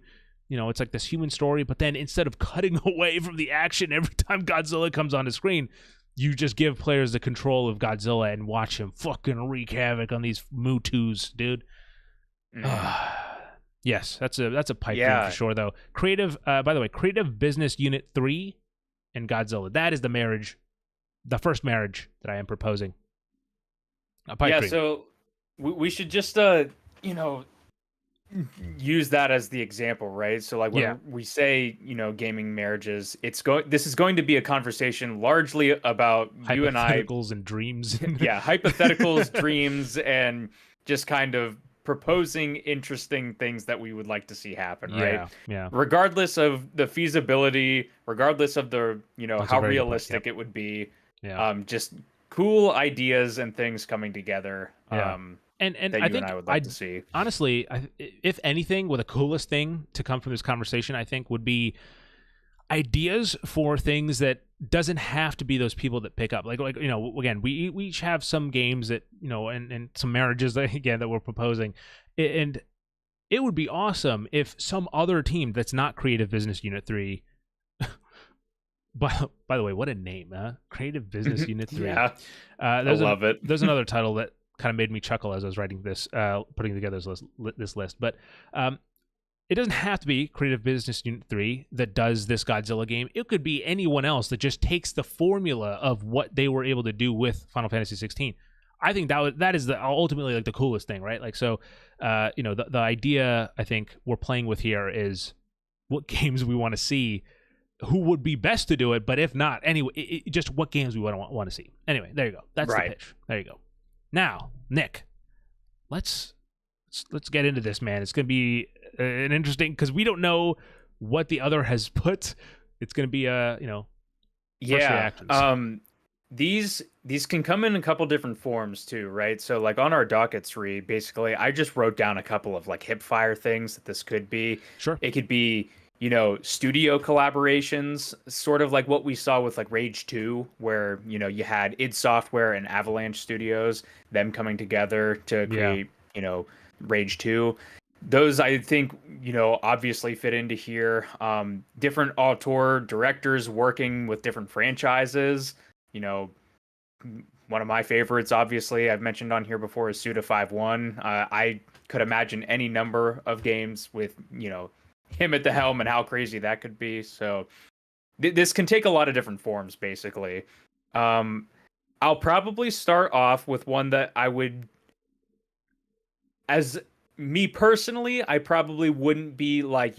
You know, it's like this human story, but then instead of cutting away from the action every time Godzilla comes on the screen, you just give players the control of Godzilla and watch him fucking wreak havoc on these Mutus, dude. Yes, that's a pipe dream for sure, though. Creative, by the way, Creative Business Unit 3 and Godzilla. That is the marriage, the first marriage that I am proposing. A pipe dream. So we should just, use that as the example, right? So like when we say, gaming marriages, this is going to be a conversation largely about you and I, hypotheticals and dreams. Hypotheticals, dreams, and just kind of proposing interesting things that we would like to see happen, right? Yeah. Regardless of the feasibility, regardless of the, That's how realistic it would be. Just cool ideas and things coming together. And that I you think and I would like to see. Honestly, if anything, the coolest thing to come from this conversation, I think, would be ideas for things that doesn't have to be those people that pick up. Like again, we each have some games that and some marriages that we're proposing, and it would be awesome if some other team that's not Creative Business Unit 3. By the way, what a name, huh? Creative Business Unit 3. I love it. There's another title that kind of made me chuckle as I was writing this, putting together this list. But it doesn't have to be Creative Business Unit 3 that does this Godzilla game. It could be anyone else that just takes the formula of what they were able to do with Final Fantasy 16. I think that is ultimately like the coolest thing, right? Like, so, the idea I think we're playing with here is what games we want to see, who would be best to do it, but if not, anyway, just what games we want to see. Anyway, there you go. That's the pitch. There you go. Now, Nick, let's get into this, man. It's going to be an interesting, because we don't know what the other has put. It's going to be first reactions. These can come in a couple different forms too, right? So like on our docket tree, basically, I just wrote down a couple of like hipfire things that this could be. Sure. It could be studio collaborations, sort of like what we saw with like Rage 2, where, you had id Software and Avalanche Studios, them coming together to create, Rage 2. Those, I think, obviously fit into here. Different auteur directors working with different franchises. One of my favorites, obviously, I've mentioned on here before, is Suda 5-1. I could imagine any number of games with, him at the helm and how crazy that could be. So this can take a lot of different forms, basically. I'll probably start off with one that I would, as me personally, I probably wouldn't be like,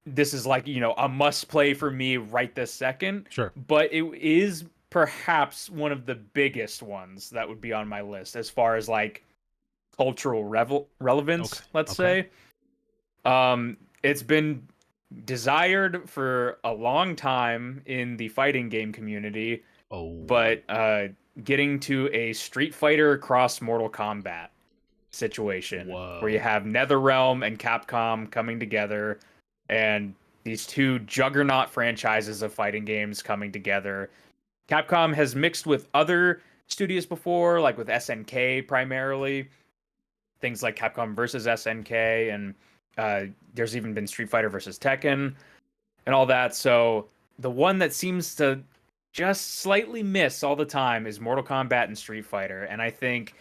this is like, a must play for me right this second. Sure. But it is perhaps one of the biggest ones that would be on my list as far as like cultural relevance, let's say. It's been desired for a long time in the fighting game community, but getting to a Street Fighter cross Mortal Kombat situation where you have NetherRealm and Capcom coming together, and these two juggernaut franchises of fighting games coming together. Capcom has mixed with other studios before, like with SNK primarily, things like Capcom versus SNK, and there's even been Street Fighter versus Tekken and all that. So the one that seems to just slightly miss all the time is Mortal Kombat and Street Fighter. And I think,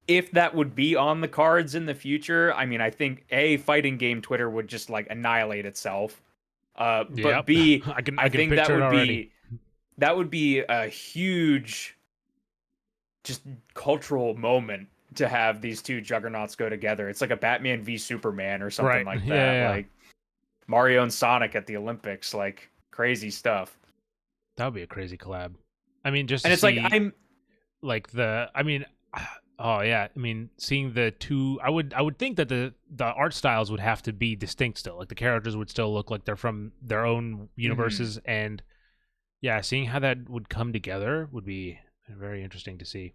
if that would be on the cards in the future, I mean, I think fighting game Twitter would just like annihilate itself. But B, I think that would be a huge just cultural moment to have these two juggernauts go together. It's like a Batman v Superman or something like that. Yeah. Like Mario and Sonic at the Olympics, like crazy stuff. That would be a crazy collab. I mean, just and it's see, like Oh yeah, I mean, seeing the two, I would think that the art styles would have to be distinct still. Like the characters would still look like they're from their own Hmm. universes, and yeah, seeing how that would come together would be very interesting to see.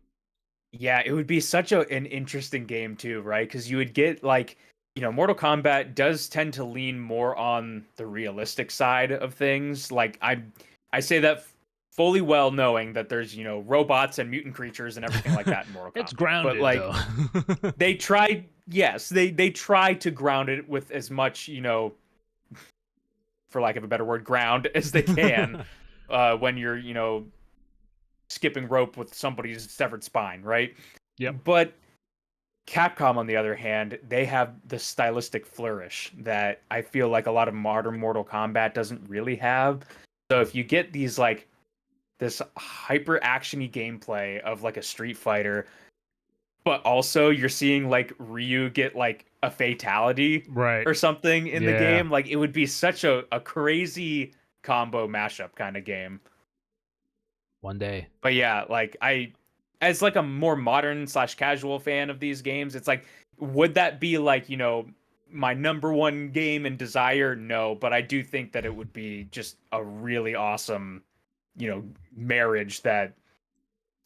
Yeah, it would be such an interesting game too, right? Because you would get like, Mortal Kombat does tend to lean more on the realistic side of things. Like I say that fully well knowing that there's, robots and mutant creatures and everything like that in Mortal It's Kombat. But grounded like though. they try, yes, they try to ground it with as much, for lack of a better word, ground as they can when you're, skipping rope with somebody's severed spine, right? Yep. But Capcom, on the other hand, they have the stylistic flourish that I feel like a lot of modern Mortal Kombat doesn't really have. So if you get these like this hyper actiony gameplay of like a Street Fighter, but also you're seeing like Ryu get like a fatality Right. or something in the Yeah. game, like it would be such a crazy combo mashup kind of game. One day. But yeah, like as like a more modern slash casual fan of these games, it's like, would that be like, my number one game and desire? No, but I do think that it would be just a really awesome, marriage that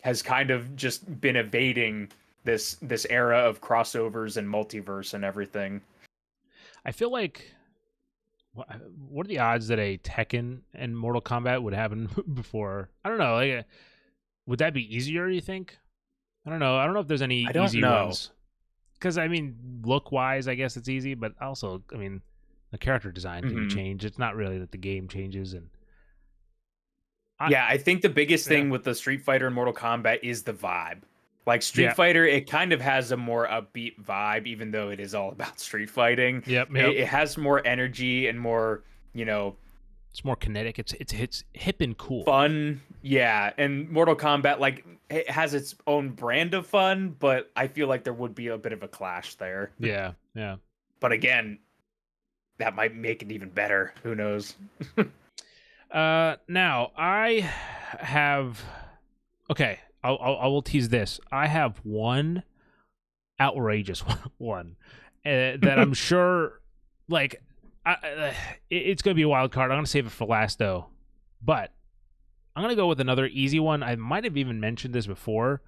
has kind of just been evading this era of crossovers and multiverse and everything. I feel like what are the odds that a Tekken and Mortal Kombat would happen before? I don't know. Like, would that be easier? You think? I don't know. I don't know if there's any I don't easy know. ones. Because I mean, look wise, I guess it's easy, but also, I mean, the character design can be Hmm. changed. It's not really that the game changes, and I Yeah, I think the biggest yeah thing with the Street Fighter and Mortal Kombat is the vibe. Like Street yeah Fighter, it kind of has a more upbeat vibe, even though it is all about street fighting. yep. It has more energy and more, It's more kinetic. It's hip and cool. fun. Yeah, and Mortal Kombat, like, it has its own brand of fun, but I feel like there would be a bit of a clash there. Yeah. But again, that might make it even better. Who knows? Now I have okay. I will tease this. I have one outrageous one that I'm sure, like, it's gonna be a wild card. I'm gonna save it for last though, but I'm gonna go with another easy one. I might have even mentioned this before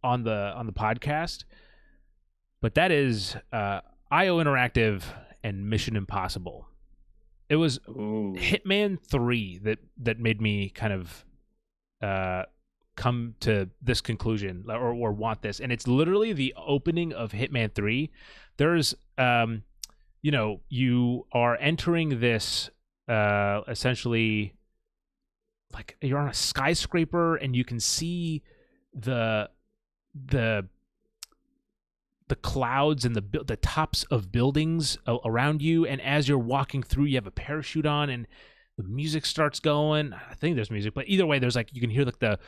on the podcast, but that is IO Interactive and Mission Impossible. It was Ooh. Hitman 3 that made me kind of uh, come to this conclusion or want this, and it's literally the opening of Hitman 3. There's you are entering this essentially like you're on a skyscraper and you can see the the the clouds and the tops of buildings around you, and as you're walking through you have a parachute on and the music starts going. I think there's music, but either way there's like you can hear like the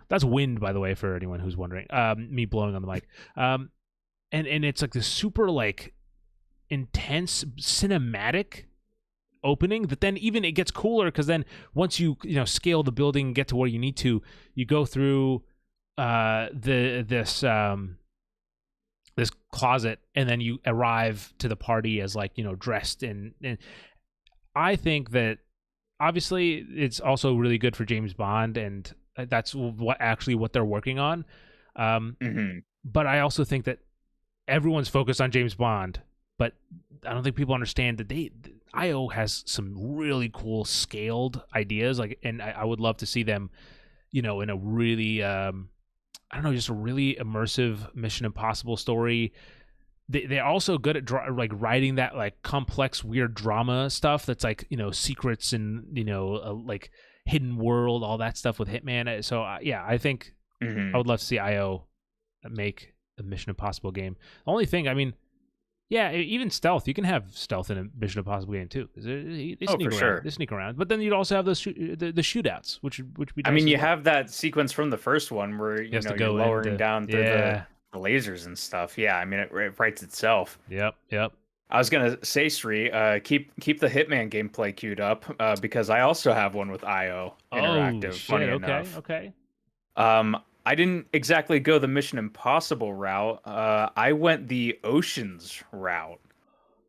that's wind, by the way, for anyone who's wondering. Me blowing on the mic. And it's like this super like intense cinematic opening, but then even it gets cooler because then once scale the building and get to where you need to, you go through this closet, and then you arrive to the party as like dressed and I think that obviously it's also really good for James Bond, and that's what they're working on. Hmm. But I also think that everyone's focused on James Bond, but I don't think people understand that IO has some really cool scaled ideas, like, and I would love to see them, in a really I don't know, just a really immersive Mission Impossible story. They're also good at like writing that like complex weird drama stuff that's like secrets and like hidden world, all that stuff with Hitman. So yeah, I think I Hmm. would love to see IO make a Mission Impossible game. The only thing, I mean, yeah, even stealth. You can have stealth in a Mission Impossible game too. They Oh, for sneak around. sure. They sneak around. But then you'd also have the shootouts, which would be I nice mean, as you well. have that sequence from the first one where He has to you're go lowering into down through yeah. the lasers and stuff. Yeah, I mean, it writes itself. Yep. I was gonna say, Sri, keep the Hitman gameplay queued up because I also have one with IO Oh Interactive. Funny shit. enough, Okay. um, I didn't exactly go the Mission Impossible route. I went the Oceans route.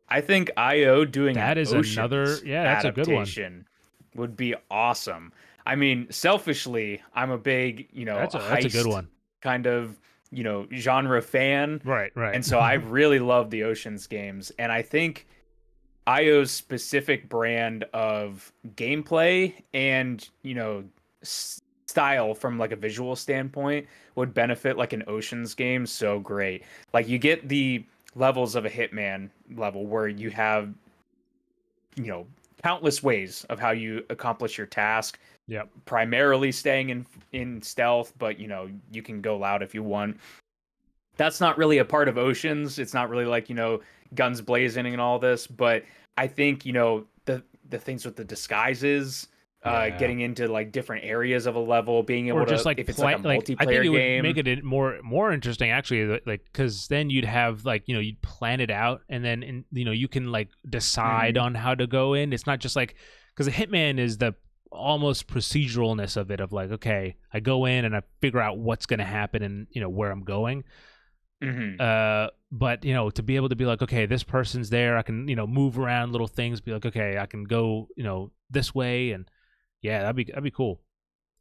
I think IO doing an That is another, Oceans yeah, that's a good one. adaptation would be awesome. I mean, selfishly, I'm a big, That's a good heist one. kind of, genre fan. Right, right. And so I really love the Oceans games. And I think IO's specific brand of gameplay and, style from like a visual standpoint would benefit like an Oceans game so great. Like you get the levels of a Hitman level where you have, you know, countless ways of how you accomplish your task. Yep. Primarily staying in stealth, but you can go loud if you want. That's not really a part of Oceans. It's not really like, guns blazing and all this, but I think, the things with the disguises, getting into like different areas of a level, being able or just to, like if it's play, like a like I think multiplayer it would game. make it more interesting actually, like because then you'd have like you'd plan it out and then you can like decide on how to go in. It's not just like because a Hitman is the almost proceduralness of it of like, okay, I go in and I figure out what's going to happen and where I'm going. But to be able to be like, okay, this person's there, I can move around little things, be like, okay, I can go this way, and yeah, that'd be cool.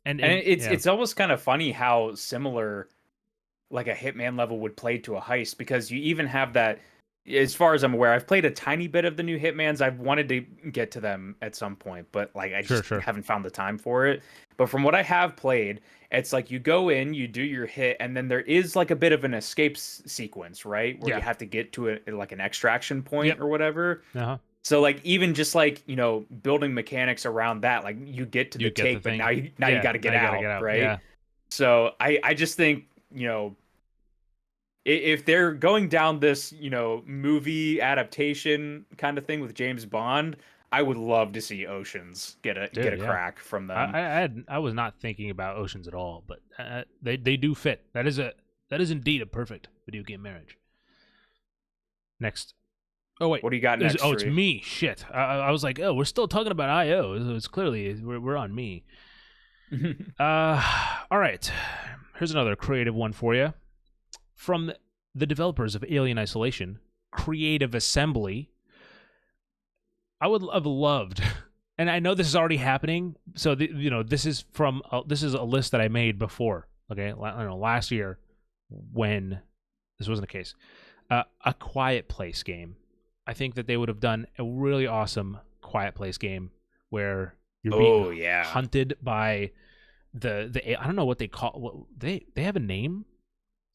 And it's almost kind of funny how similar like a Hitman level would play to a heist, because you even have that. As far as I'm aware, I've played a tiny bit of the new Hitmans. I've wanted to get to them at some point, but like I just haven't found the time for it. But from what I have played, it's like you go in, you do your hit, and then there is like a bit of an escape sequence, right? Where you have to get to like an extraction point or whatever. So like even just like, building mechanics around that, like you get to the take, but now you got to get out, right? Yeah. So I just think, if they're going down this, movie adaptation kind of thing with James Bond, I would love to see Oceans get a crack from them. I was not thinking about Oceans at all, but they do fit. That is indeed a perfect video game marriage. Next. Oh wait, what do you got next? It's me. Shit, I was like, oh, we're still talking about IO. It's clearly we're on me. All right. Here's another creative one for you. From the developers of Alien Isolation, Creative Assembly. I would have loved, and I know this is already happening. So this is this is a list that I made before. Okay, I don't know, last year when this wasn't the case. A Quiet Place game. I think that they would have done a really awesome Quiet Place game where you're being hunted by the I don't know what they call they have a name.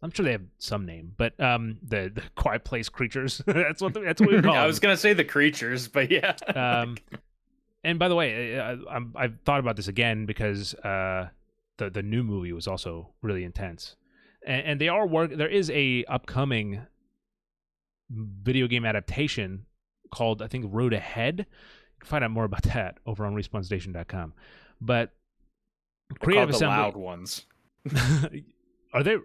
I'm sure they have some name, but the Quiet Place creatures. that's what we call them. I was gonna say the creatures, but yeah. And by the way, I've thought about this again because the new movie was also really intense, and they are there is a upcoming video game adaptation called, I think, Road Ahead. You can find out more about that over on RespawnStation.com. But Creative Assembly, the loud ones. Are they?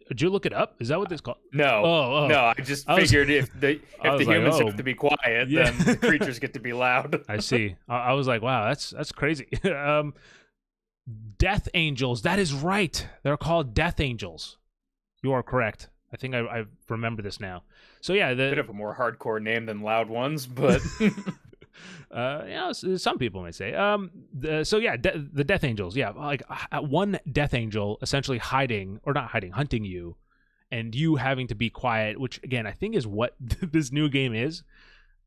Did you look it up? Is that what this called? No. No, I just figured if the humans have to be quiet, then the creatures get to be loud. I see. I was like, wow, that's crazy. Death Angels. That is right. They're called Death Angels. You are correct. I think I remember this now. So yeah, bit of a more hardcore name than Loud Ones, but some people may say. The Death Angels. Yeah, like one Death Angel essentially hunting you, and you having to be quiet. Which again, I think is what this new game is.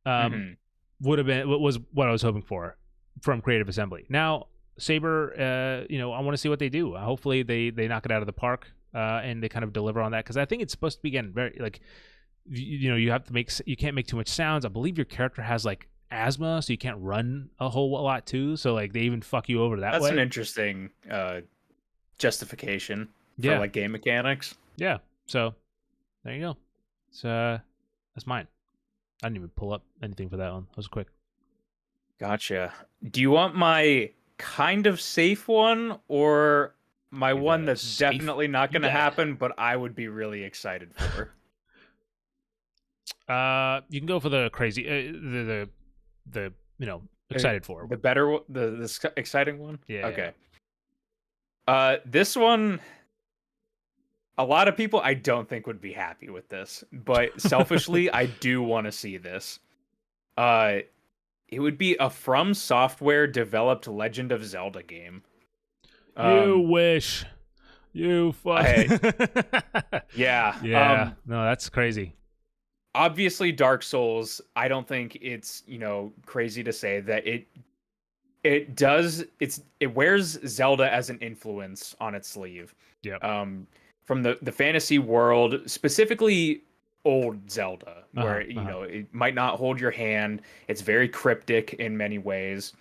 Would have been was what I was hoping for from Creative Assembly. Now, Saber, I want to see what they do. Hopefully, they knock it out of the park. And they kind of deliver on that, because I think it's supposed to be, again, very like, you have to you can't make too much sounds. I believe your character has like asthma, so you can't run a whole lot too. So like they even fuck you over that way. That's an interesting justification for like game mechanics. Yeah. So there you go. So that's mine. I didn't even pull up anything for that one. That was quick. Gotcha. Do you want my kind of safe one, or my one that's definitely not going to happen, but I would be really excited for? You can go for the crazy, the excited for the better, the exciting one. Yeah. Okay. This one, a lot of people I don't think would be happy with this, but selfishly, I do want to see this. Uh, it would be a From Software developed Legend of Zelda game. You Um, wish. You fuck. I yeah. Yeah. No, that's crazy. Obviously Dark Souls, I don't think it's, crazy to say that it wears Zelda as an influence on its sleeve. Yep. From the fantasy world, specifically old Zelda, where it might not hold your hand. It's very cryptic in many ways.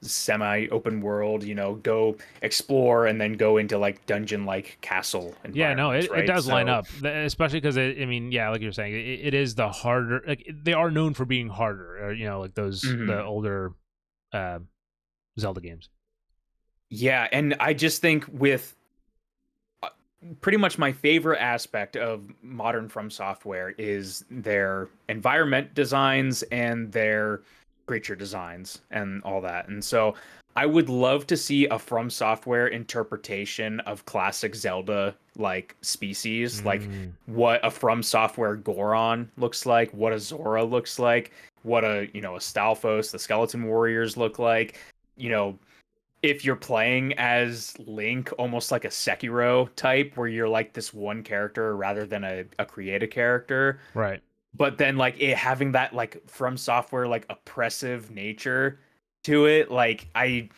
Semi-open world, go explore and then go into like dungeon-like castle Yeah, no, environments, it right? does line So up, especially because I mean, yeah, like you're saying, it is the harder. Like they are known for being harder, like those the mhm. older uh, Zelda games. Yeah, and I just think with pretty much my favorite aspect of modern From Software is their environment designs and their creature designs and all that. And so I would love to see a From Software interpretation of classic Zelda like species, like Mm, what a From Software Goron looks like, what a Zora looks like, what a Stalfos, the Skeleton Warriors look like. You know, if you're playing as Link, almost like a Sekiro type, where you're like this one character rather than a created character, right. but then like it having that like From Software like oppressive nature to it, like I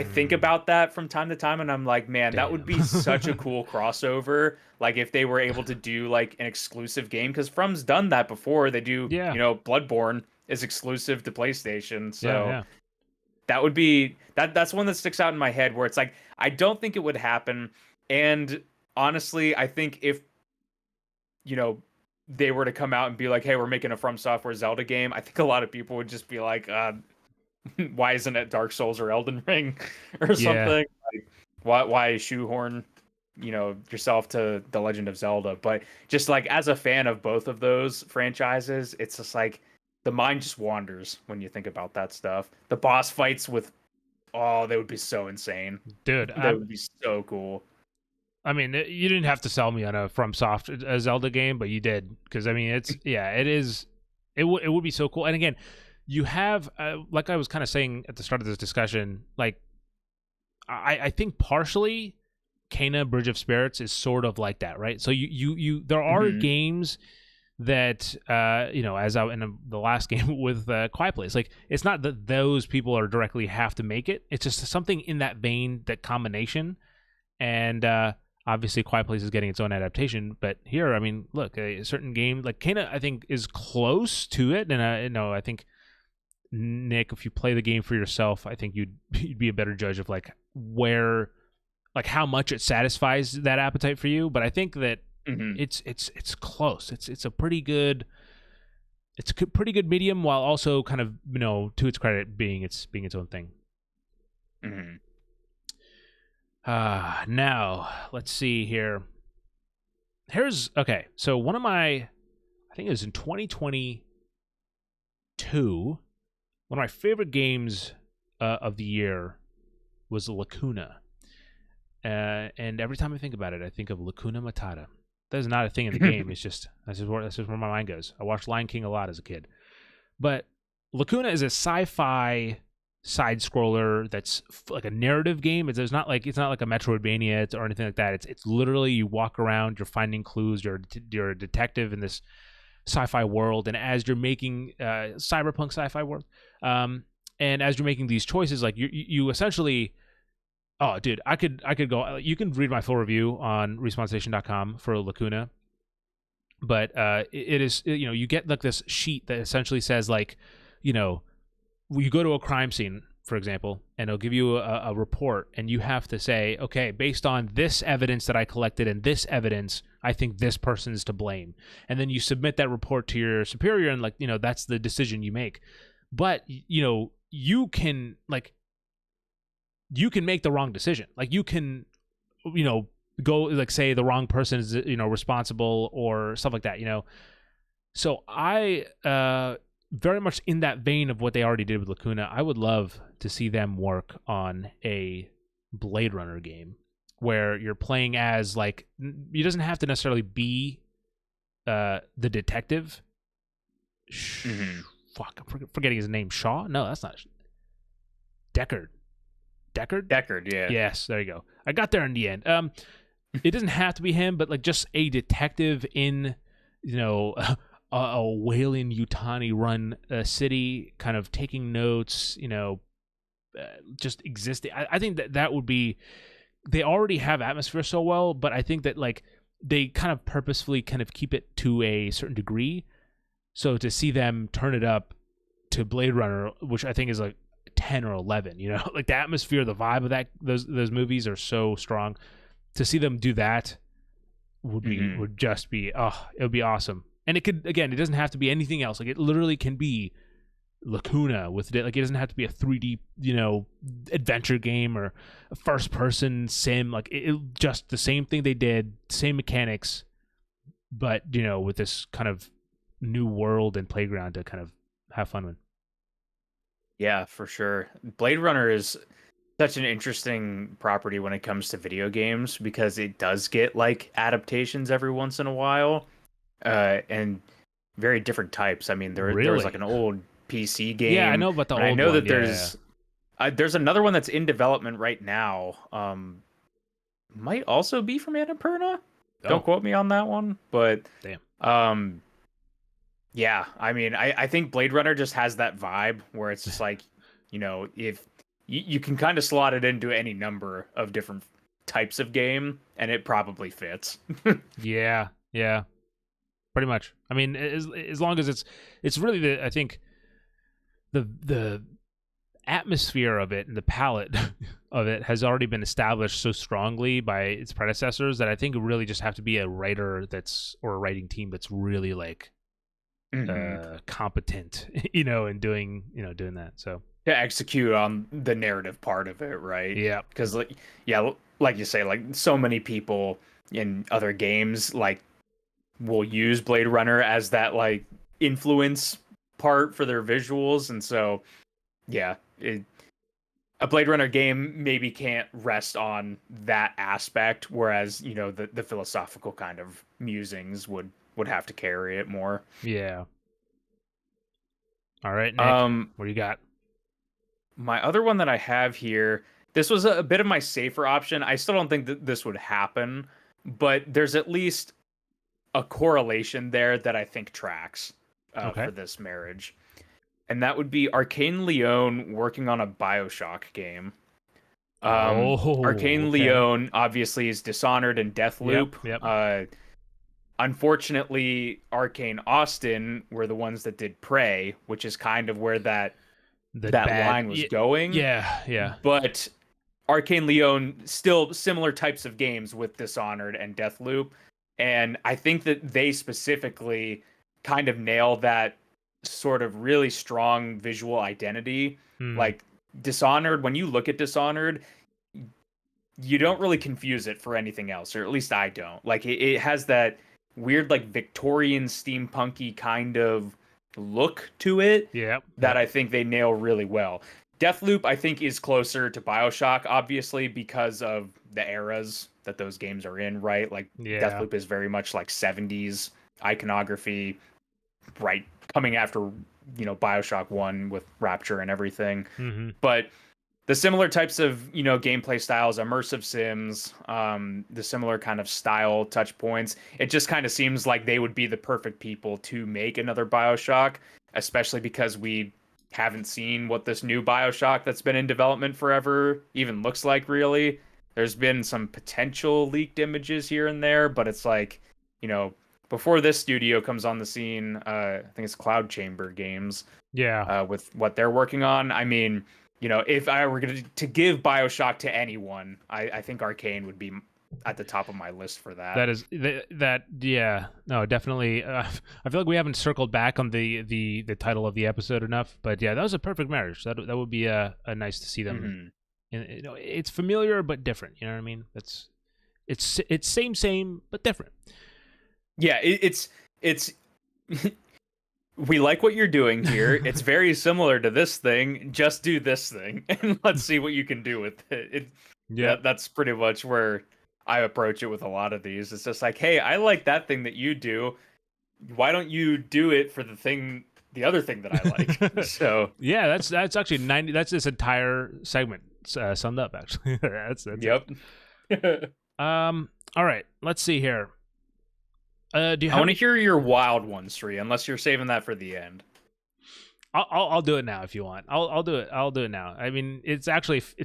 think Mm, about that from time to time, and I'm like, man, that would damn. be such a cool crossover. Like if they were able to do like an exclusive game, because From's done that before. They do, Yeah. Bloodborne is exclusive to PlayStation, Yeah. so Yeah. that would be that's one that sticks out in my head where it's like I don't think it would happen. And honestly, I think if you know they were to come out and be like, hey, we're making a From Software Zelda game, I think a lot of people would just be like, why isn't it Dark Souls or Elden Ring or Yeah. something? Like, why shoehorn yourself to The Legend of Zelda? But just like as a fan of both of those franchises, it's just like the mind just wanders when you think about that stuff. The boss fights with they would be so insane. Dude, They would be so cool. I mean, you didn't have to sell me on a FromSoft a Zelda game, but you did because I mean, it is, it would be so cool. And again, you have like I was kind of saying at the start of this discussion, like I think partially Kena Bridge of Spirits is sort of like that, right? So you there are Hmm. games that as I in the last game with Quiet Place, like it's not that those people are directly have to make it. It's just something in that vein, that combination, and obviously Quiet Place is getting its own adaptation. But here, I mean, look, a certain game like Kena, I think is close to it, and I think Nick, if you play the game for yourself, I think you'd be a better judge of like where, like how much it satisfies that appetite for you. But I think that Hmm. it's close. It's a pretty good, pretty good medium, while also kind of to its credit being its own thing. Hmm. Now let's see here. Here's okay. So one of my, I think it was in 2022, one of my favorite games of the year was Lacuna. And every time I think about it, I think of Lacuna Matata. That is not a thing in the game. It's just that's just where my mind goes. I watched Lion King a lot as a kid, but Lacuna is a sci-fi side scroller that's like a narrative game. It's not like a Metroidvania or anything like that. It's literally you walk around, you're finding clues, you're a detective in this sci-fi world, and as you're making cyberpunk sci-fi world, and as you're making these choices, like you essentially. Oh, dude, I could go. You can read my full review on respawnstation.com for Lacuna, but it is you get like this sheet that essentially says like, you know, you go to a crime scene, for example, and it'll give you a report, and you have to say, okay, based on this evidence that I collected and this evidence, I think this person is to blame, and then you submit that report to your superior, and like that's the decision you make, but you can make the wrong decision. Like you can, go like say the wrong person is responsible or stuff like that. So I very much in that vein of what they already did with Lacuna. I would love to see them work on a Blade Runner game where you're playing as like it doesn't have to necessarily be the detective. Mm-hmm. Fuck, I'm forgetting his name. Shaw? No, that's not Deckard. Deckard? Deckard, yeah. Yes, there you go. I got there in the end. It doesn't have to be him, but like just a detective in, you know, a Whalen Yutani run city, kind of taking notes, you know, just existing. I think that would be. They already have atmosphere so well, but I think that like they kind of purposefully kind of keep it to a certain degree. So to see them turn it up to Blade Runner, which I think is like 10 or 11, you know, like the atmosphere, the vibe of those movies are so strong. To see them do that would just be it would be awesome. And it could, again, it doesn't have to be anything else. Like it literally can be Lacuna with it. Like it doesn't have to be a 3D, you know, adventure game or a first person sim. Like it just the same thing they did, same mechanics, but you know, with this kind of new world and playground to kind of have fun with. Yeah, for sure. Blade Runner is such an interesting property when it comes to video games because it does get like adaptations every once in a while, and very different types. I mean, there was like an old PC game. Yeah, I know about the old I know one. that there's another one that's in development right now. Might also be from Annapurna. Don't quote me on that one, but damn. Yeah, I mean, I think Blade Runner just has that vibe where it's just like, you know, if you can kind of slot it into any number of different types of game, and it probably fits. Yeah, pretty much. I mean, as long as it's really I think the atmosphere of it and the palette of it has already been established so strongly by its predecessors that I think it really just have to be a writer or a writing team that's really like competent, you know, in doing that. So to execute on the narrative part of it, right? Yeah, because like you say, like so many people in other games like will use Blade Runner as that like influence part for their visuals, and so yeah, a Blade Runner game maybe can't rest on that aspect, whereas you know the philosophical kind of musings would have to carry it more. Yeah. All right, Nick. What do you got? My other one that I have here, this was a bit of my safer option. I still don't think that this would happen, but there's at least a correlation there that I think tracks for this marriage. And that would be Arcane Leon working on a BioShock game. Arcane Leon obviously is Dishonored and Deathloop. Yep. Unfortunately, Arcane Austin were the ones that did Prey, which is kind of where that line was going. Yeah. But Arcane Leon, still similar types of games with Dishonored and Deathloop. And I think that they specifically kind of nail that sort of really strong visual identity. Like Dishonored, when you look at Dishonored, you don't really confuse it for anything else, or at least I don't. Like it has that weird like Victorian steampunky kind of look to it that I think they nail really well. Deathloop I think is closer to BioShock, obviously, because of the eras that those games are in, right? Like Deathloop is very much like 70s iconography, right, coming after, you know, BioShock 1 with Rapture and everything. But the similar types of, you know, gameplay styles, immersive sims, the similar kind of style touch points, it just kind of seems like they would be the perfect people to make another BioShock, especially because we haven't seen what this new BioShock that's been in development forever even looks like, really. There's been some potential leaked images here and there, but it's like, you know, before this studio comes on the scene, I think it's Cloud Chamber Games, with what they're working on. I mean, you know, if I were to give BioShock to anyone, I think Arcane would be at the top of my list for that. No, definitely. I feel like we haven't circled back on the title of the episode enough, but yeah, that was a perfect marriage. That would be a nice to see them. You know, it's familiar but different. You know what I mean? It's same but different. Yeah, it's we like what you're doing here. It's very similar to this thing. Just do this thing, and let's see what you can do with it. Yep. That's pretty much where I approach it with a lot of these. It's just like, hey, I like that thing that you do. Why don't you do it for the other thing that I like? So, Yeah, that's actually 90. That's this entire segment summed up. Actually, that's it. yep. All right. Let's see here. Do you I have want to any? hear your wild one, Sri, unless you're saving that for the end. I'll do it now if you want. I'll do it. I'll do it now. I mean, it's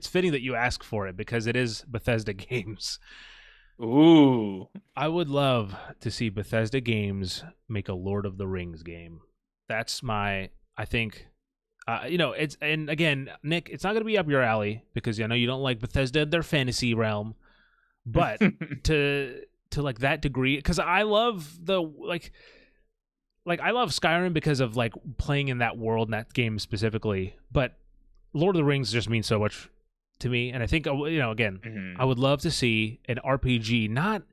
fitting that you ask for it because it is Bethesda games. Ooh. I would love to see Bethesda games make a Lord of the Rings game. That's my. I think. It's and again, Nick, it's not going to be up your alley because I know you don't like Bethesda their fantasy realm, but to like that degree, because I love the like I love Skyrim because of like playing in that world and that game specifically, but Lord of the Rings just means so much to me, and I think again, I would love to see an RPG. Not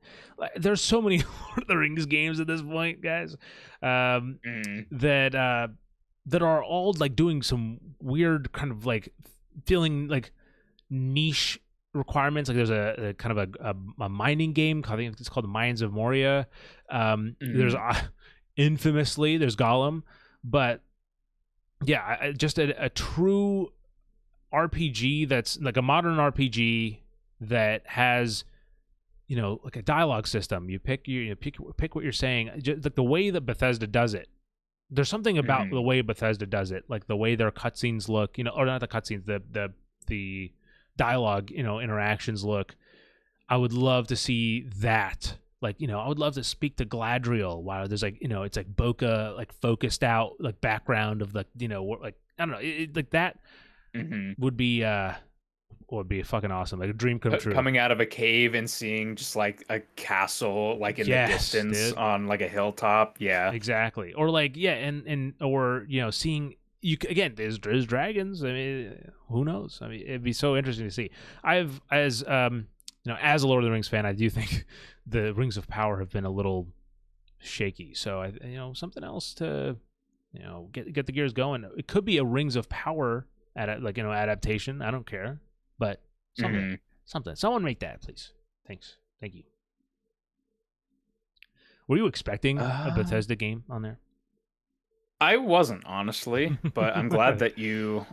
there's so many Lord of the Rings games at this point, guys, that are all like doing some weird kind of like feeling like niche requirements. Like there's a kind of a mining game. I think it's called the Mines of Moria. There's infamously there's Gollum, but yeah, just a true RPG that's like a modern RPG that has like a dialogue system. You pick what you're saying. Just like the way that Bethesda does it. There's something about the way Bethesda does it, like the way their cutscenes look, or not the cutscenes, the dialogue, interactions look. I would love to see that. Like, I would love to speak to Gladriel while there's like, it's like bokeh, like focused out, like background of like, like I don't know, like that would be fucking awesome, like a dream come true. Coming out of a cave and seeing just like a castle, like in the distance on like a hilltop, yeah, exactly. Or like or seeing you again. There's dragons. I mean, who knows? I mean, it'd be so interesting to see. As a Lord of the Rings fan, I do think the Rings of Power have been a little shaky. So something else to get the gears going. It could be a Rings of Power adaptation. I don't care, but something. Someone make that, please. Thanks. Thank you. Were you expecting a Bethesda game on there? I wasn't, honestly, but I'm glad that you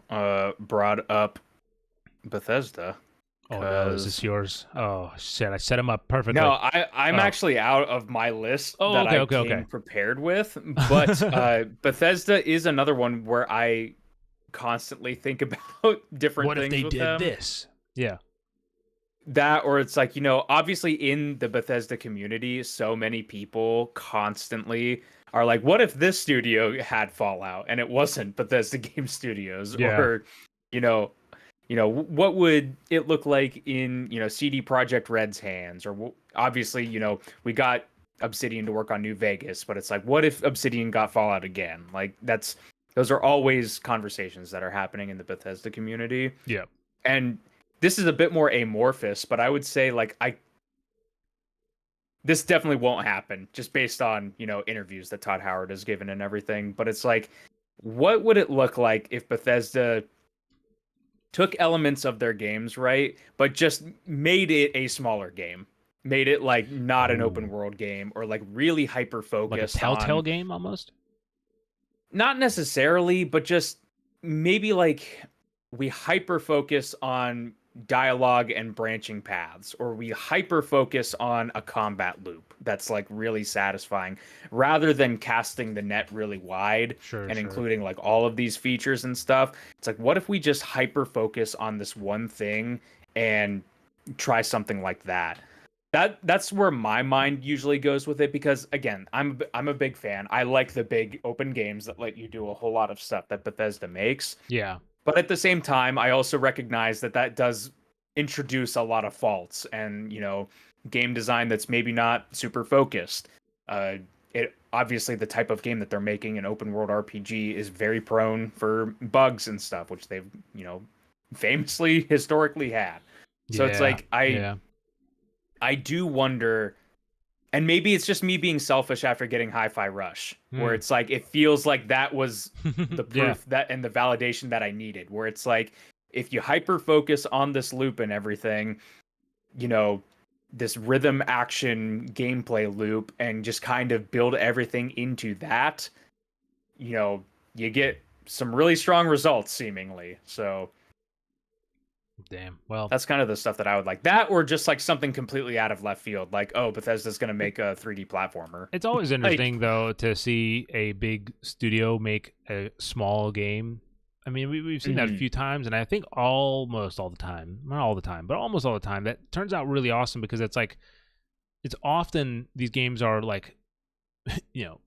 brought up Bethesda. Oh no, is this yours? Oh shit, I set him up perfectly. No, I'm actually out of my list that I came prepared with, but Bethesda is another one where I constantly think about different things. What if they did this? Yeah. That, or it's like, obviously in the Bethesda community, so many people constantly are like, what if this studio had Fallout and it wasn't Bethesda Game Studios? Yeah. Or, what would it look like in, CD Projekt Red's hands? Or obviously, we got Obsidian to work on New Vegas, but it's like, what if Obsidian got Fallout again? Like those are always conversations that are happening in the Bethesda community. Yeah. And this is a bit more amorphous, but I would say this definitely won't happen just based on, interviews that Todd Howard has given and everything. But it's like, what would it look like if Bethesda took elements of their games, right, but just made it a smaller game? Made it like not an open world game, or like really hyper focused, like a Telltale game almost? Not necessarily, but just maybe like we hyper focus on dialogue and branching paths, or we hyper focus on a combat loop that's like really satisfying, rather than casting the net really wide and including like all of these features and stuff. It's like, what if we just hyper focus on this one thing and try something like that? That's where my mind usually goes with it, because again, I'm a big fan. I like the big open games that let you do a whole lot of stuff that Bethesda makes. Yeah. But at the same time, I also recognize that does introduce a lot of faults and, game design that's maybe not super focused. It obviously, the type of game that they're making, an open world RPG, is very prone for bugs and stuff, which they've, famously historically had. So it's like I do wonder, and maybe it's just me being selfish after getting Hi-Fi Rush, where it's like, it feels like that was the proof that and the validation that I needed, where it's like, if you hyper focus on this loop and everything, you know, this rhythm action gameplay loop and just kind of build everything into that, you know, you get some really strong results seemingly. So Damn. Well, that's kind of the stuff that I would like. That or just like something completely out of left field, like, oh, Bethesda's going to make a 3D platformer. it's always interesting Like, though to see a big studio make a small game. I mean, we've seen that a few times, and I think almost all the time, not all the time, but almost all the time, that turns out really awesome because it's like, it's often these games are like, you know,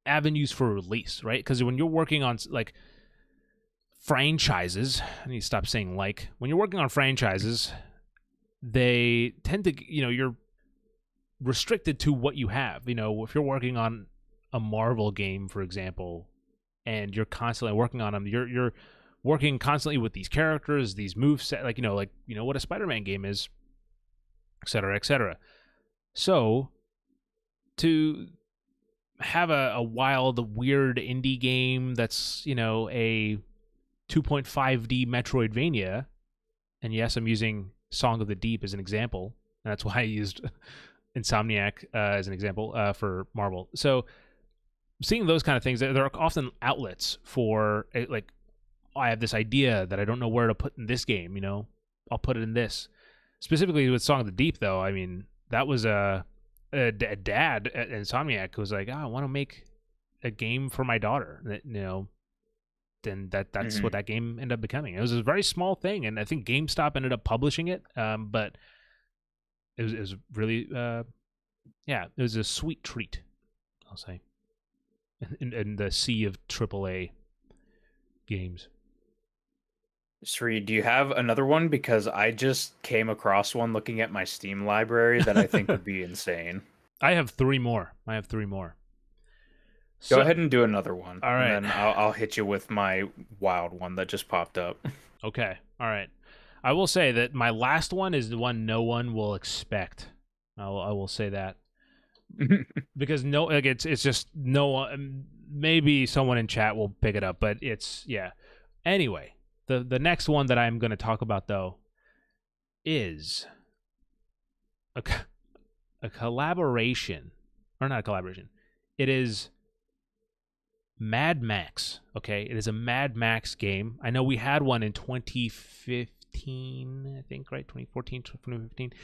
avenues for release, right? Because when you're working on like franchises, I need to stop saying like, when you're working on franchises, they tend to, you know, you're restricted to what you have. You know, if you're working on a Marvel game, for example, and you're constantly working on them, you're working constantly with these characters, these moveset, like you know what a Spider-Man game is, et cetera, et cetera. So to have a wild, weird indie game that's, you know, a 2.5D Metroidvania, and yes, I'm using Song of the Deep as an example, and that's why I used Insomniac as an example for Marvel. So seeing those kind of things, there are often outlets for like, oh, I have this idea that I don't know where to put in this game, you know, I'll put it in this. Specifically with Song of the Deep, though, I mean, that was a dad at Insomniac who was like, oh, I want to make a game for my daughter. That, you know, then that's what that game ended up becoming. It was a very small thing, and I think GameStop ended up publishing it. But it was really, yeah, it was a sweet treat, I'll say, in the sea of AAA games. Sri, do you have another one? Because I just came across one looking at my Steam library that I think would be insane. I have three more. Go ahead and do another one. All right. And then I'll hit you with my wild one that just popped up. Okay. All right. I will say that my last one is the one no one will expect. I will say that. Because it's just no one. Maybe someone in chat will pick it up, but it's, yeah. Anyway, the next one that I'm going to talk about, though, is a collaboration, or not a collaboration. It is Mad Max. Okay, it is a Mad Max game. I know we had one in 2015, I think, right? 2014, 2015,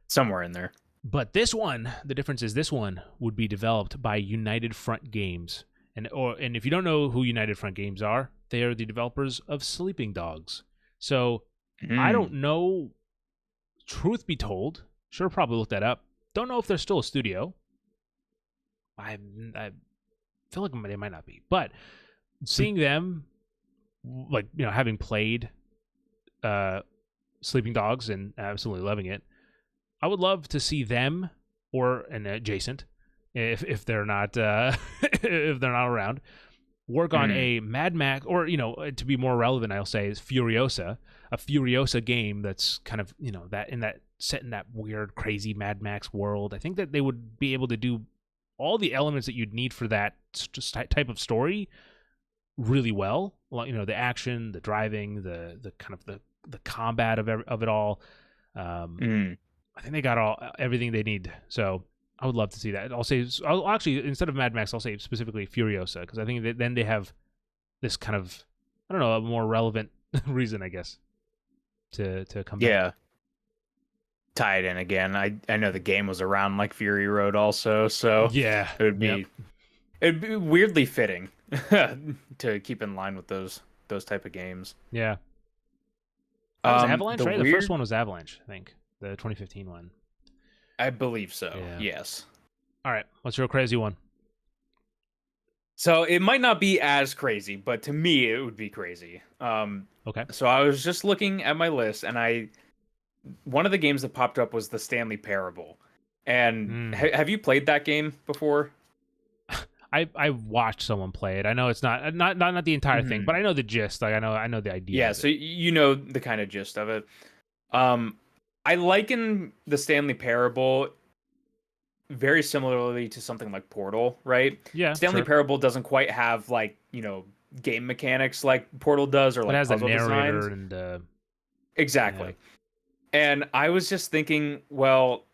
somewhere in there. But this one, the difference is this one would be developed by United Front Games. And if you don't know who United Front Games are, they are the developers of Sleeping Dogs. So I don't know, truth be told, sure probably looked that up. Don't know if they're still a studio. I feel like they might not be. But seeing them, like, you know, having played Sleeping Dogs and absolutely loving it, I would love to see them or an adjacent, if they're not if they're not around, work on a Mad Max, or, you know, to be more relevant, I'll say is a Furiosa game that's kind of, you know, that set in that weird, crazy Mad Max world. I think that they would be able to do all the elements that you'd need for that type of story really well. You know, the action, the driving, the kind of the combat of it all. I think they got everything they need. So I would love to see that. I'll actually, instead of Mad Max, I'll say specifically Furiosa, because I think that then they have this kind of, I don't know, a more relevant reason, I guess, to come back. Yeah. Tie it in again. I know the game was around like Fury Road also, so yeah, it'd be weirdly fitting to keep in line with those type of games. Yeah. That was Avalanche, right? The first one was Avalanche, I think. The 2015 one. I believe so. Yeah. Yes. All right. What's your crazy one? So it might not be as crazy, but to me it would be crazy. Okay. So I was just looking at my list, and one of the games that popped up was the Stanley Parable. And have you played that game before? I watched someone play it. I know it's not the entire thing, but I know the gist. Like I know the idea. Yeah, so you know the kind of gist of it. I liken the Stanley Parable very similarly to something like Portal, right? Yeah. Stanley Parable doesn't quite have, like, you know, game mechanics like Portal does, or It like has a puzzle narrator designs. and Exactly. And I was just thinking, well,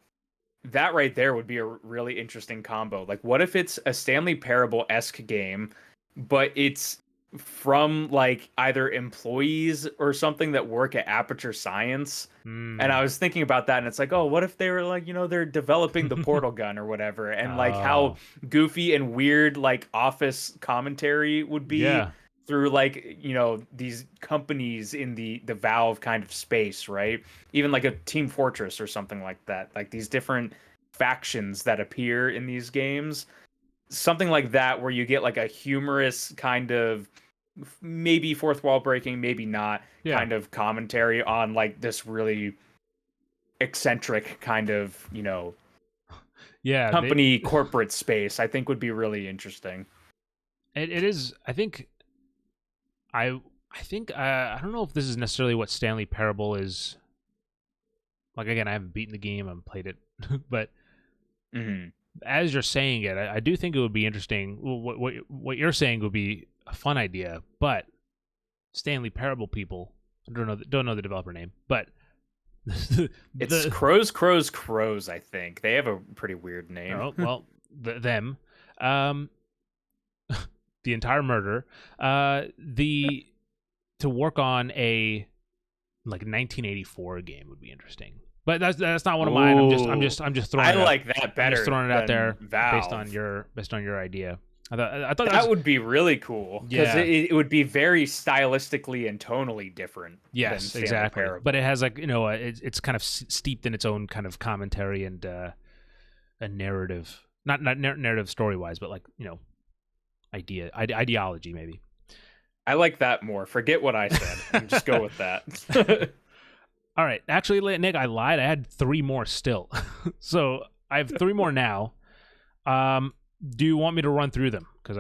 that right there would be a really interesting combo. Like, what if it's a Stanley Parable-esque game, but it's from like either employees or something that work at Aperture Science? And I was thinking about that, and it's like, oh, what if they were like, they're developing the portal gun or whatever, and like how oh goofy and weird like office commentary would be yeah, through like, these companies in the Valve kind of space, right? Even like a Team Fortress or something like that, like these different factions that appear in these games, something like that, where you get like a humorous kind of, maybe fourth wall breaking, maybe not, yeah, kind of commentary on like this really eccentric kind of, yeah. company corporate space. I think would be really interesting. It is. I think I don't know if this is necessarily what Stanley Parable is. Like again, I haven't beaten the game, I haven't played it, but Mm-hmm. as you're saying it, I do think it would be interesting. What you're saying would be a fun idea, but Stanley Parable people, I don't know the developer name, but It's the Crows. I think they have a pretty weird name. oh well them, um, the entire murder, the to work on a like 1984 game would be interesting. But that's not one of mine. I'm just throwing. I it out. like that better. I'm just throwing it out there Valve. based on your idea. I thought that would be really cool, because Yeah. it would be very stylistically and tonally different. yes, than Stanley exactly. Parable. But it has like it's kind of steeped in its own kind of commentary and a narrative, not narrative story wise, but like ideology maybe. I like that more. Forget what I said and just go with that. All right, actually, Nick, I lied. I had 3 more still, so I have 3 more now. Do you want me to run through them? Because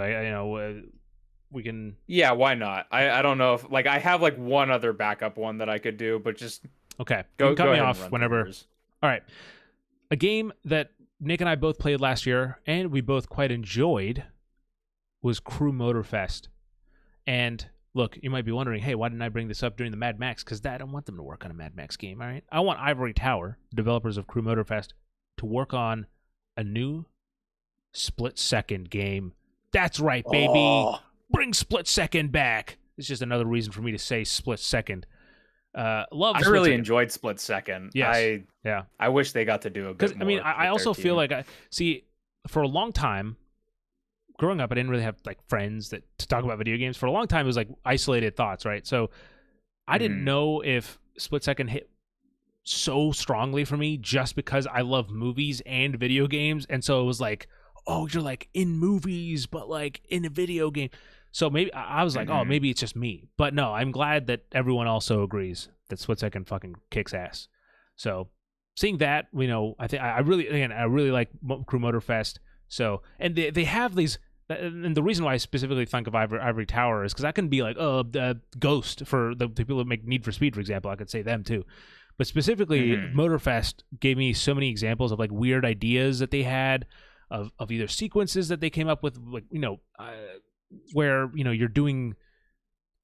we can. Yeah, why not? I don't know if like I have like one other backup one that I could do, but just Okay, you go can cut go me ahead and off run whenever. through yours. All right, a game that Nick and I both played last year, and we both quite enjoyed, was Crew Motorfest. And look, you might be wondering, hey, why didn't I bring this up during the Mad Max? Because I don't want them to work on a Mad Max game, all right? I want Ivory Tower, the developers of Crew Motorfest, to work on a new split-second game. That's right, baby. Oh. Bring split-second back. It's just another reason for me to say split-second. Love. I really enjoyed Split Second. Yes. I wish they got to do a bit more. I mean, I also feel team. like for a long time, growing up, I didn't really have like friends to talk about video games. For a long time, it was like isolated thoughts, right? So I didn't know if Split Second hit so strongly for me just because I love movies and video games, and so it was like, oh, you're like in movies, but like in a video game. So maybe I was like, oh, maybe it's just me. But no, I'm glad that everyone also agrees that Split Second fucking kicks ass. So seeing that, I think I really like Crew Motorfest. So, and they have these, and the reason why I specifically think of Ivory Tower is because I can be like, Ghost for the people that make Need for Speed, for example. I could say them too. But specifically, Motorfest gave me so many examples of like weird ideas that they had of either sequences that they came up with, like, where, you're doing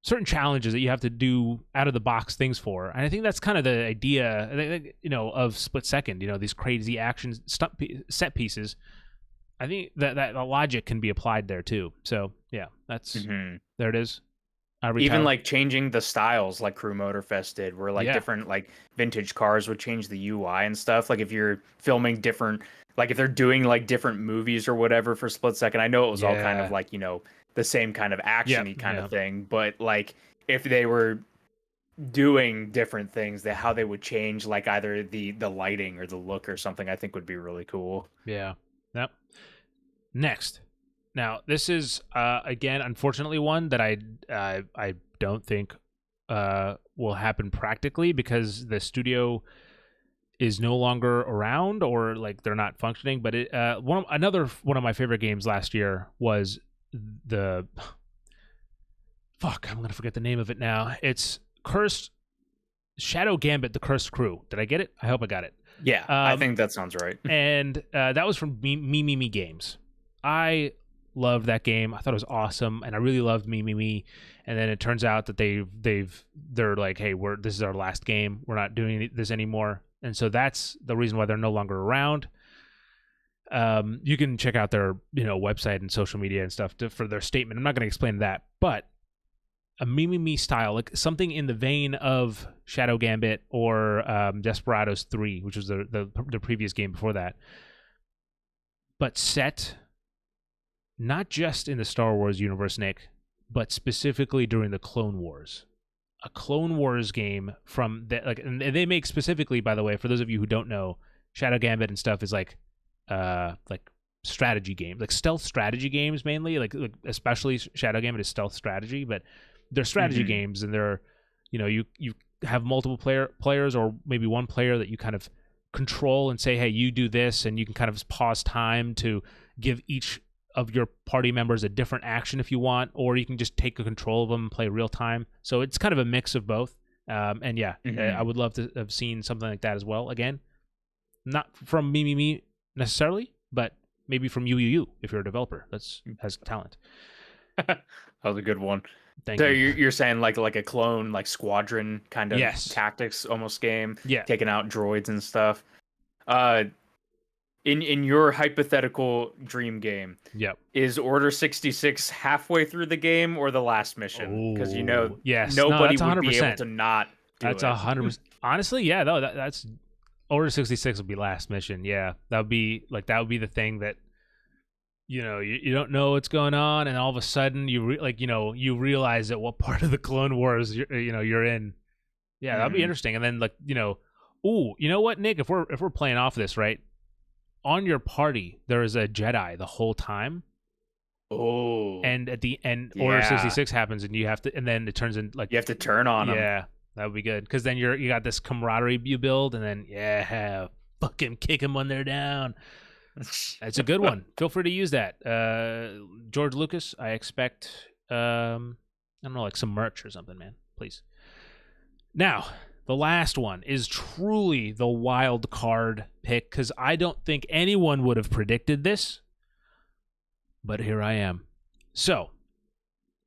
certain challenges that you have to do out of the box things for. And I think that's kind of the idea, of Split Second, these crazy action set pieces. I think that logic can be applied there too. So yeah, that's there it is. Even like changing the styles like Crew Motorfest did, where like different like vintage cars would change the UI and stuff. Like if you're filming different, like if they're doing like different movies or whatever for Split Second, I know it was all kind of like, the same kind of action-y kind of thing. But like if they were doing different things, how they would change like either the lighting or the look or something, I think would be really cool. Yeah. Yep. Next. Now, this is again, unfortunately, one that I don't think will happen practically because the studio is no longer around or like they're not functioning. But another one of my favorite games last year was I'm gonna forget the name of it now. It's Cursed Shadow Gambit: The Cursed Crew. Did I get it? I hope I got it. Yeah, I think that sounds right. And that was from Me Games. I loved that game. I thought it was awesome, and I really loved Me Me Me. And then it turns out that they're like, hey, this is our last game. We're not doing this anymore, and so that's the reason why they're no longer around. You can check out their website and social media and stuff for their statement. I'm not going to explain that, but a Me Me Me style, like something in the vein of Shadow Gambit or Desperados 3, which was the previous game before that, but set not just in the Star Wars universe, Nick, but specifically during the Clone Wars. A Clone Wars game from that, like, and they make specifically, by the way, for those of you who don't know, Shadow Gambit and stuff is like strategy games, like stealth strategy games mainly, like especially Shadow Gambit is stealth strategy, but they're strategy games, and they're, you have multiple players or maybe one player that you kind of control and say, hey, you do this, and you can kind of pause time to give each of your party members a different action if you want, or you can just take control of them and play real time. So it's kind of a mix of both. And yeah, I would love to have seen something like that as well. Again, not from Me necessarily, but maybe from you if you're a developer that has talent. That was a good one. Thank you. You're saying like a clone, like squadron kind of tactics almost game, taking out droids and stuff. In your hypothetical dream game, is Order 66 halfway through the game or the last mission? Because nobody would be able to not do that's 100%. Honestly, yeah, though that's Order 66 would be last mission. Yeah, that would be the thing that you don't know what's going on, and all of a sudden you realize at what part of the Clone Wars you're in. Yeah, that'd be interesting. And then you know what, Nick? If we're playing off this, right? On your party, there is a Jedi the whole time. Oh. And at the end, Order 66 happens, and you have to, and then it turns in like you have to turn on them. Yeah, that would be good, because then you got this camaraderie you build, and then fucking kick them when they're down. It's a good one. Feel free to use that. George Lucas, I expect, I don't know, like some merch or something, man. Please. Now, the last one is truly the wild card pick, because I don't think anyone would have predicted this, but here I am. So,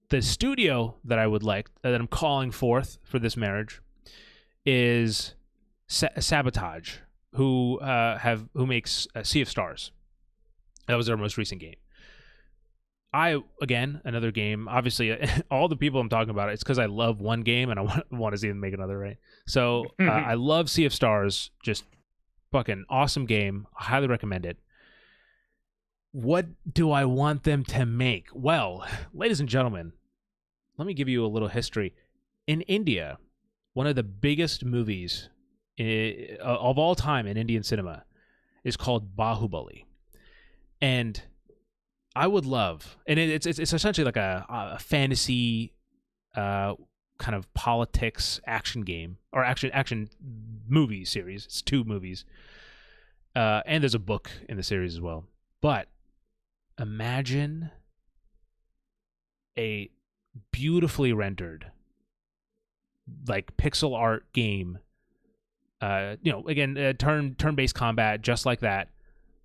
the studio that I would like, that I'm calling forth for this marriage, is Sabotage, who makes Sea of Stars. That was their most recent game. Another game. Obviously, all the people I'm talking about, it's because I love one game and I want to see them make another, right? So I love Sea of Stars. Just fucking awesome game. I highly recommend it. What do I want them to make? Well, ladies and gentlemen, let me give you a little history. In India, one of the biggest movies of all time in Indian cinema is called Bahubali. And I would love, and it's essentially like a fantasy kind of politics action game, or action movie series. It's 2 movies. And there's a book in the series as well. But imagine a beautifully rendered, like pixel art game. Again, turn-based combat, just like that.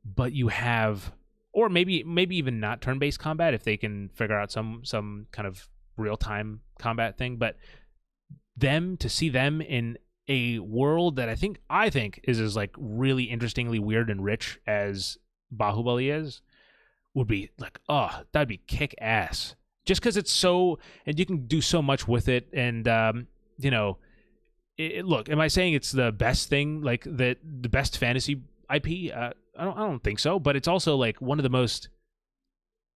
But you have, or maybe even not turn-based combat if they can figure out some kind of real-time combat thing. But to see them in a world that I think is as like really interestingly weird and rich as Bahubali is, would be like, oh, that'd be kick ass. Just because it's so, and you can do so much with it, and look, am I saying it's the best thing, like the best fantasy IP? I don't think so, but it's also like one of the most,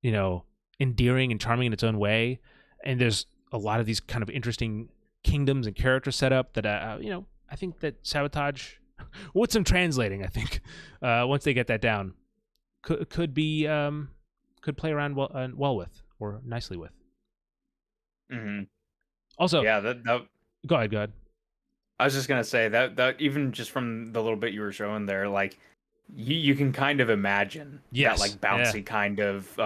endearing and charming in its own way. And there's a lot of these kind of interesting kingdoms and character setup that I think that Sabotage, with some translating, I think once they get that down, could play around well with, or nicely with. Mm-hmm. Also, yeah, go ahead. I was just gonna say that even just from the little bit you were showing there, like you can kind of imagine that like bouncy kind of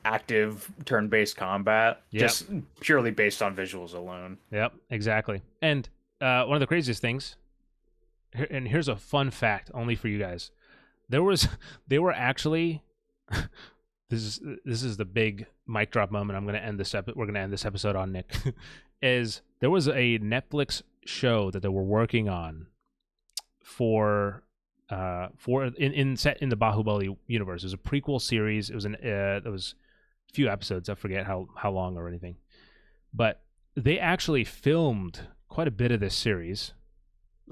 active turn-based combat, just purely based on visuals alone. Yep, exactly. And one of the craziest things, and here's a fun fact only for you guys, there were actually this is the big mic drop moment. I'm gonna end this we're gonna end this episode on, Nick. Is there was a Netflix show that they were working on for set in the Bahubali universe. It was a prequel series. It was there was a few episodes. I forget how long or anything, but they actually filmed quite a bit of this series.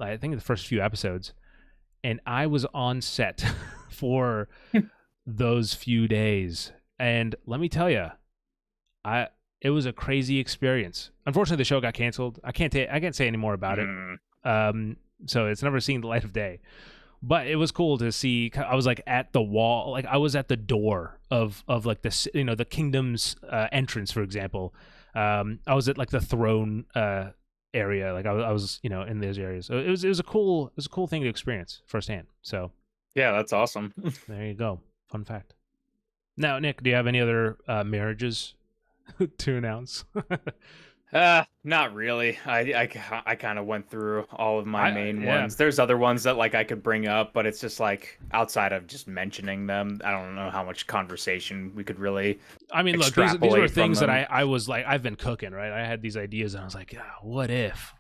I think the first few episodes, and I was on set for those few days, and let me tell you, it was a crazy experience. Unfortunately, the show got canceled. I can't say any more about it. So it's never seen the light of day. But it was cool to see. I was like at the wall, like I was at the door of like this, the kingdom's entrance, for example. I was at like the throne area, like I was in those areas. So it was a cool thing to experience firsthand. So yeah, that's awesome. There you go. Fun fact. Now, Nick, do you have any other marriages to announce? Not really. I kind of went through all of my main ones. There's other ones that like I could bring up, but it's just like outside of just mentioning them, I don't know how much conversation we could really. I mean, look, these were things that I was like, I've been cooking, right? I had these ideas, and I was like, what if?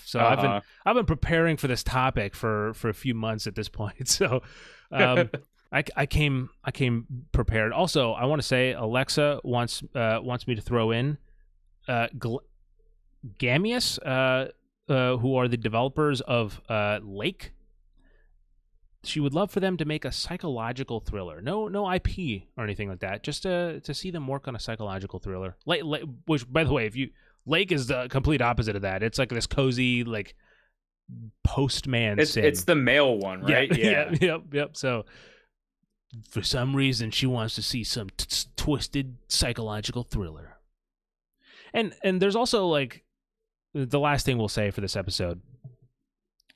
So I've been preparing for this topic for a few months at this point. So, I came prepared. Also, I want to say Alexa wants me to throw in Gamius, who are the developers of Lake. She would love for them to make a psychological thriller. No IP or anything like that. Just to see them work on a psychological thriller. Which, by the way, Lake is the complete opposite of that. It's like this cozy, like postman. It's the male one, right? Yeah. Yep. So for some reason, she wants to see some twisted psychological thriller. And there's also like the last thing we'll say for this episode,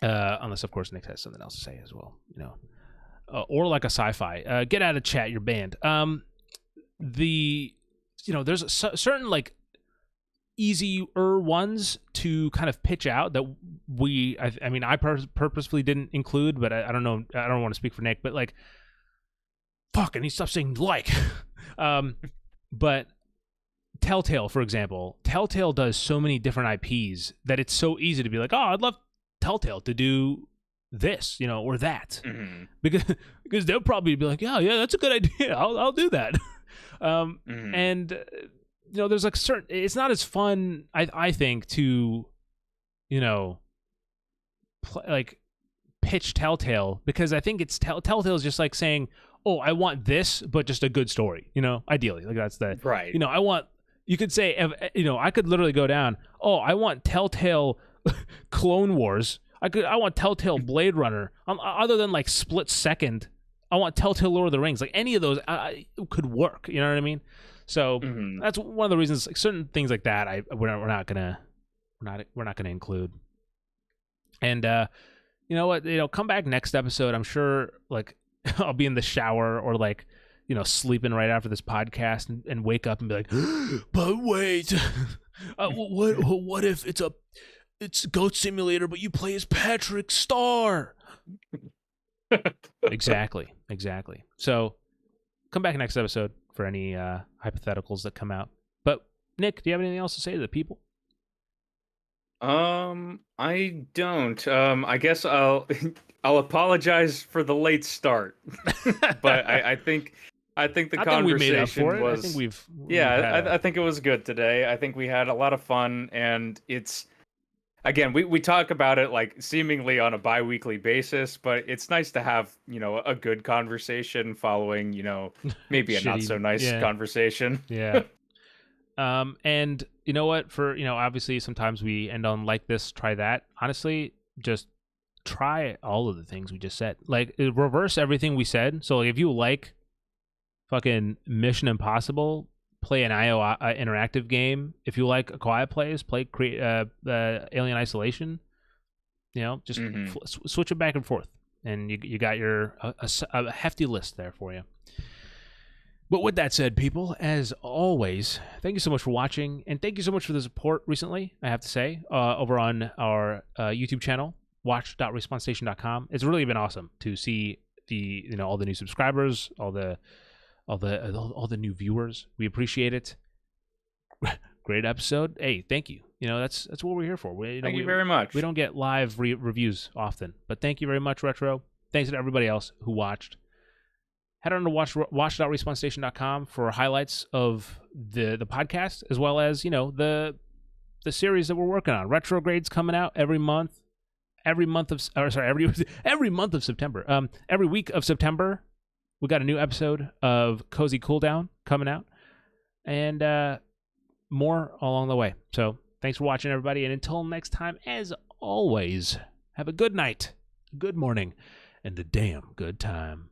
unless of course Nick has something else to say as well, or like a sci-fi. Get out of chat, you're banned. There's certain like easier ones to kind of pitch out that I purposefully didn't include, but I don't know. I don't want to speak for Nick, but like, fuck, I need to stop saying like. But Telltale, for example, Telltale does so many different IPs that it's so easy to be like, oh, I'd love Telltale to do this, or that, because they'll probably be like, yeah, that's a good idea. I'll do that. And there's like it's not as fun, I think, to pitch Telltale, because I think it's Telltale is just like saying, oh, I want this, but just a good story, ideally, like that's the right. You could say, I could literally go down, oh, I want Telltale Clone Wars. I want Telltale Blade Runner. Other than like Split Second, I want Telltale Lord of the Rings. Like any of those could work. You know what I mean? So that's one of the reasons. Like, certain things like that, we're not gonna include. And you know what? Come back next episode. I'm sure like I'll be in the shower or like sleeping right after this podcast and wake up and be like, but wait, what if it's Goat Simulator, but you play as Patrick Star? Exactly. So come back next episode for any hypotheticals that come out. But Nick, do you have anything else to say to the people? I don't. I guess I'll apologize for the late start, but I think the conversation was. I think we've I think it was good today. I think we had a lot of fun, and it's again we talk about it like seemingly on a bi-weekly basis, but it's nice to have a good conversation following maybe a not so nice conversation. Yeah. And you know what? For obviously sometimes we end on like this, try that. Honestly, just try all of the things we just said. Like reverse everything we said. So like, if you like fucking Mission Impossible, play an IO interactive game. If you like A Quiet Place, play Alien Isolation. Just switch it back and forth, and you got your a hefty list there for you. But with that said, people, as always, thank you so much for watching, and thank you so much for the support recently, I have to say, over on our YouTube channel, watch.respawnstation.com. It's really been awesome to see the all the new subscribers, all the all the new viewers. We appreciate it. Great episode. Hey, thank you. That's what we're here for. Thank you very much. We don't get live reviews often, but thank you very much, Retro. Thanks to everybody else who watched. Head on to watch.respawnstation.com for highlights of the podcast, as well as the series that we're working on. Retrograde's coming out every month. Every month of September. Every week of September, we got a new episode of Cozy Cooldown coming out, and more along the way. So thanks for watching, everybody, and until next time, as always, have a good night, good morning, and a damn good time.